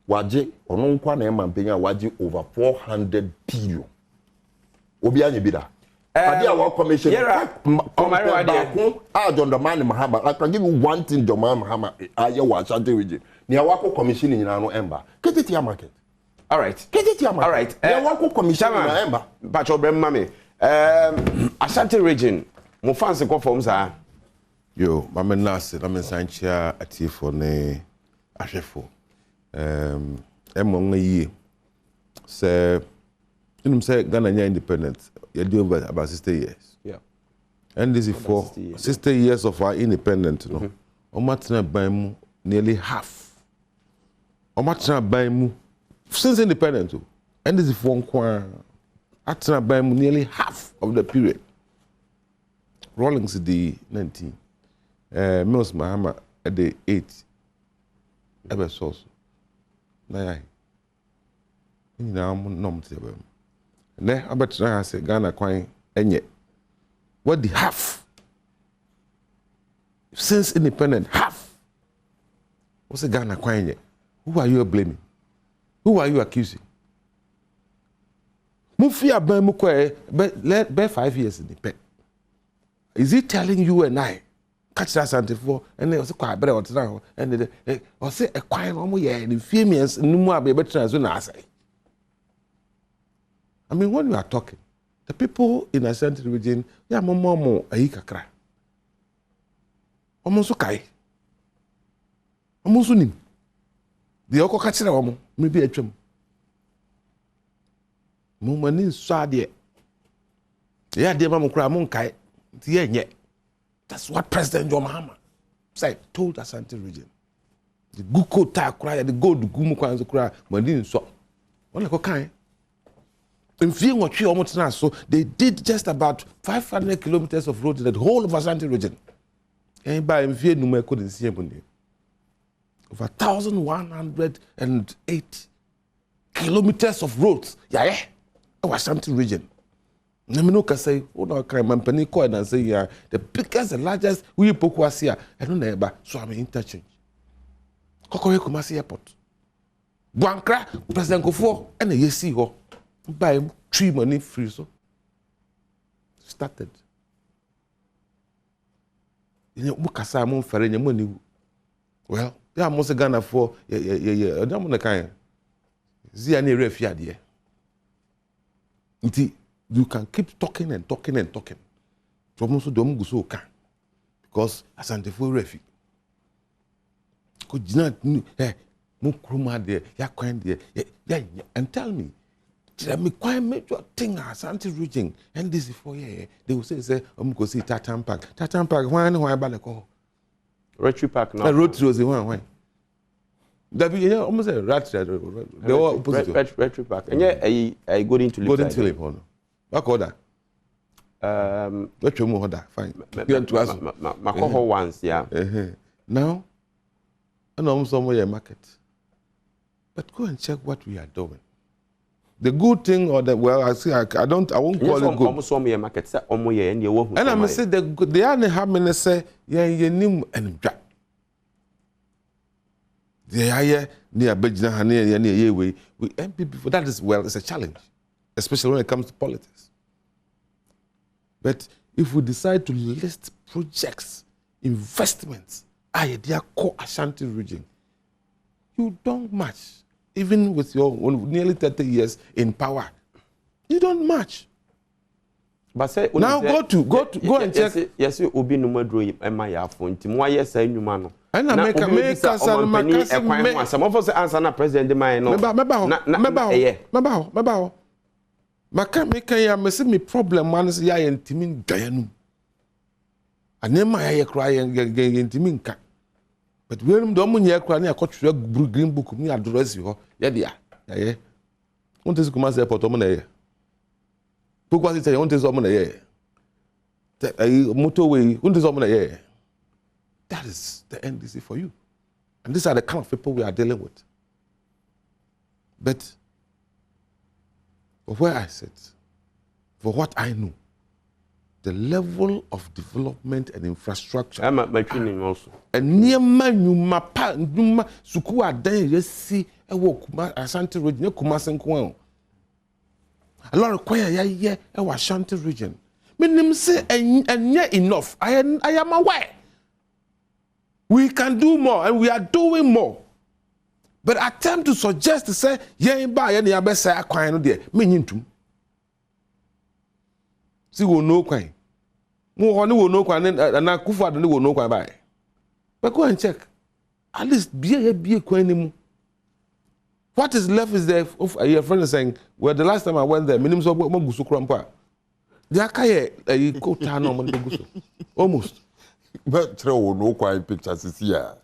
waje on one man paying waje over 400 billion. Obiani bida. Adia wa commission. John Dramani Mahama. I can give you one thing, John Mahama. I wa Ashanti region. Ni awako commission in no ember. Get it your market. All right. Get it your market. All right. Ni awako commission in ember. Pacho Brem Mami. Ashanti region. Mo fancy go from sa. Yo, mama nase, na me sanchia atifo ne ahwefo. Emong ye. Say, say Ghana nya independent. You do about 60 years. Yeah. And this is for 60 years of our independence, no. Omatna baimu nearly half. Omatna baimu since independence. And this is for atna baimu nearly half of the period. Rawlings the 19. Mills Mahama at the 8 ever source. Now, no, ne abet na say Ghana kwan enye what the half since independent half what's the Ghana kwan enye who are you blaming who are you accusing Mufi aban mu kwa be 5 years in the pet is he telling you and I catch that Asante for and they say kwa bere what now and they say a kwan omo ye ni femians numu abe betra so na asai. I mean, when we are talking, the people in a certain region, they are more a hikakra. Almost okay. Almost nim. The Oko Katsira Omo, maybe a chum. Mumanin Sadia. Yeah, dear Mamma Cramon Kai, the yet. That's what President John Mahama said, told Ashanti region. The Guko ta cry, the gold Gumu Kwanzo cry, but didn't so. What like okay? In few what you almost now, so they did just about 500 kilometers of road in the whole of Ashanti region. And by in few number couldn't see him. Over 1,108 kilometers of roads. Yeah, Ashanti region. Namino say, oh no, Mampani coin and say, yeah, the biggest and largest we Pokwasia, I don't know, so I'm interchange. Kokore Kumasi Airport. Buankra, President Kofo, and the YC ho. Buy 3 money free so. Started. You Mukasa Mon Ferry, money. Well, they are most Ghana for, I don't want to kind. Ziani refia dear. You can keep talking and talking and talking. From so don't go so can. Because Asante for refi. Could not eh Mukruma there, Yakwan there, and tell me. Let me quite major thing Asante region. And this is for they will say, I'm going to see Tatam Park. Tatam Park, why Balako? Rotary Park now. Rotary was the one. That be almost a rat. They were opposite. Rotary Park. And yeah, I go into Philip. What order? What you more order? Fine. You want to ask? Makoho once, yeah. Now, I know somewhere market. But go and check what we are doing. The good thing or the well, I see. I won't call it good. Almost market. And I say they are have many say nim and jack. They are here near Bejna near we MPP for that is well, it's a challenge, especially when it comes to politics. But if we decide to list projects, investments, they core Ashanti region, you don't match. Even with your nearly 30 years in power, you don't match. But say now go and check. Yes, you will be no more drawing my phone. Why yes, I knew man. And I make some of us answer na president de man no. Meba. Maka make ya me problem man say ya ntimi gayanu. Anema ya cry ntimi nka. But when do mun ya cry na akotwe green book ni address ho. Ya dia. Ya. Won tesi kuma say airport na ya. Pokwa say won tesi na ya. Motorway won tesi na ya. That is the NDC for you. And these are the kind of people we are dealing with. But for where I sit, for what I know, the level of development and infrastructure. I'm at my training also. And near man, you mapa, suku adan yesi, ewo Ashanti region, Kumasi Nkwan. A lot of choir yeah, Ashanti region. Meaning say, and yet enough. I am aware. We can do more, and we are doing more. But attempt to suggest to say, yeah, buy any other say I can't do that. Meaning to. See, we know quite. More on will know quite, and I Kufa and will know quite by. But go and check. At least be a quite. What is left is there. Your friend is saying, well, the last time I went there, minimum of what Mogusu Krampa. The Akaye, a coat almost. But throw no quiet pictures is here.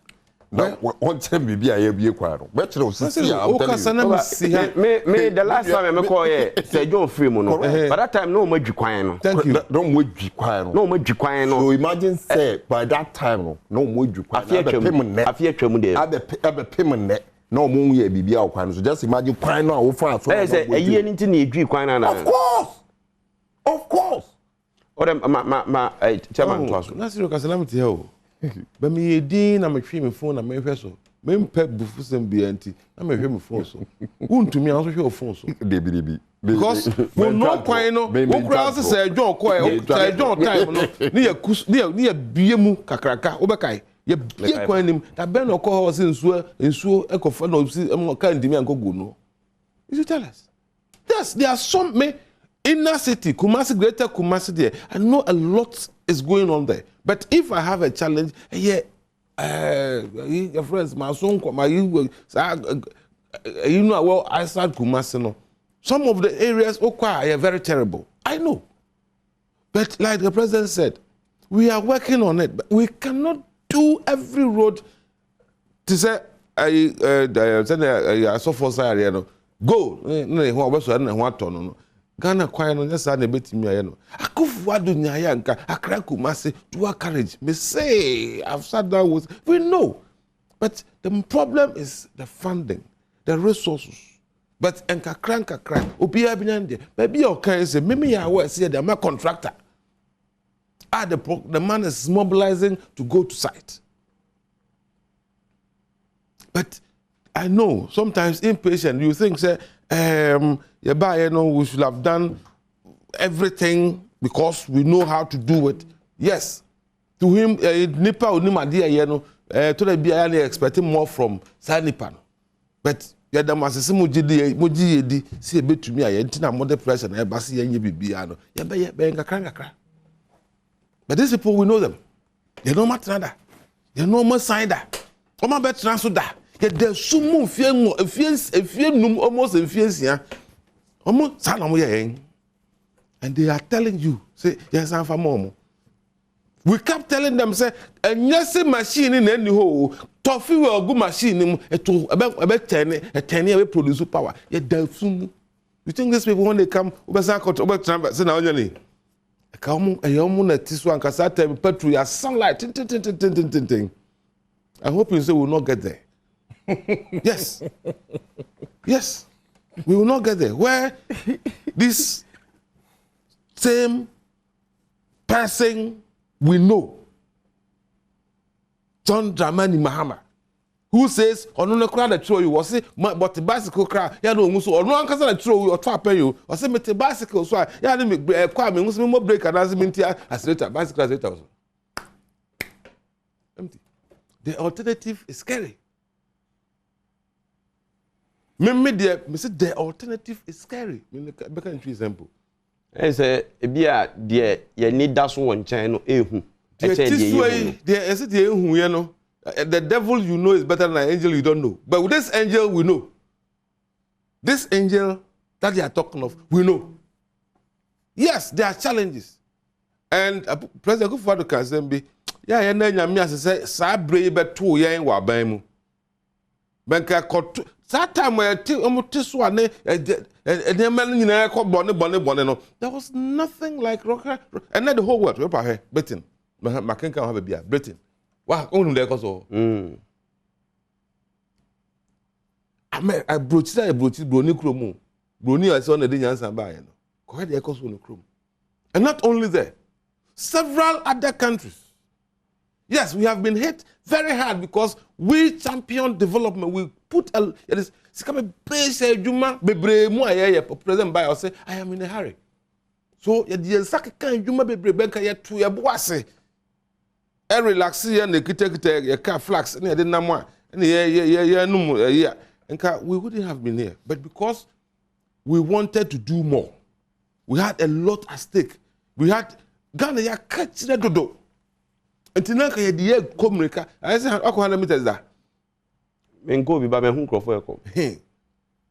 No, one time maybe I be a quaro. But throw me the last time I call here, say John Freeman. By that time, no more Juquano. Thank you. Don't wait Juquano. No more Juquano. So imagine say by that time, no more Juquano. I fear Tremude. I've a payment net. No more ye be out. So just imagine crying now. There's a year into the Juquano. Of course. Or my chairman to us. That's your calamity. But me, Dean, I'm a cream phone, I'm a vessel. Men pep bufus and BNT, I'm a him phone. So, won't to me answer your phone. So, because we're not quite no, who crowds say John Coy, John time, near BMU, Kakraka, Obakai. Ye quite him that Ben or call us in so echo for no kind of me and go good. No, you tell us. Yes, there are some inner city, Kumasi, greater Kumasi there. I know a lot is going on there. But if I have a challenge, your friends, my son, you know, well, I start Kumasi. No. Some of the areas are very terrible. I know. But like the president said, We are working on it, but we cannot do every road to say I saw for say go no Ghana kwaya no nyesa na betimi aye no akufu adu nyaya nka akra kumase to courage me say I've sat down with we know, but the problem is the funding, the resources. But enka kra obi abinyande maybe okay say me ya work say the contractor the man is mobilizing to go to site. But I know sometimes impatient you think say we should have done everything because we know how to do it. Yes. To him, Nipa Unimadia, to the BIA expecting more from Sanipan. But Yadamas Muji, see a bit to me, I ain't a mother pressure, and Bassi and Yabiano. Yabenga. But these people, we know them. They know Matrada. They know Messiah. Oma bet Transuda. Yet there's so much fear, almost in fears, yeah. Almost Salamoya. And they are telling you, say, yes, I'm for mom. We kept telling them, say, a yes machine in any hole, toffee or good machine, about 10 year produce power. Yet there's soon. You think these people, when they come, over Trump, say, now, Johnny. Come, a young at this one, because I tell you, Petru, your sunlight, I hope you say we will not get there. Yes. Yes. We will not get there. Where this same person we know, John Dramani Mahama, who says, "On no crowd that throw you," or say, "But the bicycle crowd, yeah, no, so or no one can throw you or trap you," or say, "But the bicycle, so yeah, let me come and more break and as later bicycle as later." Empty. The alternative is scary. The alternative is scary. Make an example. I say, "Ebia, dear, you need that one channel. The devil you know is better than an angel you don't know. But with this angel, we know. This angel that they are talking of, we know. Yes, there are challenges. And President Kufuor can say, "Yeah, yeah, yeah, me as say, sabre be two year in wabamu." Benka kotu. That time where there was nothing like rocker, and then the whole world, Britain. Makenka have a beer, Britain. Wow, only there also. I broached Brony Chromo. Brony, I saw the Dinians and Bayano. Quite the echoes on the chrome. And not only there, several other countries. Yes, we have been hit very hard because we champion development. We put a President Bayo say, "I am in a hurry." So the second Juma Bebenka yet to your bossy. A relaxing and the kitty car flax and the number and yeah. And we wouldn't have been here. But because we wanted to do more, we had a lot at stake. We had Ghana ya catch the dodo. Until now, the year communica. I said, "How can I meet that?" Men go be babe hun crofo eko.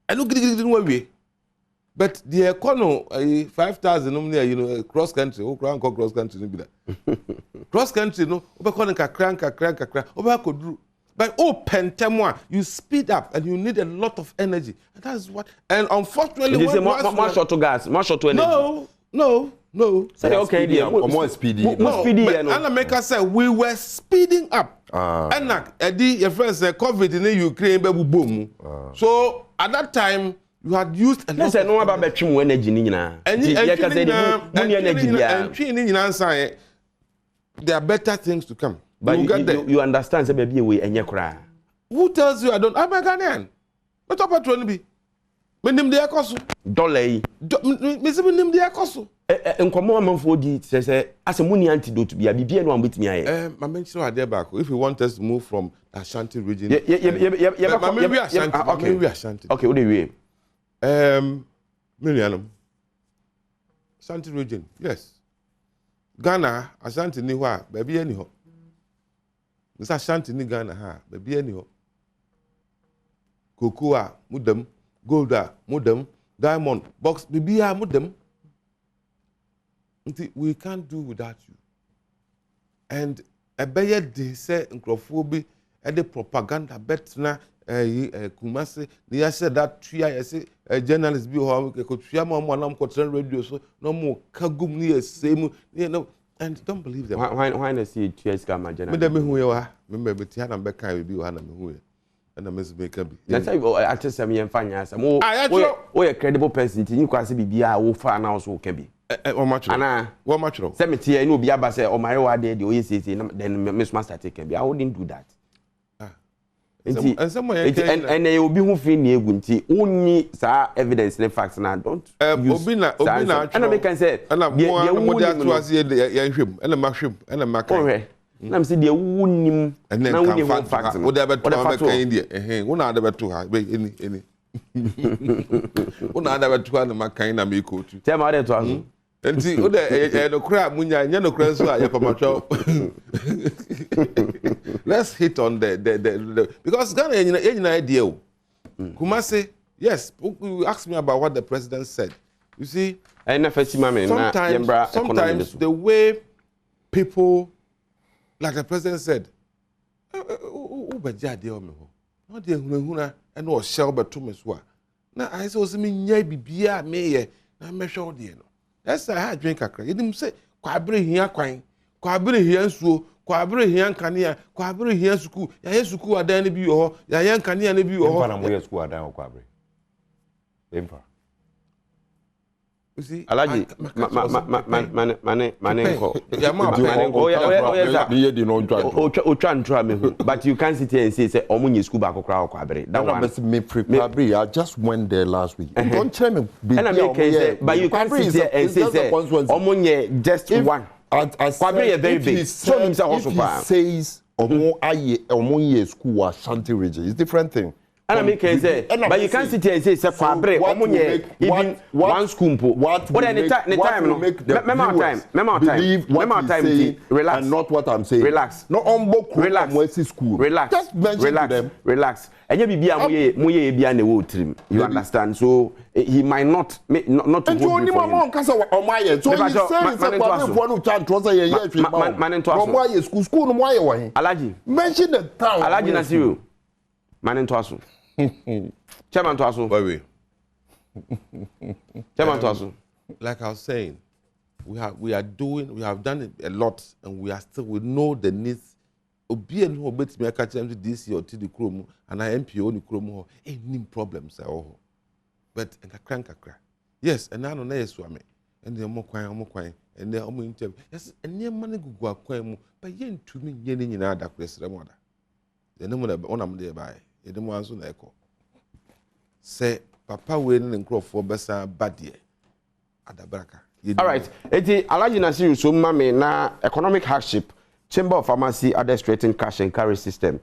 I look didn't way. But the economy 5,000 cross country, cross country be that. Cross country no, but pentamwa, you speed up and you need a lot of energy. And that's what and unfortunately you say more short to gas, more short to energy. No. Say okay, more speedy. More speedy. And America said we were speeding up. And your friends said COVID in the Ukraine boom. So at that time you had used a lot of energy. There are better things to come. But you understand, baby, who tells you I don't? I'm a Ghanaian. What about be? Menim de akoso. Dollar. Menim de akoso. Nkomo amanfo di say as money antidote bia bibia no ambetimi aye. My mention are there back. If you want us to move from Ashanti region. Okay, what do you Millianum. Ashanti region. Yes. Ghana, Ashanti ni wa, baby anyhow. This Ashanti ni Ghana ha, baby anyhow. Cocoa, mudem, golda, mudem, diamond, box, baby mudem. We can't do without you. and ebeye de say nkrofo bi e de propaganda betna Kumasi they said that tria say journalist bi ho ko tria mo na ko tren radio so no mo kagum ni esemu you know and don't believe them why na see tria scam journalist me dem hu ye wa me be tia na be kan bi wa na me hu ye na me be ka bi na say artist am yen fanya sam o ye credible person ti ni kwase bibia wo fa na so ka bi o matro ana wo matro say me tie ni obi aba say o mare wa de o ye say then me master take bi I wouldn't do that and obi hu fi ni egu nti unyi sa evidence ne facts na don't obi na and make can say na mo da to ase ye hwem na ma hwem na ma kan na me say de wunim na wunim facts o da be to ma kan die wo na da be to ha any wo na da be to na ma kan na me ko tu tell ma de to aso nti o de no kra munya nya no kra so ya pamatwa let's hit on the because Ghana any idea Kumasi yes you asked me about what the president said you see sometimes the way people like the president said ubajade o me ho no de hunahuna and o shell beto me so na I say o se me nya bibia me ye na me hwe o de no yes I had drink akra yedim say kwabere hia kwan kwabere hia nsuo kwabere hia nkania kwabere hia suku ya ye suku adan ne bi ho ya ye nkania ne bi ho emfa na mo ye suku adan kwabere emfa you see alaji manenko ya manenko ye di no otwa ntwa me hu but you can't sit here and say omunye school ba kokra kwabere that one me prepare I just went there last week don't tell me but you can't sit here and say omunye just one kwabere is very big so him say also he says omunye school Ashanti region it's different thing. And I make say, but you can't sit here and say, "Fabre, even one school." What any time? Relax. And not what I'm saying. Relax. No relax. School. Relax. Just mention to them. Relax. And you be a na wo trim. You understand? So he might not to hold you for him. Alaji. Mention the town. Alaji Nasiru. Manin Twasu. Chairman Twasu. Wait. Chairman Twasu. Like I was saying, we have done it a lot, and we know the needs. Obi and who bet me catch them to DC or to the Chrome and I MPO the Chrome any problems at all. But and a crank. Yes, and I don't know swami. And they're more quiet, and they're almost interview. Yes, and near money go quiet, but yen to me yen in other place the mother. The number on am there by. The one so echo. Say Papa waiting and crop for Bessa Badie. Adabraka. All right. Eti Alaji Nasiru so mame na economic hardship. Chamber of Pharmacy administrating cash and carry system.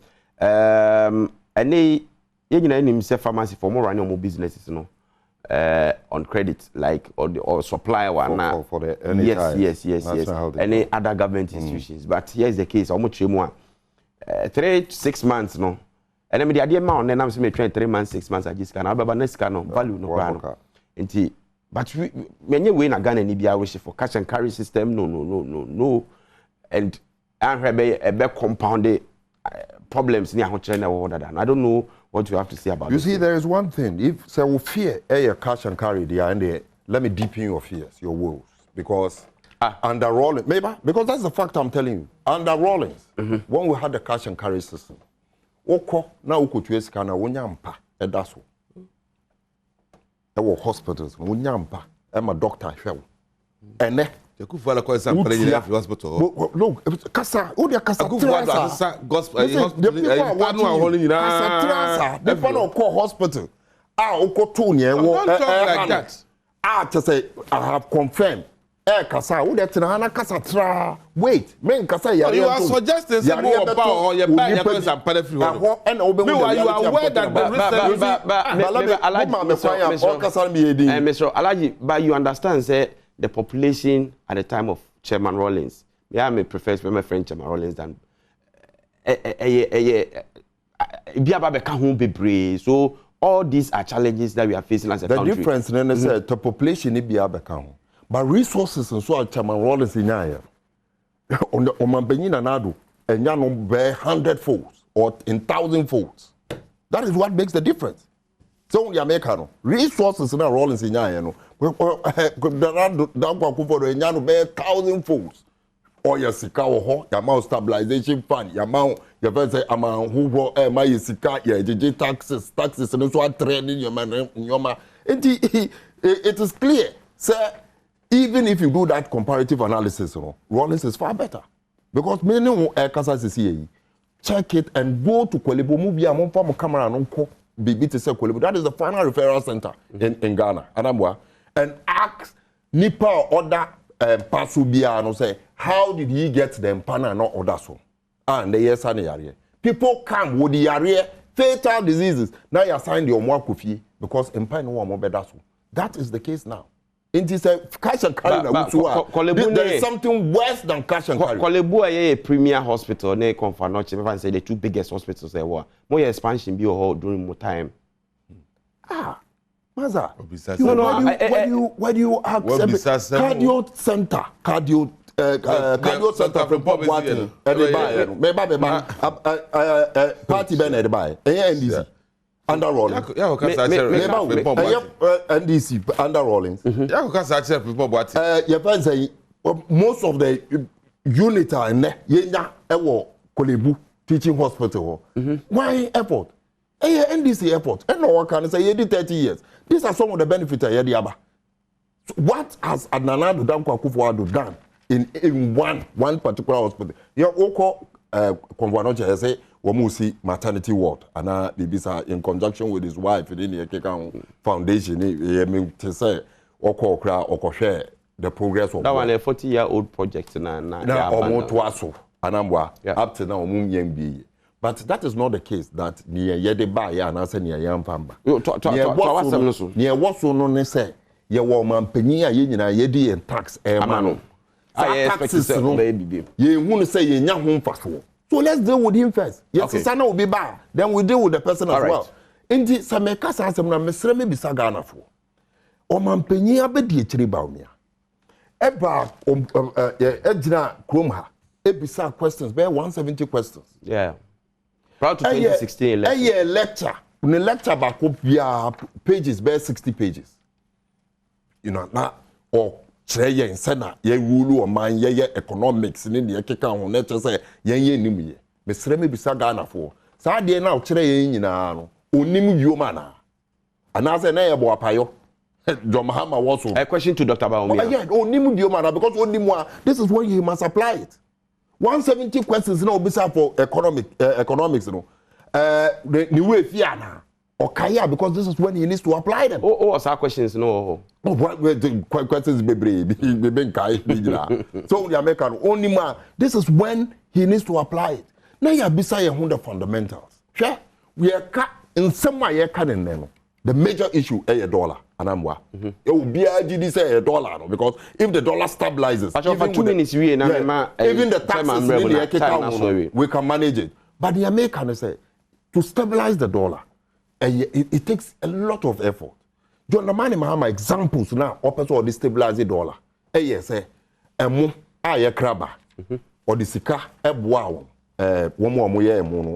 Any you know say pharmacy for more running more businesses no. On credit like or supply one for the NHI. Yes. Any other government institutions. But here's the case. How much more? 3 to 6 months no. And then the idea man then I'm saying 3 months 6 months I just can about next can value no plan. Enti but many way na Ghana ni bia wish for cash and carry system no and be compounded problems near China or that. I don't know what you have to say about you see there is one thing if say we fear your cash and carry there and let me deepen your fears your woes because under Rawlings maybe because that's the fact I'm telling you under Rawlings when we had the cash and carry system Oko na ukotu esika na wonyampa edaso. Ewo hospitals wonyampa ma doctor hwewo. Ene you could follow for example in the hospital. No, kasa o dia kasa transa gospel the people call hospital. Oko to ne wo like that. To say I have confirmed kasa wo dey tena na kasa tra wait men kasa ya you are suggesting say more about or your buy your person pay free one you are aware that the Mr. Alaji but you understand say the population at the time of Chairman Rawlings I may prefer my friend Chairman Rawlings than biaba be ka ho bebre so all these are challenges that we are facing as a country. The difference then say the population ni biaba ka ho but resources and so Chairman Rawlings in here on the Omampenina Nado, and Yano bear 100 folds or in 1,000 folds. That is what makes the difference. So the American resources in our rollings in Yano, Yano bear 1,000 folds. Or your sika or your amount stabilization fund, your amount, your verse amount who brought my sika, your taxes, and also training your man in your man. It is clear, sir. Even if you do that comparative analysis, Rollins is far better. Because many who check it and go to Kwalibu, move your mom camera and uncle, BB to say Kwalibu. That is the final referral center in Ghana, and ask Nipa or other Pasubia and say, how did he get the empana and not order so? And the yes and the people come with the area, fatal diseases. Now you assign your more coffee because empana no more better so. That is the case now. It is a cash and carry. There is something worse than cash and carry. Kolebu a premier hospital, ne Confanoche, if I say the two biggest hospitals there were. More expansion be during more time. Maza, why do you ask cardio center, cardio center from Badwam, party ben at the buy, NDC, under Rollins, NDC, under Rollins. Most of the units are in there, Yenya, Ewo, Kolebu, teaching hospital. Why airport? NDC airport, and no one can say, you did 30 years. These are some of the benefits of Yediaba. So what has Adnanado Danko done in one particular hospital? You also Convanoche say Wamusi maternity ward, and Bibisa in conjunction with his wife in the Kekan Foundation, to say Oko share the progress of that one a 40-year-old project now up to now but that is not the case that near Yede Bay and answer near Yampamba. Near what so no say, your woman Penia Yedi and tax mano. Taxes, baby. You won't say ye young home so let's deal with him first. Yes, his son will be bad. Then we deal with the person as well. Indeed, some make us answer Mr. Bisagana for. O Mampenia Bedi Tribaunia. Eba Edna Krumha. Ebisa questions, bear 170 questions. Yeah. Proud to 2016 lecture. A lecture. When a lecture back up via pages, bear 60 pages. You know, now, or Trey and Senna, ye rule or mine, ye economics, in the Keka on nature say, ye nimi. Miss Remy Bisagana for. Sadia now, Trey in an unimu humana. And as an air boy, Payo. John Mahama was a question to Dr. Baumia. Yeah, unimu humana, because only more. This is where you must apply it. 170 questions no bisa for economics no the new fiana or kaya because this is when he needs to apply them. What's our questions no what the questions be kai so the American only man this is when he needs to apply it now you bisa the fundamentals sure we are in some way can no the major issue is a dollar anamwa it will be a say a dollar no? Because if the dollar stabilizes even the taxes we can manage it but the American say to stabilize the dollar it takes a lot of effort. John Lamani Mahama examples now opposite or stabilize the dollar yes emo aye kraba or the sika ebwa one more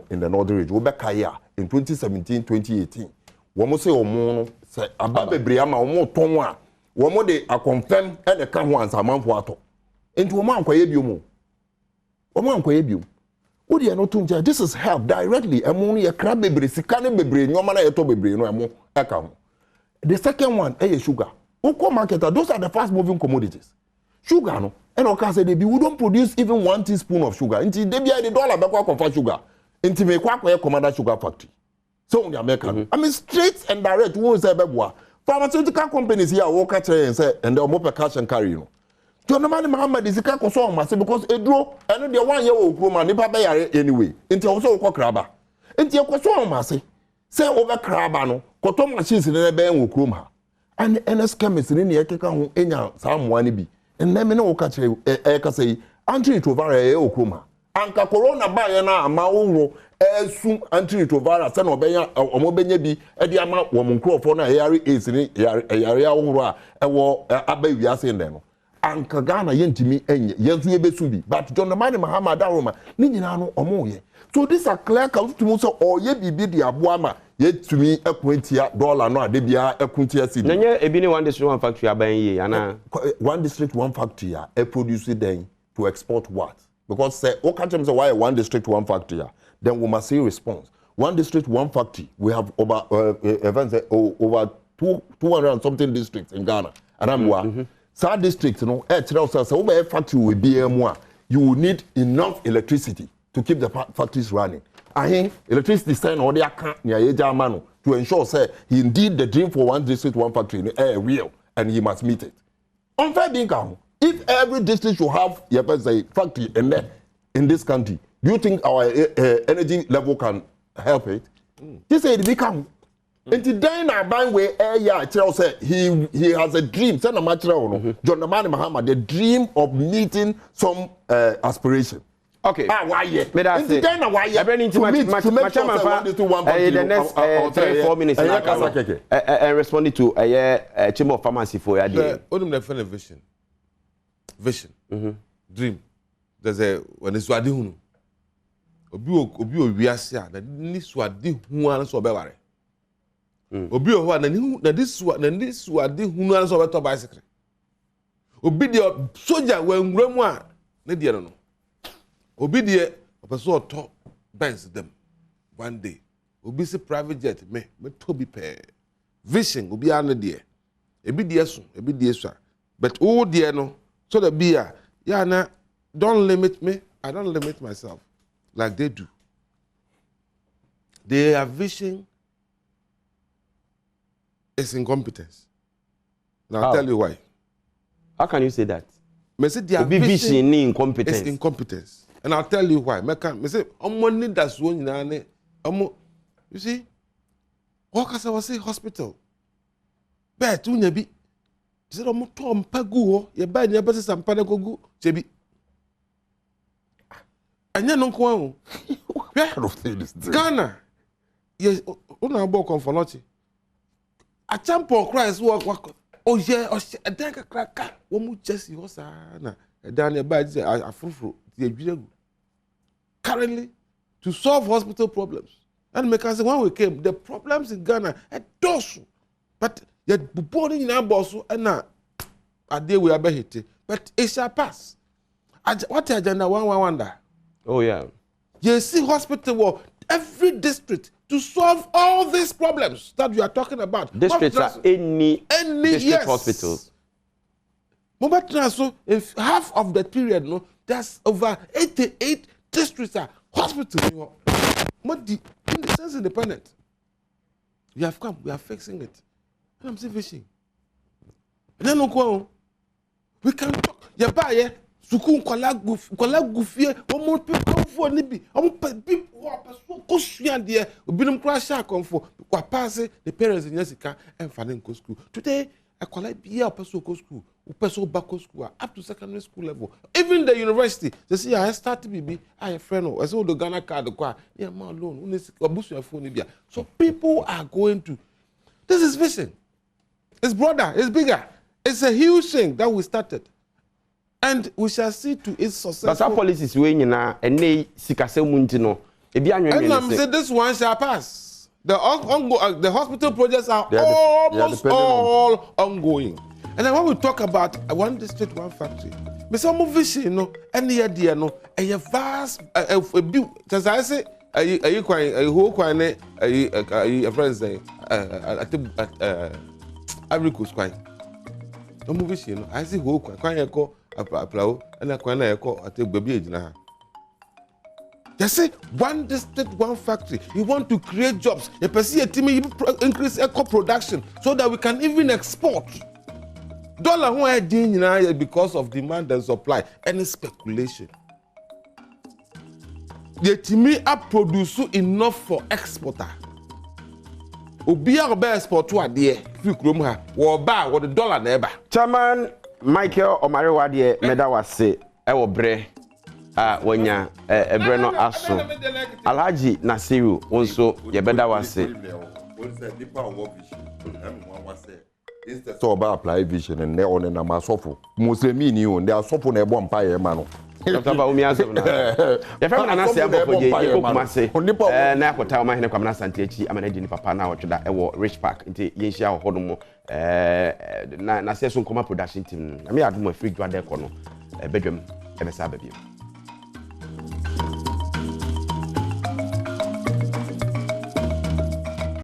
in the northern region we back here in 2017 2018 womo say omo say ababebre ama omo ton a womo de confirm e de ka ho ansamanfo ato enti womo ankoye biomu womo ankoye biom wo de no tunja this is help directly emo no ye kra bebre sika ne bebre nyoma na ye to bebre no emo e ka ho. The second one is sugar. Oko marketer, those are the fast moving commodities. Sugar no and oka say they be we don't produce even 1 teaspoon of sugar until they be the dollar back for sugar until me kwa commander sugar factory. So the American, I mean straight and direct. Who say beboa? Pharmaceutical companies here work at and say and they more cash and carry you. John Mani Muhammad is a car so massive because it draw and the 1 year old woman nipa be anyway. Until also ko kraba. Until ko so massive. Say over kraba no koto machines in the be en okrom ha. And NS chemist in the ekeka ho enya samoa bi. And them no ka kire e ka say antiretroviral e okrom ha. Anka corona ba ye na ama wo esu antiretroviral se na obenya omobenya bi e di ama wo nkrofo na yare AIDS ni yare aworo a e wo aba wiase ndem no anka Ghana yentimi enye yenso yebesu bi but John Dramani Mahama Daroma ni nyina no omoye so this are clear ka tumu so oye bibi di aboa ma yetumi ekwentia dollar no ade bia ekwentia cedi nanye ebi ni one district one factory aban ye ana one district one factory a produce then to export what because say what country say why one district one factory then we must see response one district one factory we have over over 200 and something districts in Ghana and I'm South district, you know, factory will be you will need enough electricity to keep the factories running. I think electricity stand or their account near Ejamano to ensure, say, indeed the dream for one district, one factory is real, and he must meet it. Unfair being if every district should have a factory in this country, do you think our energy level can help it? He said, become. And today na ban way tell say he has a dream. Say na material John Dramani Mahama the dream of meeting some aspiration. Okay. Why yet? And today na why yet? To make sure the next 3-4 minutes and responding to Chamber of Pharmacy for your day. Only the vision. Dream. There's a when it's wadi hunu. Obi we are see that ni swadi hu an so be ware. Obi o ho na this wadi hunu an so be to bicycle. Obi de soldier when nwura mu a na de no. Obi de opeso to Benz them one day. Obi see private jet me to be pay. Vision obi an de. Ebi de so, ebi de so. But all de no so the be ya na don't limit me. I don't limit myself like they do. Their vision is incompetence. Now I'll tell you why. How can you say that? Me say their vision is incompetence. It's incompetence. And I'll tell you why. Me say money that's one you see, what can I say hospital? But you nebi. Say omo to mpagu ye ba ni abese sampa na kogu chebi. Anya no nko an. Ghana. Yes, una abo konfolochi. A champion Christ work. Oh yeah, a danka kraka. Wo mu Chelsea ho sa na. E dan e ba je afufuru tie dwiregu. Currently to solve hospital problems. And because when we came, the problems in Ghana are those. But yet buboni in our boss and now a day we are hit. But it shall pass. What agenda one wonder? Oh yeah. You see hospital work every district to solve all these problems that you are talking about. Districts are any district yes. hospitals. But so if half of the period, no, that's over 88 districts are hospitals. What the in the sense independent. We have come, we are fixing it. And I'm still fishing. And then we can talk. Yeah, buy Sukun kwala gufie omo people for nibi omo people so kosuan there obinum crash akonfo kwa pass the parents in Jessica and faden go school today I kwala bia person go school person back school up to secondary school level even the university they say I start bibi I friend I say the Ghana card kwa yeah man alone unesi obusu your phone bia so people are going to this is vision. It's broader, it's bigger. It's a huge thing that we started. And we shall see to its successful. But our policies we na ene sikase munti no. Ebi anwen and I'm saying this one shall pass. The hospital projects are almost all ongoing. And then when we talk about one district, one factory, me say vision no, any idea no, a vast a as I say, a whole quine a friends say Ivory Coast quine. No vision no, I see whole quine echo. And I can take baby now. They say one district, one factory. You want to create jobs. You pursue a team, you increase eco production so that we can even export. Dollar who are doing now because of demand and supply. Any speculation. The team are produce enough for exporter. Obia obe export to adie. Fi krom ha. Wo ba wo the dollar na eba. Chairman Michael Omarewa de meda wase ewo bre wonya ebre no aso Alhaji Nasiru wonso ye beda wase instead so about apply vision and they on na masofo muslimi ni on they asofo na ebo mpa ye ma no Dr. Umi asem na ya fam na na se abo foje ko kuma se na akota ma hene kwamna santechi amana di ni papa na otweda e wo Rich Park nti ye hia ho hodo mo na se so nkoma production team na me adom free dwa de ko no Badwam e be sa ba bi